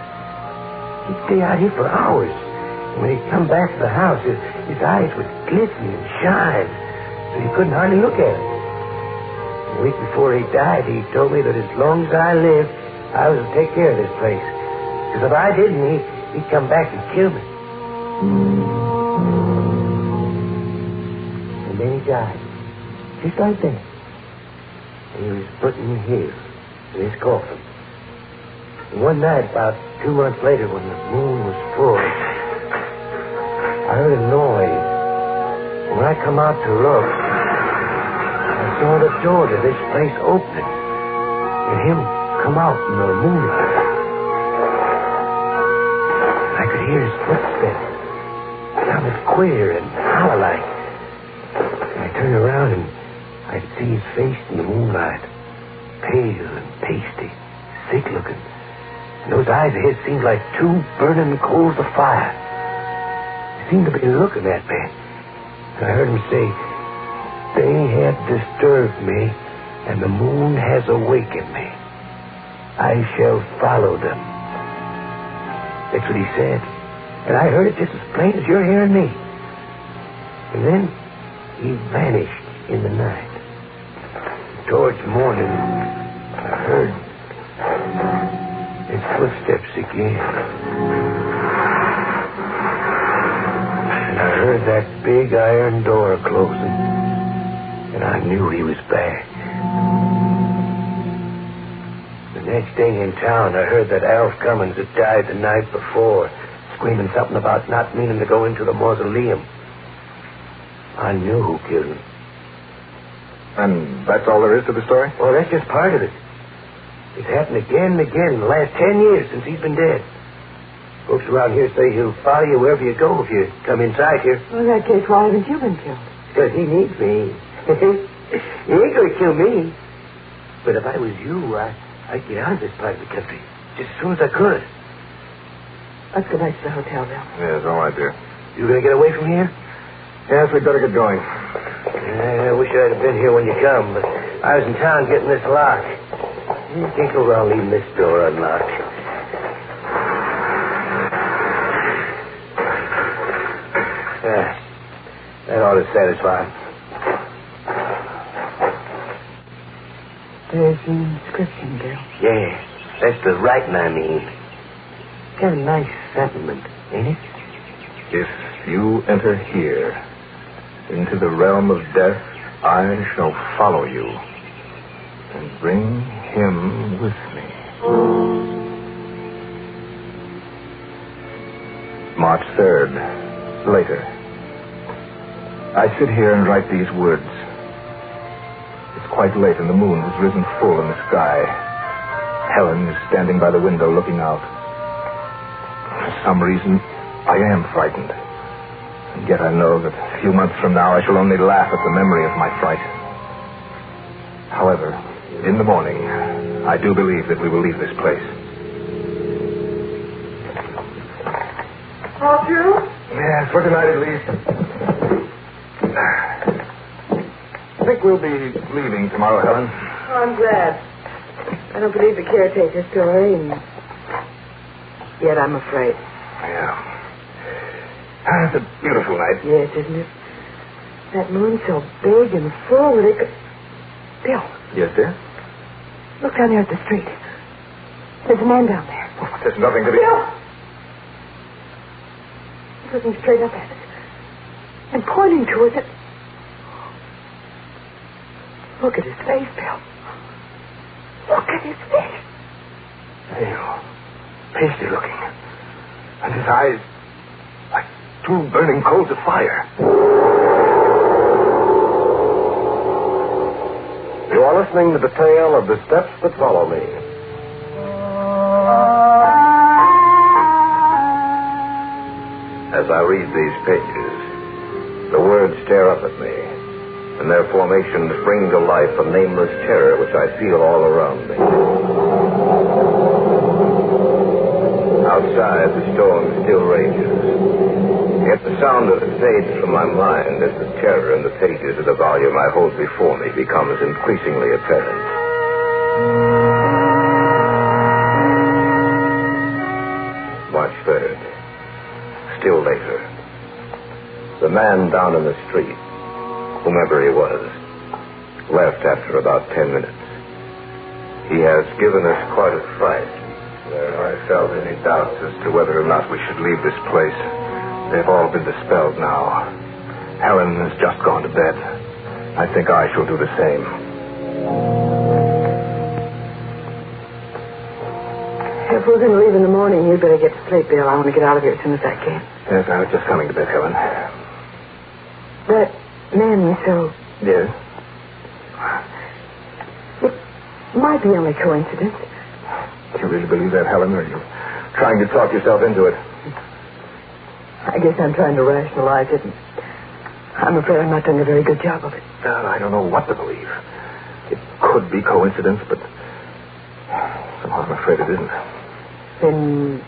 He'd stay out here for hours. And when he'd come back to the house, his eyes would glisten and shine, so you couldn't hardly look at him. A week before he died, he told me that as long as I lived, I was to take care of this place. Because if I didn't, he'd come back and kill me. And then he died. Just like that. And he was put in here, in his coffin. And one night, about 2 months later, when the moon was full, I heard a noise. And when I come out to look, I saw the door to this place open. And him come out in the moonlight. And I could hear his footsteps. It sounded queer and hollow-like. And I turned around and I could see his face in the moonlight. Pale and pasty, sick-looking. And those eyes of his seemed like 2 burning coals of fire. He seemed to be looking at me. And I heard him say, "They have disturbed me, and the moon has awakened me. I shall follow them." That's what he said. And I heard it just as plain as you're hearing me. And then he vanished in the night. Towards morning, I heard his footsteps again. And I heard that big iron door closing. And I knew he was back. The next day in town, I heard that Alf Cummins had died the night before, screaming something about not meaning to go into the mausoleum. I knew who killed him. And that's all there is to the story? Well, that's just part of it. It's happened again and again in the last 10 years since he's been dead. Folks around here say he'll follow you wherever you go if you come inside here. Well, in that case, why haven't you been killed? Because he needs me. He ain't going to kill me. But if I was you, I'd get out of this part of the country just as soon as I could. Let's go back to the hotel, Bill. Yes, all right, dear. You going to get away from here? Yes, we'd better get going. I wish I'd have been here when you come, but I was in town getting this lock. You can't go around leaving this door unlocked. That ought to satisfy him. There's the inscription, Bill. Yeah, that's the writing I mean. Got a nice sentiment, ain't it? If you enter here, into the realm of death, I shall follow you and bring him with me. March 3rd, later. I sit here and write these words. It's quite late and the moon has risen full in the sky. Helen is standing by the window looking out. For some reason, I am frightened. And yet I know that a few months from now I shall only laugh at the memory of my fright. However, in the morning, I do believe that we will leave this place. All through? Yes, for tonight at least. I think we'll be leaving tomorrow, Helen. Oh, I'm glad. I don't believe the caretaker's still in. Yet I'm afraid. Yeah. It's a beautiful night. Yes, isn't it? That moon's so big and full that it could... Bill, Yes, dear? look down there at the street. There's a man down there. There's nothing to be... Bill! He's looking straight up at us. And pointing to us. Look at his face, Bill. Look at his face. Pale, pasty looking. And his eyes like 2 burning coals of fire. You are listening to the tale of The Steps That Follow Me. As I read these pages, the words stare up at me, and their formations bring to life a nameless terror which I feel all around me. How Outside, the storm still rages. Yet the sound of it fades from my mind as the terror in the pages of the volume I hold before me becomes increasingly apparent. March 3rd. Still later. The man down in the street, whomever he was, left after about 10 minutes. He has given us quite a fright. If I felt any doubts as to whether or not we should leave this place, they've all been dispelled now. Helen has just gone to bed. I think I shall do the same. If we're going to leave in the morning, you'd better get to sleep, Bill. I want to get out of here as soon as I can. Yes, I was just coming to bed, Helen. That man we saw. Yes? It might be only coincidence. Do you really believe that, Helen, or are you trying to talk yourself into it? I guess I'm trying to rationalize it. I'm afraid I'm not doing a very good job of it. I don't know what to believe. It could be coincidence, but somehow I'm afraid it isn't. Then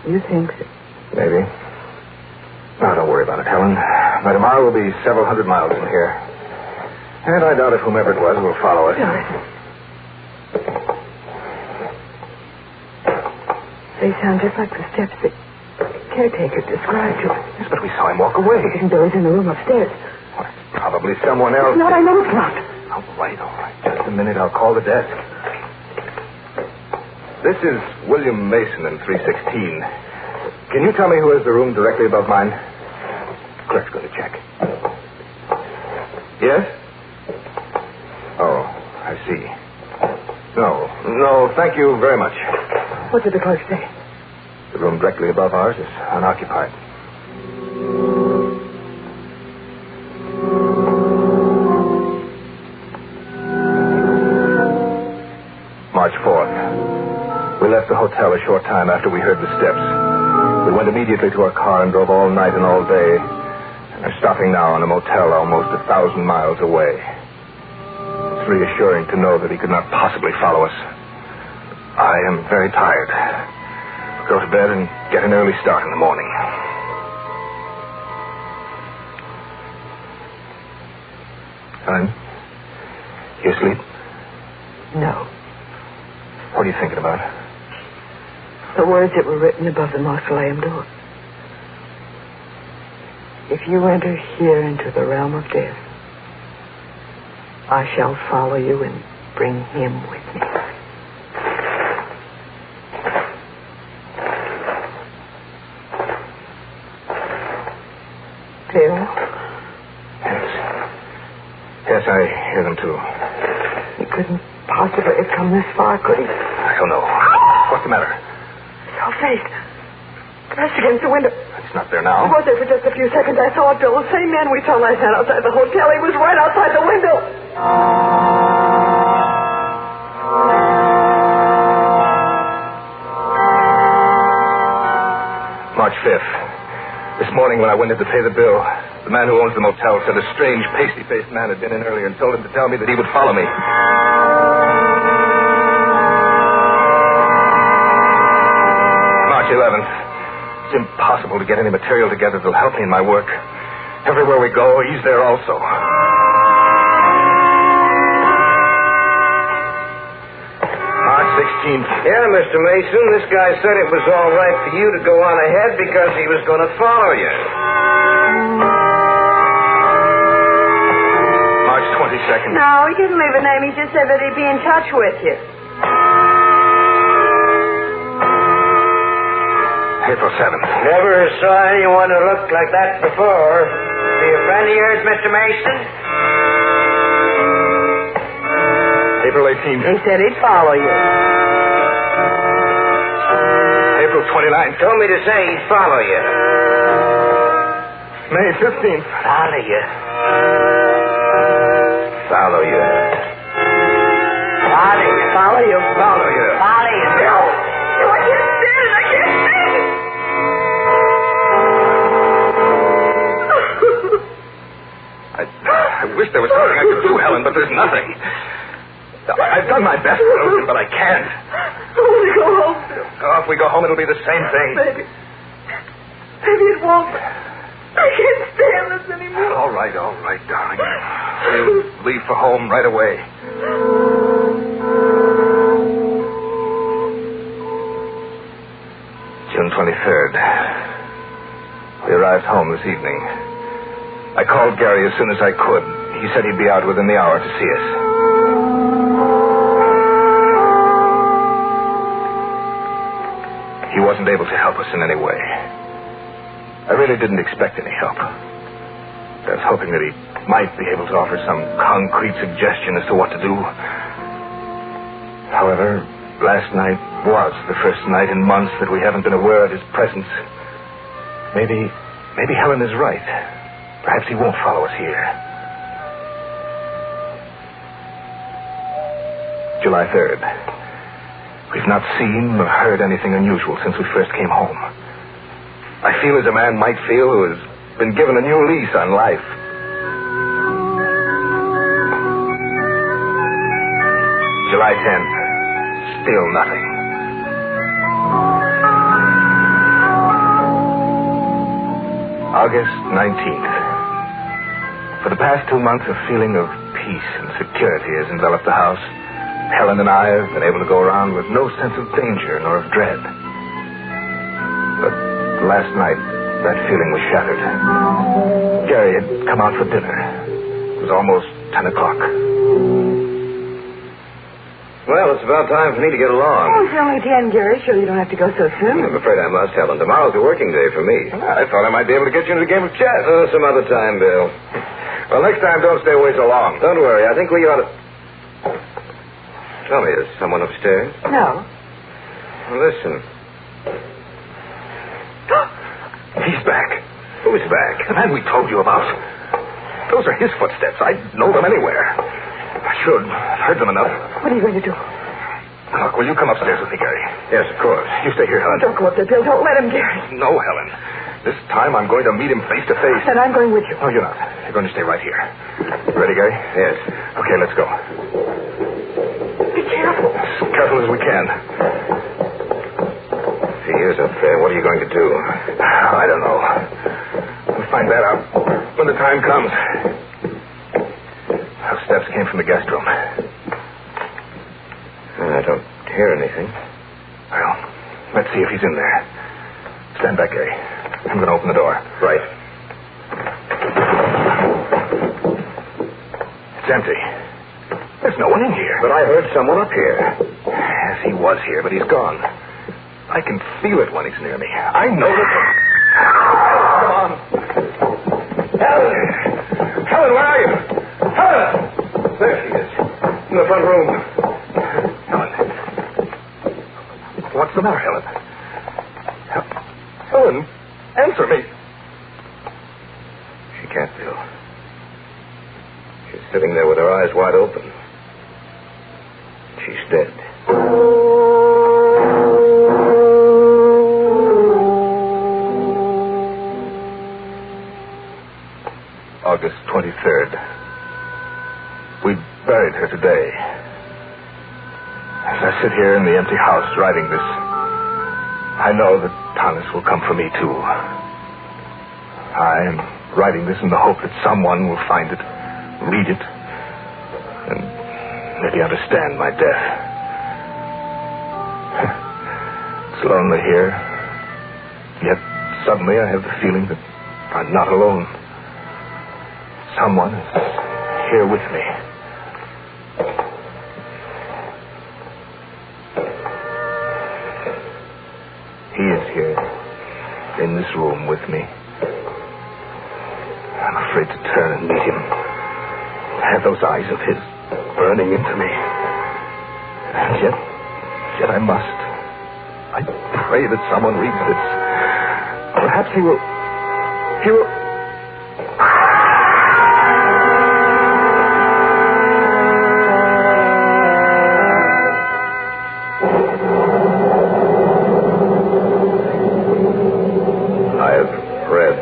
you think so? Maybe. Now, don't worry about it, Helen. By tomorrow we'll be several hundred miles from here. And I doubt if whomever it was will follow us. They sound just like the steps that caretaker described to us. Yes, but we saw him walk away. I think Billy's in the room upstairs. Well, it's probably someone else. It's not, I know it's not. All right. Just a minute, I'll call the desk. This is William Mason in 316. Can you tell me who has the room directly above mine? Clerk's going to check. Yes? Oh, I see. No, thank you very much. What did the clerk say? The room directly above ours is unoccupied. March 4th. We left the hotel a short time after we heard the steps. We went immediately to our car and drove all night and all day. And are stopping now in a motel almost 1,000 miles away. It's reassuring to know that he could not possibly follow us. I am very tired. Go to bed and get an early start in the morning. Helen, you asleep? No. What are you thinking about? The words that were written above the mausoleum door. If you enter here into the realm of death, I shall follow you and bring him with me. Bill? Yes, I hear them too. He couldn't possibly have come this far, could he? I don't know. What's the matter? Your face. Pressed against the window. It's not there now. It was there for just a few seconds. I saw it, Bill. The same man we saw last night outside the hotel. He was right outside the window. March 5th. This morning when I went in to pay the bill, the man who owns the motel said a strange, pasty-faced man had been in earlier and told him to tell me that he would follow me. March 11th. It's impossible to get any material together that'll help me in my work. Everywhere we go, he's there also. March 16th. Yeah, Mr. Mason, this guy said it was all right for you to go on ahead because he was going to follow you. March 22nd. No, he didn't leave a name. He just said that he'd be in touch with you. April 7th. Never saw anyone who looked like that before. Be a friend of yours, Mr. Mason? April 18th. He said he'd follow you. April 29th. Told me to say he'd follow you. May 15th. Follow you. Follow you. Follow you. Follow you. Follow you. No, I can't stand it. I can't stand it. I wish there was something I could do, Helen, but there's nothing. I've done my best, Wilson, but I can't. I want to go home. Oh, if we go home, it'll be the same thing. Maybe it won't. I can't stand this anymore. All right, darling. We'll leave for home right away. June 23rd. We arrived home this evening. I called Gary as soon as I could. He said he'd be out within the hour to see us. He wasn't able to help us in any way. I really didn't expect any help. I was hoping that he might be able to offer some concrete suggestion as to what to do. However, last night was the first night in months that we haven't been aware of his presence. Maybe Helen is right. Perhaps he won't follow us here. July 3rd. We've not seen or heard anything unusual since we first came home. I feel as a man might feel who has been given a new lease on life. July 10th. Still nothing. August 19th. For the past 2 months, a feeling of peace and security has enveloped the house. Helen and I have been able to go around with no sense of danger nor of dread. But last night, that feeling was shattered. Gary had come out for dinner. It was almost 10 o'clock. Well, it's about time for me to get along. Oh, it's only 10, Gary. Sure you don't have to go so soon. I'm afraid I must, Helen. Tomorrow's a working day for me. I thought I might be able to get you into the game of chess. Some other time, Bill. Well, next time, don't stay away so long. Don't worry. I think we ought to... Tell me, is someone upstairs? No. Well, listen. He's back. Who's back? The man we told you about. Those are his footsteps. I know them anywhere. I should. I've heard them enough. What are you going to do? Look, will you come upstairs with me, Gary? Yes, of course. You stay here, Helen. Don't go up there, Bill. Don't let him, Gary. No, Helen. This time I'm going to meet him face to face. Then I'm going with you. No, you're not. You're going to stay right here. Ready, Gary? Yes. Okay, let's go. Be careful. As careful as we can. If he is up there, what are you going to do? I don't know. We'll find that out when the time comes. Those steps came from the guest room. I don't hear anything. Well, let's see if he's in there. Stand back, Gary. I'm going to open the door. Right. It's empty. There's no one in here. But I heard someone up here. Yes, he was here, but he's gone. I can feel it when he's near me. I know that... Come on. Helen! Helen, where are you? Helen! There she is. In the front room. Helen. What's the matter, Helen? Helen, answer me. She can't, Bill. She's sitting there with her eyes wide open. She's dead. August 23rd. We buried her today. As I sit here in the empty house writing this, I know that Thomas will come for me, too. I am writing this in the hope that someone will find it, read it, and maybe understand my death. It's lonely here, yet suddenly I have the feeling that I'm not alone. Someone is here with me. He is here, in this room with me. I'm afraid to turn and meet him. Have those eyes of his burning into me. And yet I must. I pray that someone reads this. Perhaps he will...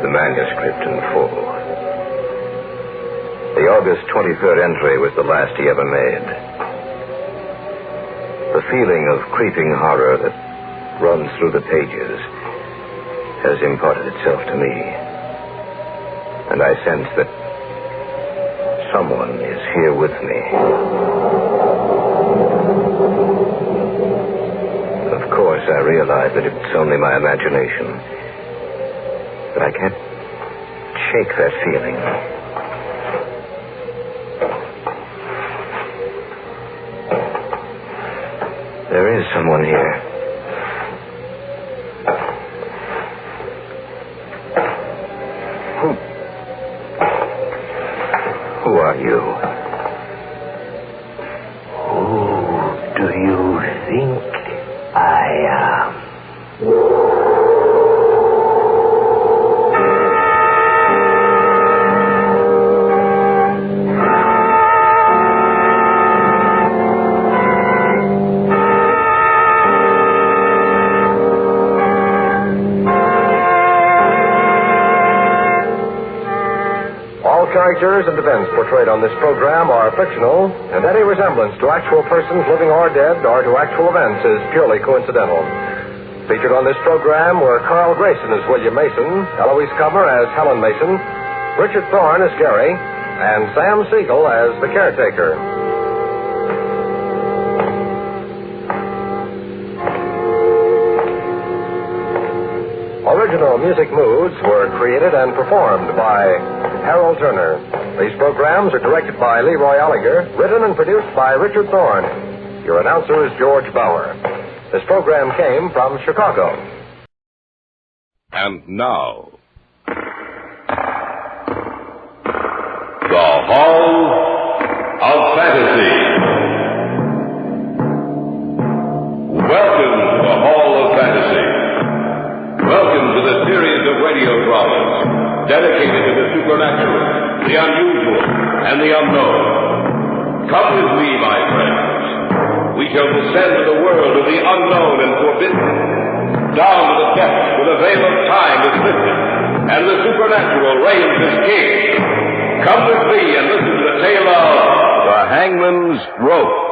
Manuscript in full. The August 23rd entry was the last he ever made. The feeling of creeping horror that runs through the pages has imparted itself to me. And I sense that someone is here with me. Of course, I realize that it's only my imagination. But I can't shake that feeling. There is someone here. Who are you? Who do you think I am? Characters and events portrayed on this program are fictional, and any resemblance to actual persons living or dead or to actual events is purely coincidental. Featured on this program were Carl Grayson as William Mason, Eloise Comer as Helen Mason, Richard Thorne as Gary, and Sam Siegel as the caretaker. Original music moods were created and performed by Harold Turner. These programs are directed by Leroy Alliger, written and produced by Richard Thorne. Your announcer is George Bauer. This program came from Chicago. And now, the Hall of Fantasy. Welcome to the Hall of Fantasy. Welcome to the series of radio dramas dedicated to the supernatural, the unusual, and the unknown. Come with me, my friends. We shall descend to the world of the unknown and forbidden, down to the depths where the veil of time is lifted, and the supernatural reigns as king. Come with me and listen to the tale of the Hangman's Rope.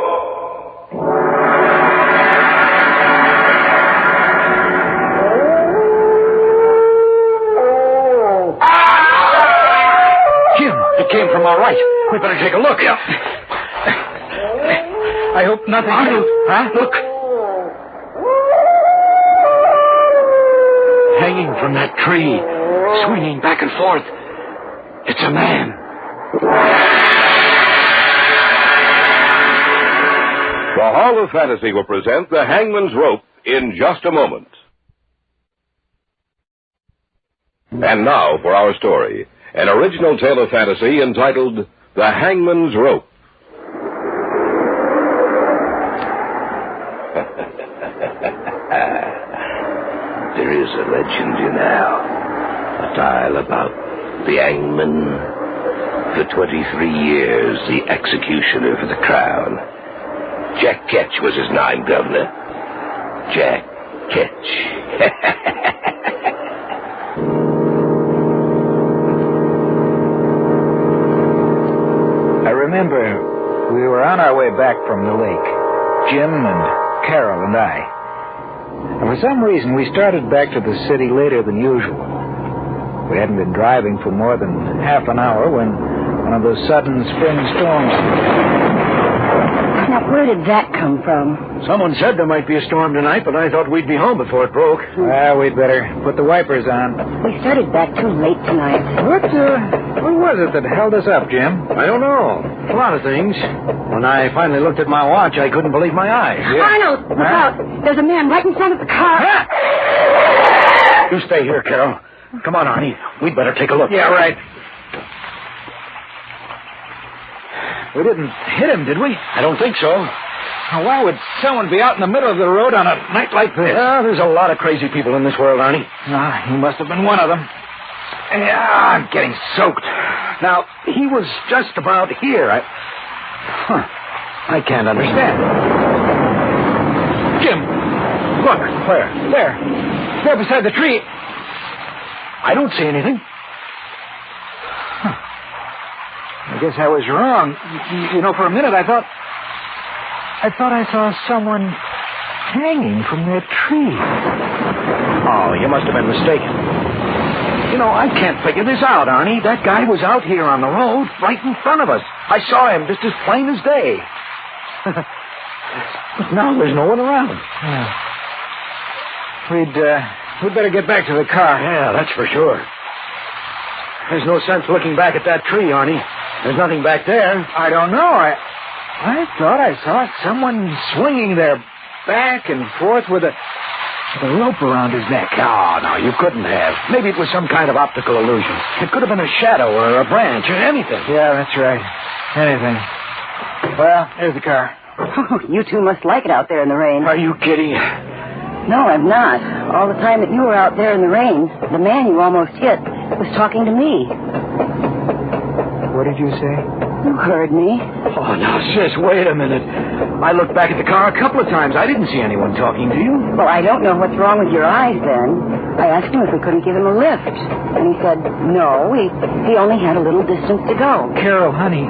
It came from our right. We better take a look. Yeah. I hope nothing... Huh? Look. Hanging from that tree, swinging back and forth. It's a man. The Hall of Fantasy will present the Hangman's Rope in just a moment. And now for our story. An original tale of fantasy entitled The Hangman's Rope. There is a legend, you know. A tale about the hangman. For 23 years, the executioner for the crown. Jack Ketch was his name, Governor. Jack Ketch. I remember we were on our way back from the lake, Jim and Carol and I. And for some reason, we started back to the city later than usual. We hadn't been driving for more than half an hour when one of those sudden spring storms... Now, where did that come from? Someone said there might be a storm tonight, but I thought we'd be home before it broke. Well, we'd better put the wipers on. We started back too late tonight. What was it that held us up, Jim? I don't know. A lot of things. When I finally looked at my watch, I couldn't believe my eyes. Yeah. Arnold, look out. There's a man right in front of the car. You stay here, Carol. Come on, Arnie. We'd better take a look. Yeah, right. We didn't hit him, did we? I don't think so. Now, why would someone be out in the middle of the road on a night like this? There's a lot of crazy people in this world, Arnie. He must have been one of them. Yeah, I'm getting soaked. Now, he was just about here. I can't understand. Jim, look. Where? There beside the tree. I don't see anything. I guess I was wrong. You know, for a minute I thought I saw someone hanging from that tree. Oh, you must have been mistaken. You know, I can't figure this out, Arnie. That guy was out here on the road right in front of us. I saw him just as plain as day. But now there's no one around. We'd better get back to the car. Yeah, that's for sure. There's no sense looking back at that tree, Arnie. There's nothing back there. I don't know. I thought I saw someone swinging their back and forth with a rope around his neck. No, you couldn't have. Maybe it was some kind of optical illusion. It could have been a shadow or a branch or anything. Yeah, that's right. Anything. Well, there's the car. You two must like it out there in the rain. Are you kidding? No, I'm not. All the time that you were out there in the rain, the man you almost hit was talking to me. What did you say? You heard me. Oh, now, sis, wait a minute. I looked back at the car a couple of times. I didn't see anyone talking to you. Well, I don't know what's wrong with your eyes, then. I asked him if we couldn't give him a lift. And he said, no, he only had a little distance to go. Carol, honey,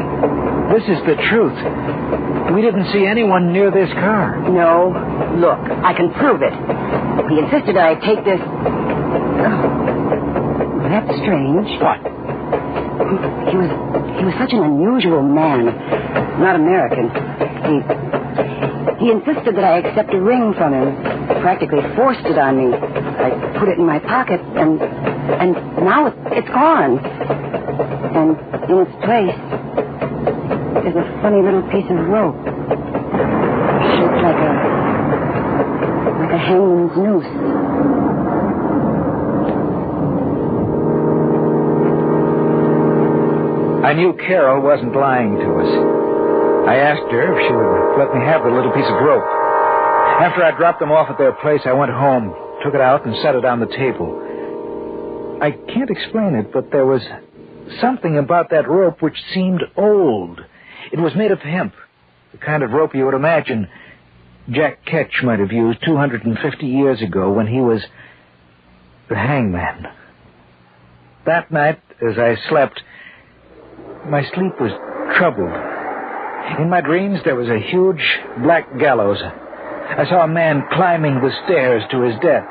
this is the truth. We didn't see anyone near this car. No. Look, I can prove it. He insisted I take this... Oh, that's strange. What? He was such an unusual man. Not American. He insisted that I accept a ring from him. Practically forced it on me. I put it in my pocket, and now it's gone. And in its place is a funny little piece of rope. Shaped like a hangman's noose. I knew Carol wasn't lying to us. I asked her if she would let me have the little piece of rope. After I dropped them off at their place, I went home, took it out, and set it on the table. I can't explain it, but there was something about that rope which seemed old. It was made of hemp, the kind of rope you would imagine Jack Ketch might have used 250 years ago when he was the hangman. That night, as I slept, my sleep was troubled. In my dreams, there was a huge black gallows. I saw a man climbing the stairs to his death.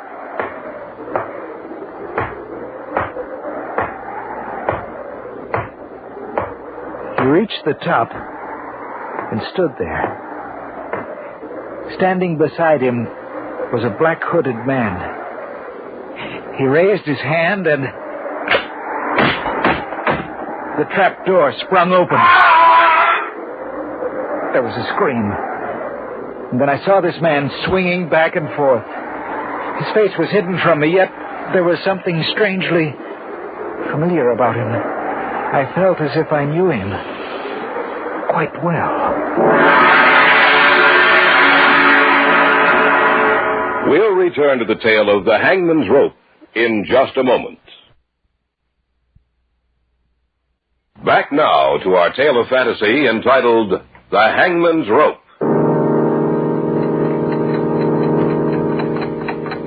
He reached the top and stood there. Standing beside him was a black-hooded man. He raised his hand and... the trap door sprung open. There was a scream. And then I saw this man swinging back and forth. His face was hidden from me, yet there was something strangely familiar about him. I felt as if I knew him quite well. We'll return to the tale of the Hangman's Rope in just a moment. Back now to our tale of fantasy entitled The Hangman's Rope.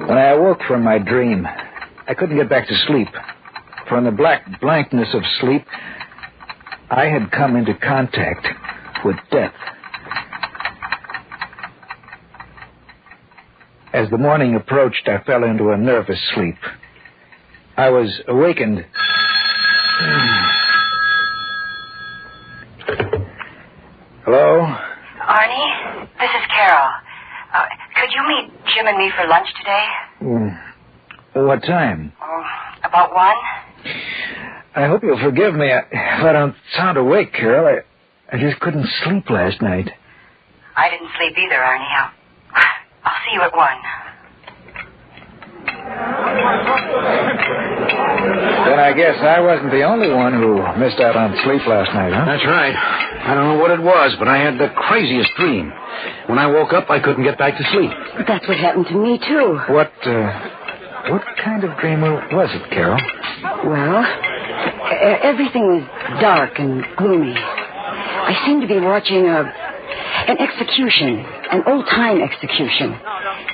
When I awoke from my dream, I couldn't get back to sleep. For in the black blankness of sleep, I had come into contact with death. As the morning approached, I fell into a nervous sleep. I was awakened... Hello? Arnie, this is Carol. Could you meet Jim and me for lunch today? What time? About 1? I hope you'll forgive me if I don't sound awake, Carol. I just couldn't sleep last night. I didn't sleep either, Arnie. I'll see you at 1. Then I guess I wasn't the only one who missed out on sleep last night, huh? That's right. I don't know what it was, but I had the craziest dream. When I woke up, I couldn't get back to sleep. That's what happened to me, too. What kind of dream was it, Carol? Well, everything was dark and gloomy. I seemed to be watching an execution, an old-time execution,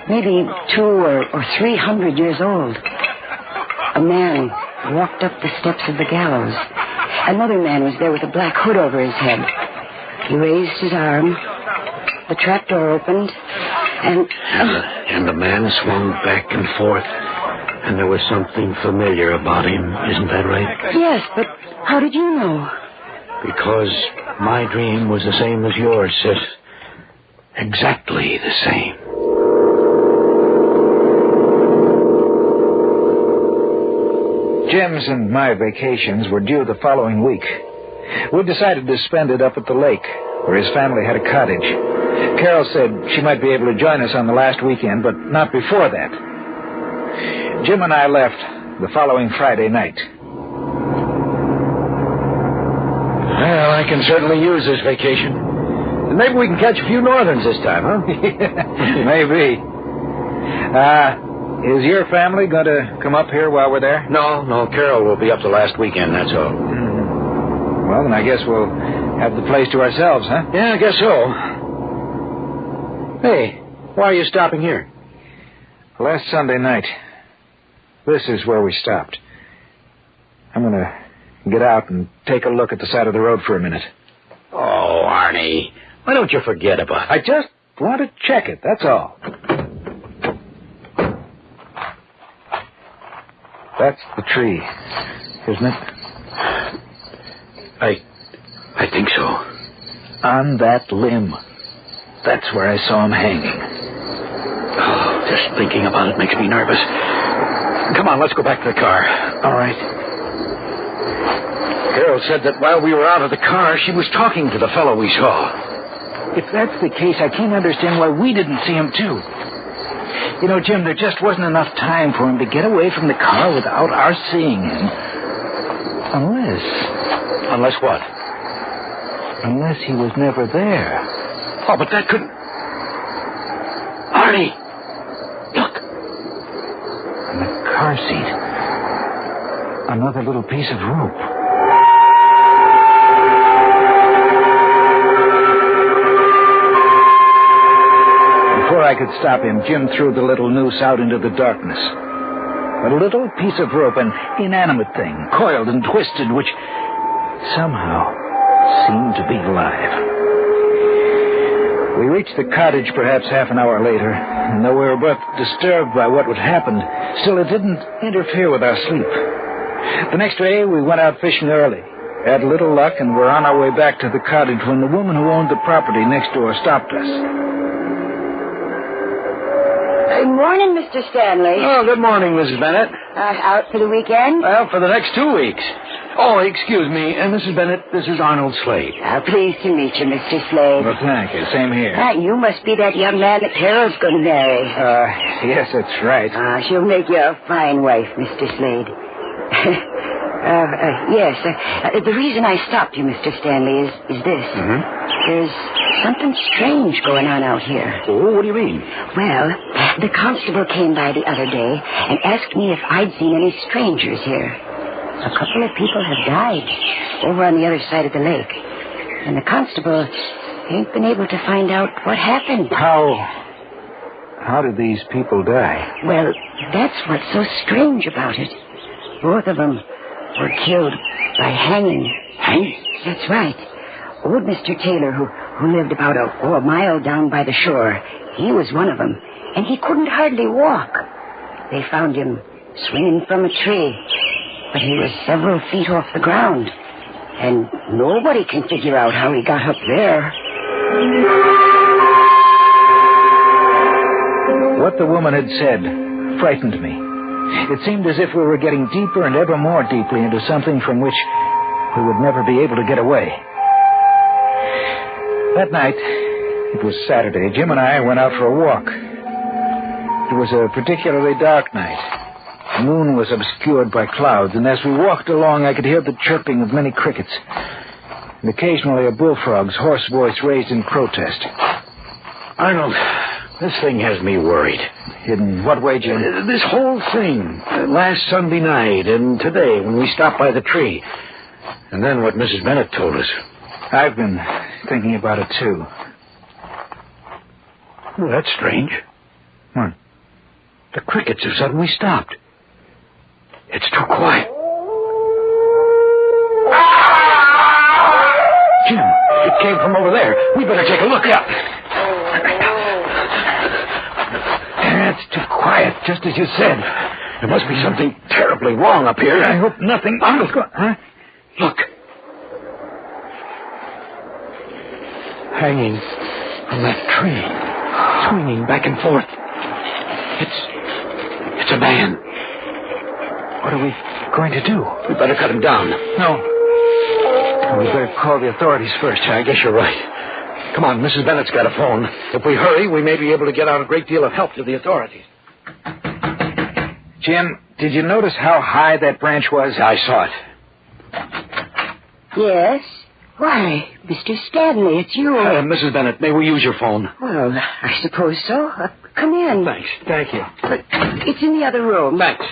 maybe 200 or 300 years old. A man walked up the steps of the gallows. Another man was there with a black hood over his head. He raised his arm. The trapdoor opened, And the man swung back and forth, and there was something familiar about him. Isn't that right? Yes, but how did you know? Because my dream was the same as yours, Sis. Exactly the same. Jim's and my vacations were due the following week. We decided to spend it up at the lake, where his family had a cottage. Carol said she might be able to join us on the last weekend, but not before that. Jim and I left the following Friday night. Well, I can certainly use this vacation. And maybe we can catch a few northerns this time, huh? Maybe. Is your family going to come up here while we're there? No. Carol will be up the last weekend, that's all. Well, then I guess we'll have the place to ourselves, huh? Yeah, I guess so. Hey, why are you stopping here? Last Sunday night, this is where we stopped. I'm going to get out and take a look at the side of the road for a minute. Oh, Arnie, why don't you forget about it? I just want to check it, that's all. That's the tree, isn't it? I think so. On that limb. That's where I saw him hanging. Oh, just thinking about it makes me nervous. Come on, let's go back to the car. All right. Carol said that while we were out of the car, she was talking to the fellow we saw. If that's the case, I can't understand why we didn't see him, too. You know, Jim, there just wasn't enough time for him to get away from the car without our seeing him. Unless what? Unless he was never there. Oh, but that couldn't... Arnie! Look! In the car seat. Another little piece of rope. Before I could stop him, Jim threw the little noose out into the darkness. A little piece of rope, an inanimate thing, coiled and twisted, which somehow seemed to be alive. We reached the cottage perhaps half an hour later, and though we were both disturbed by what had happened, still it didn't interfere with our sleep. The next day, we went out fishing early, had little luck, and were on our way back to the cottage when the woman who owned the property next door stopped us. Good morning, Mr. Stanley. Oh, good morning, Mrs. Bennett. Out for the weekend? Well, for the next 2 weeks. Oh, excuse me, Mrs. Bennett, this is Arnold Slade. Pleased to meet you, Mr. Slade. Well, thank you. Same here. You must be that young man that Carol's going to marry. Yes, that's right. She'll make you a fine wife, Mr. Slade. Yes. The reason I stopped you, Mr. Stanley, is this. There's something strange going on out here. Oh, what do you mean? Well, the constable came by the other day and asked me if I'd seen any strangers here. A couple of people have died over on the other side of the lake. And the constable ain't been able to find out what happened. How did these people die? Well, that's what's so strange about it. Both of them were killed by hanging. Hanging? That's right. Old Mr. Taylor, who lived about a mile down by the shore, he was one of them, and he couldn't hardly walk. They found him swinging from a tree, but he was several feet off the ground, and nobody can figure out how he got up there. What the woman had said frightened me. It seemed as if we were getting deeper and ever more deeply into something from which we would never be able to get away. That night, it was Saturday, Jim and I went out for a walk. It was a particularly dark night. The moon was obscured by clouds, and as we walked along, I could hear the chirping of many crickets, and occasionally a bullfrog's hoarse voice raised in protest. Arnold, this thing has me worried. In what way, Jim? This whole thing. Last Sunday night and today when we stopped by the tree. And then what Mrs. Bennett told us. I've been thinking about it, too. Well, that's strange. What? The crickets have suddenly stopped. It's too quiet. Jim, it came from over there. We better take a look. Yeah. Just as you said. There must be something terribly wrong up here. I hope nothing... Huh? Look. Hanging from that tree, swinging back and forth. It's a man. What are we going to do? We better cut him down. No. We better call the authorities first. I guess you're right. Come on, Mrs. Bennett's got a phone. If we hurry, we may be able to get out a great deal of help to the authorities. Jim, did you notice how high that branch was? I saw it. Yes? Why, Mr. Stanley, it's you. Mrs. Bennett, may we use your phone? Well, I suppose so. Come in. Thanks. Thank you. But it's in the other room. Thanks.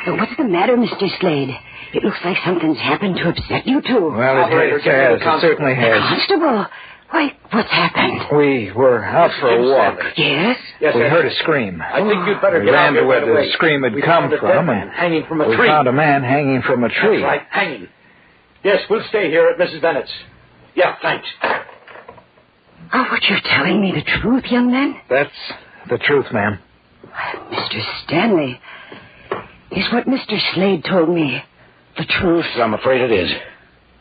What's the matter, Mr. Slade? It looks like something's happened to upset you two. Well, it has. It certainly has. Constable, why, what's happened? We were out for a walk. Yes? We heard a scream. I think you'd better We get out ran here to where right away. the scream had We come found a from, dead man hanging from a we tree. found a man hanging from a tree. That's right, hanging. Yes, we'll stay here at Mrs. Bennett's. Yeah, thanks. Oh, what you're telling me the truth, young man? That's the truth, ma'am. Mr. Stanley, is what Mr. Slade told me the truth? I'm afraid it is.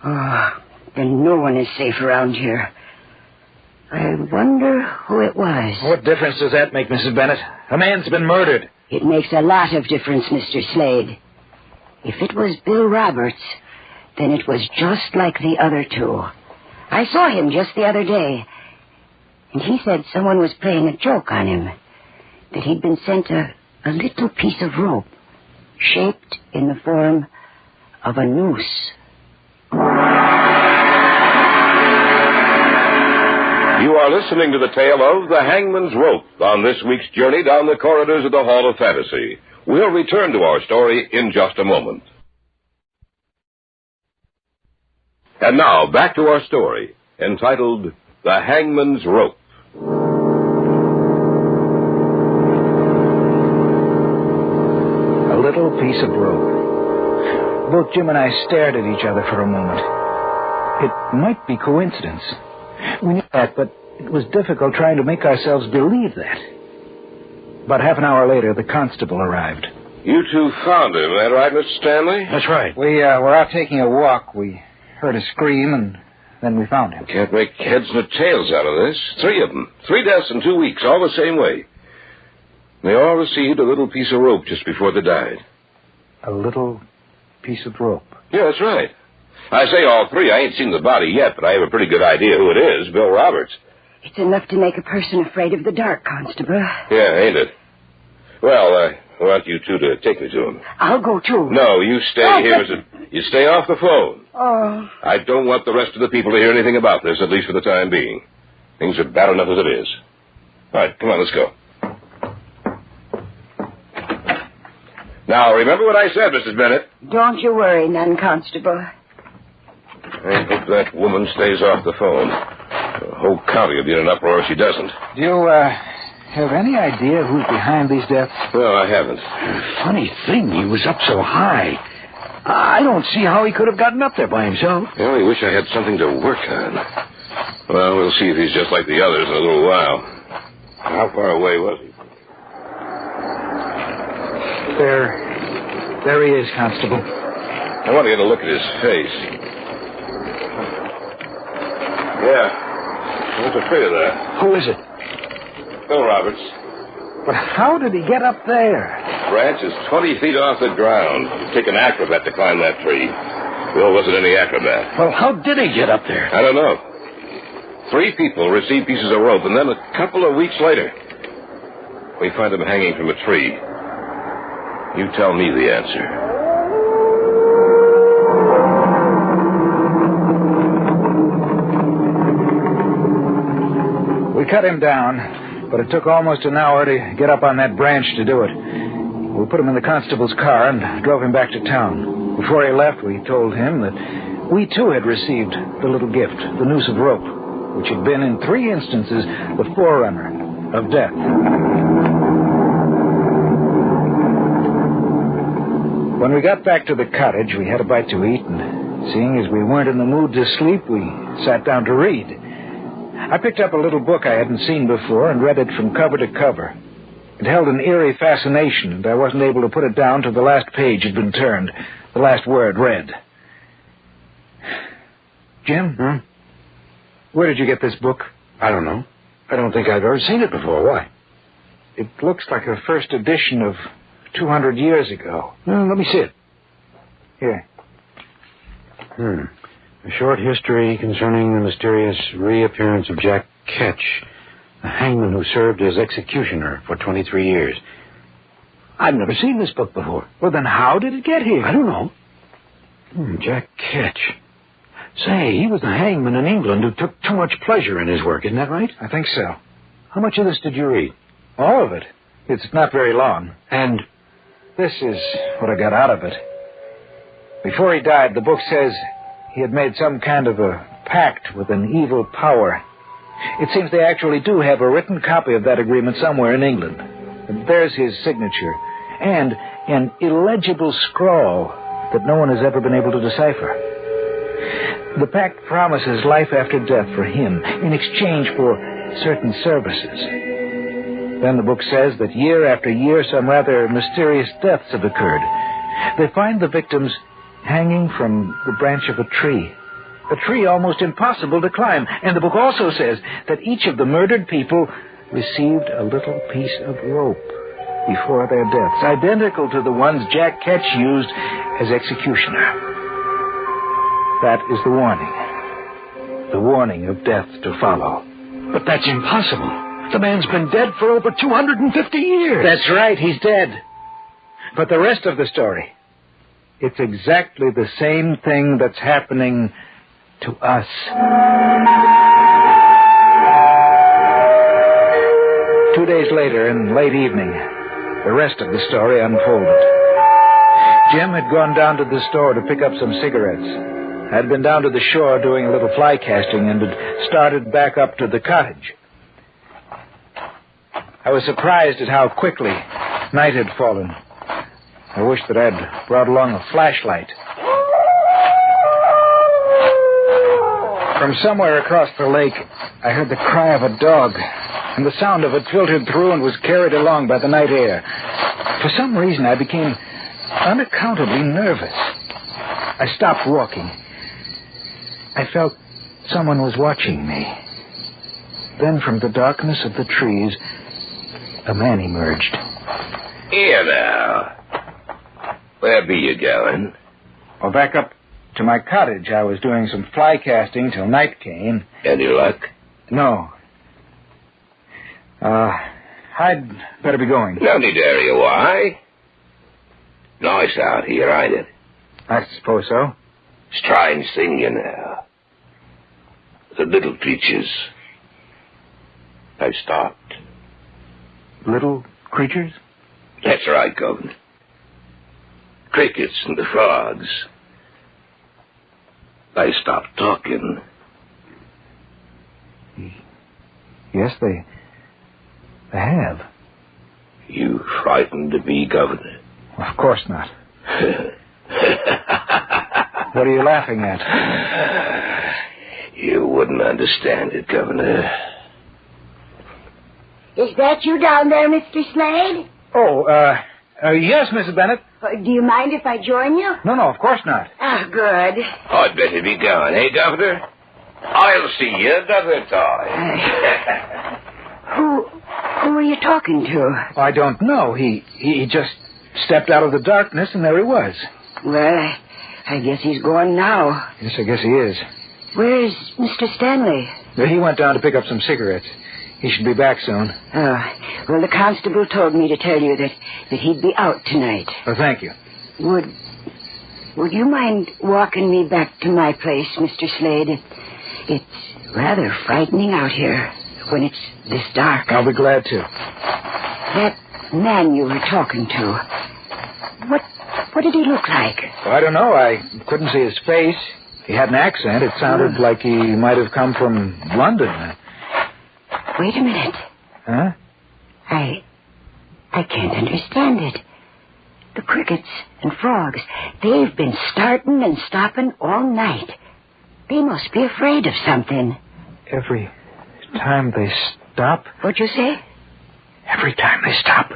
Oh, then no one is safe around here. I wonder who it was. What difference does that make, Mrs. Bennett? A man's been murdered. It makes a lot of difference, Mr. Slade. If it was Bill Roberts, then it was just like the other two. I saw him just the other day, and he said someone was playing a joke on him, that he'd been sent a little piece of rope shaped in the form of a noose. You are listening to the tale of the Hangman's Rope on this week's journey down the corridors of the Hall of Fantasy. We'll return to our story in just a moment. And now, back to our story, entitled The Hangman's Rope. A little piece of rope. Both Jim and I stared at each other for a moment. It might be coincidence. We knew that, but it was difficult trying to make ourselves believe that. About half an hour later, the constable arrived. You two found him, that right, Mr. Stanley? That's right. We were out taking a walk. We heard a scream, and then we found him. Can't make heads nor tails out of this. 3 of them. 3 deaths in 2 weeks, all the same way. They all received a little piece of rope just before they died. A little piece of rope? Yeah, that's right. I say all 3. I ain't seen the body yet, but I have a pretty good idea who it is, Bill Roberts. It's enough to make a person afraid of the dark, Constable. Yeah, ain't it? Well, I want you two to take me to him. I'll go, too. No, you stay here. You stay off the phone. Oh. I don't want the rest of the people to hear anything about this, at least for the time being. Things are bad enough as it is. All right, come on, let's go. Now, remember what I said, Mrs. Bennett. Don't you worry none, Constable. I hope that woman stays off the phone. The whole county will be in an uproar if she doesn't. Do you, have any idea who's behind these deaths? No, I haven't. Funny thing, he was up so high. I don't see how he could have gotten up there by himself. I only wish I had something to work on. Well, we'll see if he's just like the others in a little while. How far away was he? There he is, Constable. I want to get a look at his face. Yeah. I was afraid of that. Who is it? Bill Roberts. But how did he get up there? Branch is 20 feet off the ground. It'd take an acrobat to climb that tree. Bill wasn't any acrobat. Well, how did he get up there? I don't know. 3 people received pieces of rope, and then a couple of weeks later, we find him hanging from a tree. You tell me the answer. We cut him down, but it took almost an hour to get up on that branch to do it. We put him in the constable's car and drove him back to town. Before he left, we told him that we, too, had received the little gift, the noose of rope, which had been, in 3 instances, the forerunner of death. When we got back to the cottage, we had a bite to eat, and seeing as we weren't in the mood to sleep, we sat down to read. I picked up a little book I hadn't seen before and read it from cover to cover. It held an eerie fascination, and I wasn't able to put it down till the last page had been turned, the last word read. Jim? Where did you get this book? I don't know. I don't think I've ever seen it before. Why? It looks like a first edition of 200 years ago. Let me see it. Here. A short history concerning the mysterious reappearance of Jack Ketch, a hangman who served as executioner for 23 years. I've never seen this book before. Well, then how did it get here? I don't know. Jack Ketch. Say, he was the hangman in England who took too much pleasure in his work, isn't that right? I think so. How much of this did you read? All of it. It's not very long. And this is what I got out of it. Before he died, the book says he had made some kind of a pact with an evil power. It seems they actually do have a written copy of that agreement somewhere in England. And there's his signature. And an illegible scrawl that no one has ever been able to decipher. The pact promises life after death for him in exchange for certain services. Then the book says that year after year some rather mysterious deaths have occurred. They find the victims hanging from the branch of a tree almost impossible to climb. And the book also says that each of the murdered people received a little piece of rope before their deaths, identical to the ones Jack Ketch used as executioner. That is the warning. The warning of death to follow. But that's impossible. The man's been dead for over 250 years. That's right, he's dead. But the rest of the story, it's exactly the same thing that's happening to us. 2 days later, in late evening, the rest of the story unfolded. Jim had gone down to the store to pick up some cigarettes. I'd been down to the shore doing a little fly casting and had started back up to the cottage. I was surprised at how quickly night had fallen. I wished that I'd brought along a flashlight. From somewhere across the lake, I heard the cry of a dog, and the sound of it filtered through and was carried along by the night air. For some reason, I became unaccountably nervous. I stopped walking. I felt someone was watching me. Then from the darkness of the trees, a man emerged. Here now. Where be you going? Well, back up to my cottage. I was doing some fly casting till night came. Any luck? No. I'd better be going. No need to hurry. Why? Nice out here, ain't it? I suppose so. Strange thing, you know. The little creatures, they've stopped. Little creatures? That's right, Governor. Crickets and the frogs. They stopped talking. Yes, they have. You frightened to be, Governor? Of course not. What are you laughing at? You wouldn't understand it, Governor. Is that you down there, Mr. Slade? Yes, Mrs. Bennett. Do you mind if I join you? No, of course not. Oh, good. I'd better be going, eh, Governor? I'll see you another time. Who are you talking to? I don't know. He just stepped out of the darkness, and there he was. Well, I guess he's gone now. Yes, I guess he is. Where's Mr. Stanley? He went down to pick up some cigarettes. He should be back soon. Oh, well, the constable told me to tell you that he'd be out tonight. Oh, thank you. Would you mind walking me back to my place, Mr. Slade? It's rather frightening out here when it's this dark. I'll be glad to. That man you were talking to, what did he look like? Well, I don't know. I couldn't see his face. He had an accent. It sounded like he might have come from London. Wait a minute. Huh? I can't understand it. The crickets and frogs, they've been starting and stopping all night. They must be afraid of something. time they stop... What'd you say? Every time they stop,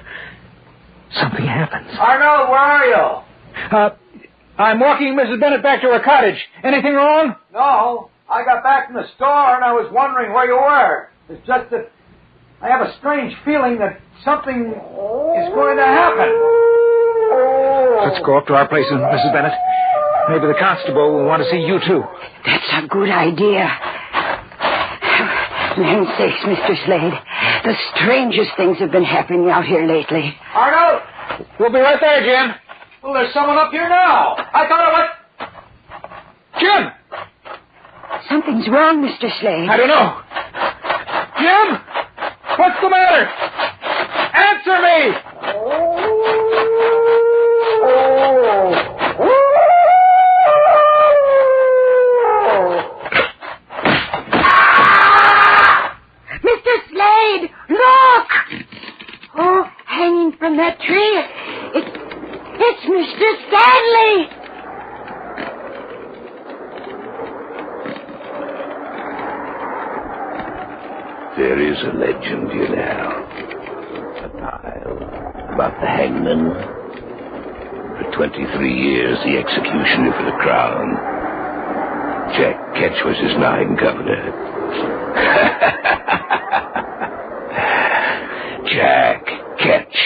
something happens. Arnold, where are you? I'm walking Mrs. Bennett back to her cottage. Anything wrong? No. I got back from the store and I was wondering where you were. It's just that I have a strange feeling that something is going to happen. Let's go up to our place, Mrs. Bennett. Maybe the constable will want to see you, too. That's a good idea. Land sakes, Mr. Slade. The strangest things have been happening out here lately. Arnold! We'll be right there, Jim. Well, there's someone up here now. I thought I went... Jim! Something's wrong, Mr. Slade. I don't know. Jim! What's the matter? Answer me! Mr. Slade, look! Oh, hanging from that tree. It's Mr. Stanley! There is a legend, you know. A pile about the hangman. For 23 years, the executioner for the crown. Jack Ketch was his name, Governor. Jack Ketch.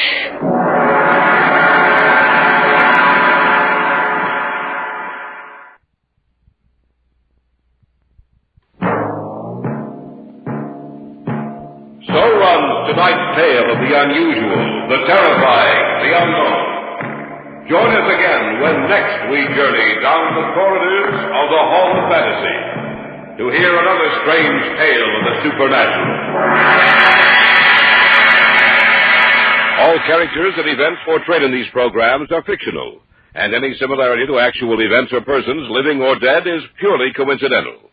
So runs tonight's tale of the unusual, the terrifying, the unknown. Join us again when next we journey down the corridors of the Hall of Fantasy to hear another strange tale of the supernatural. All characters and events portrayed in these programs are fictional, and any similarity to actual events or persons, living or dead, is purely coincidental.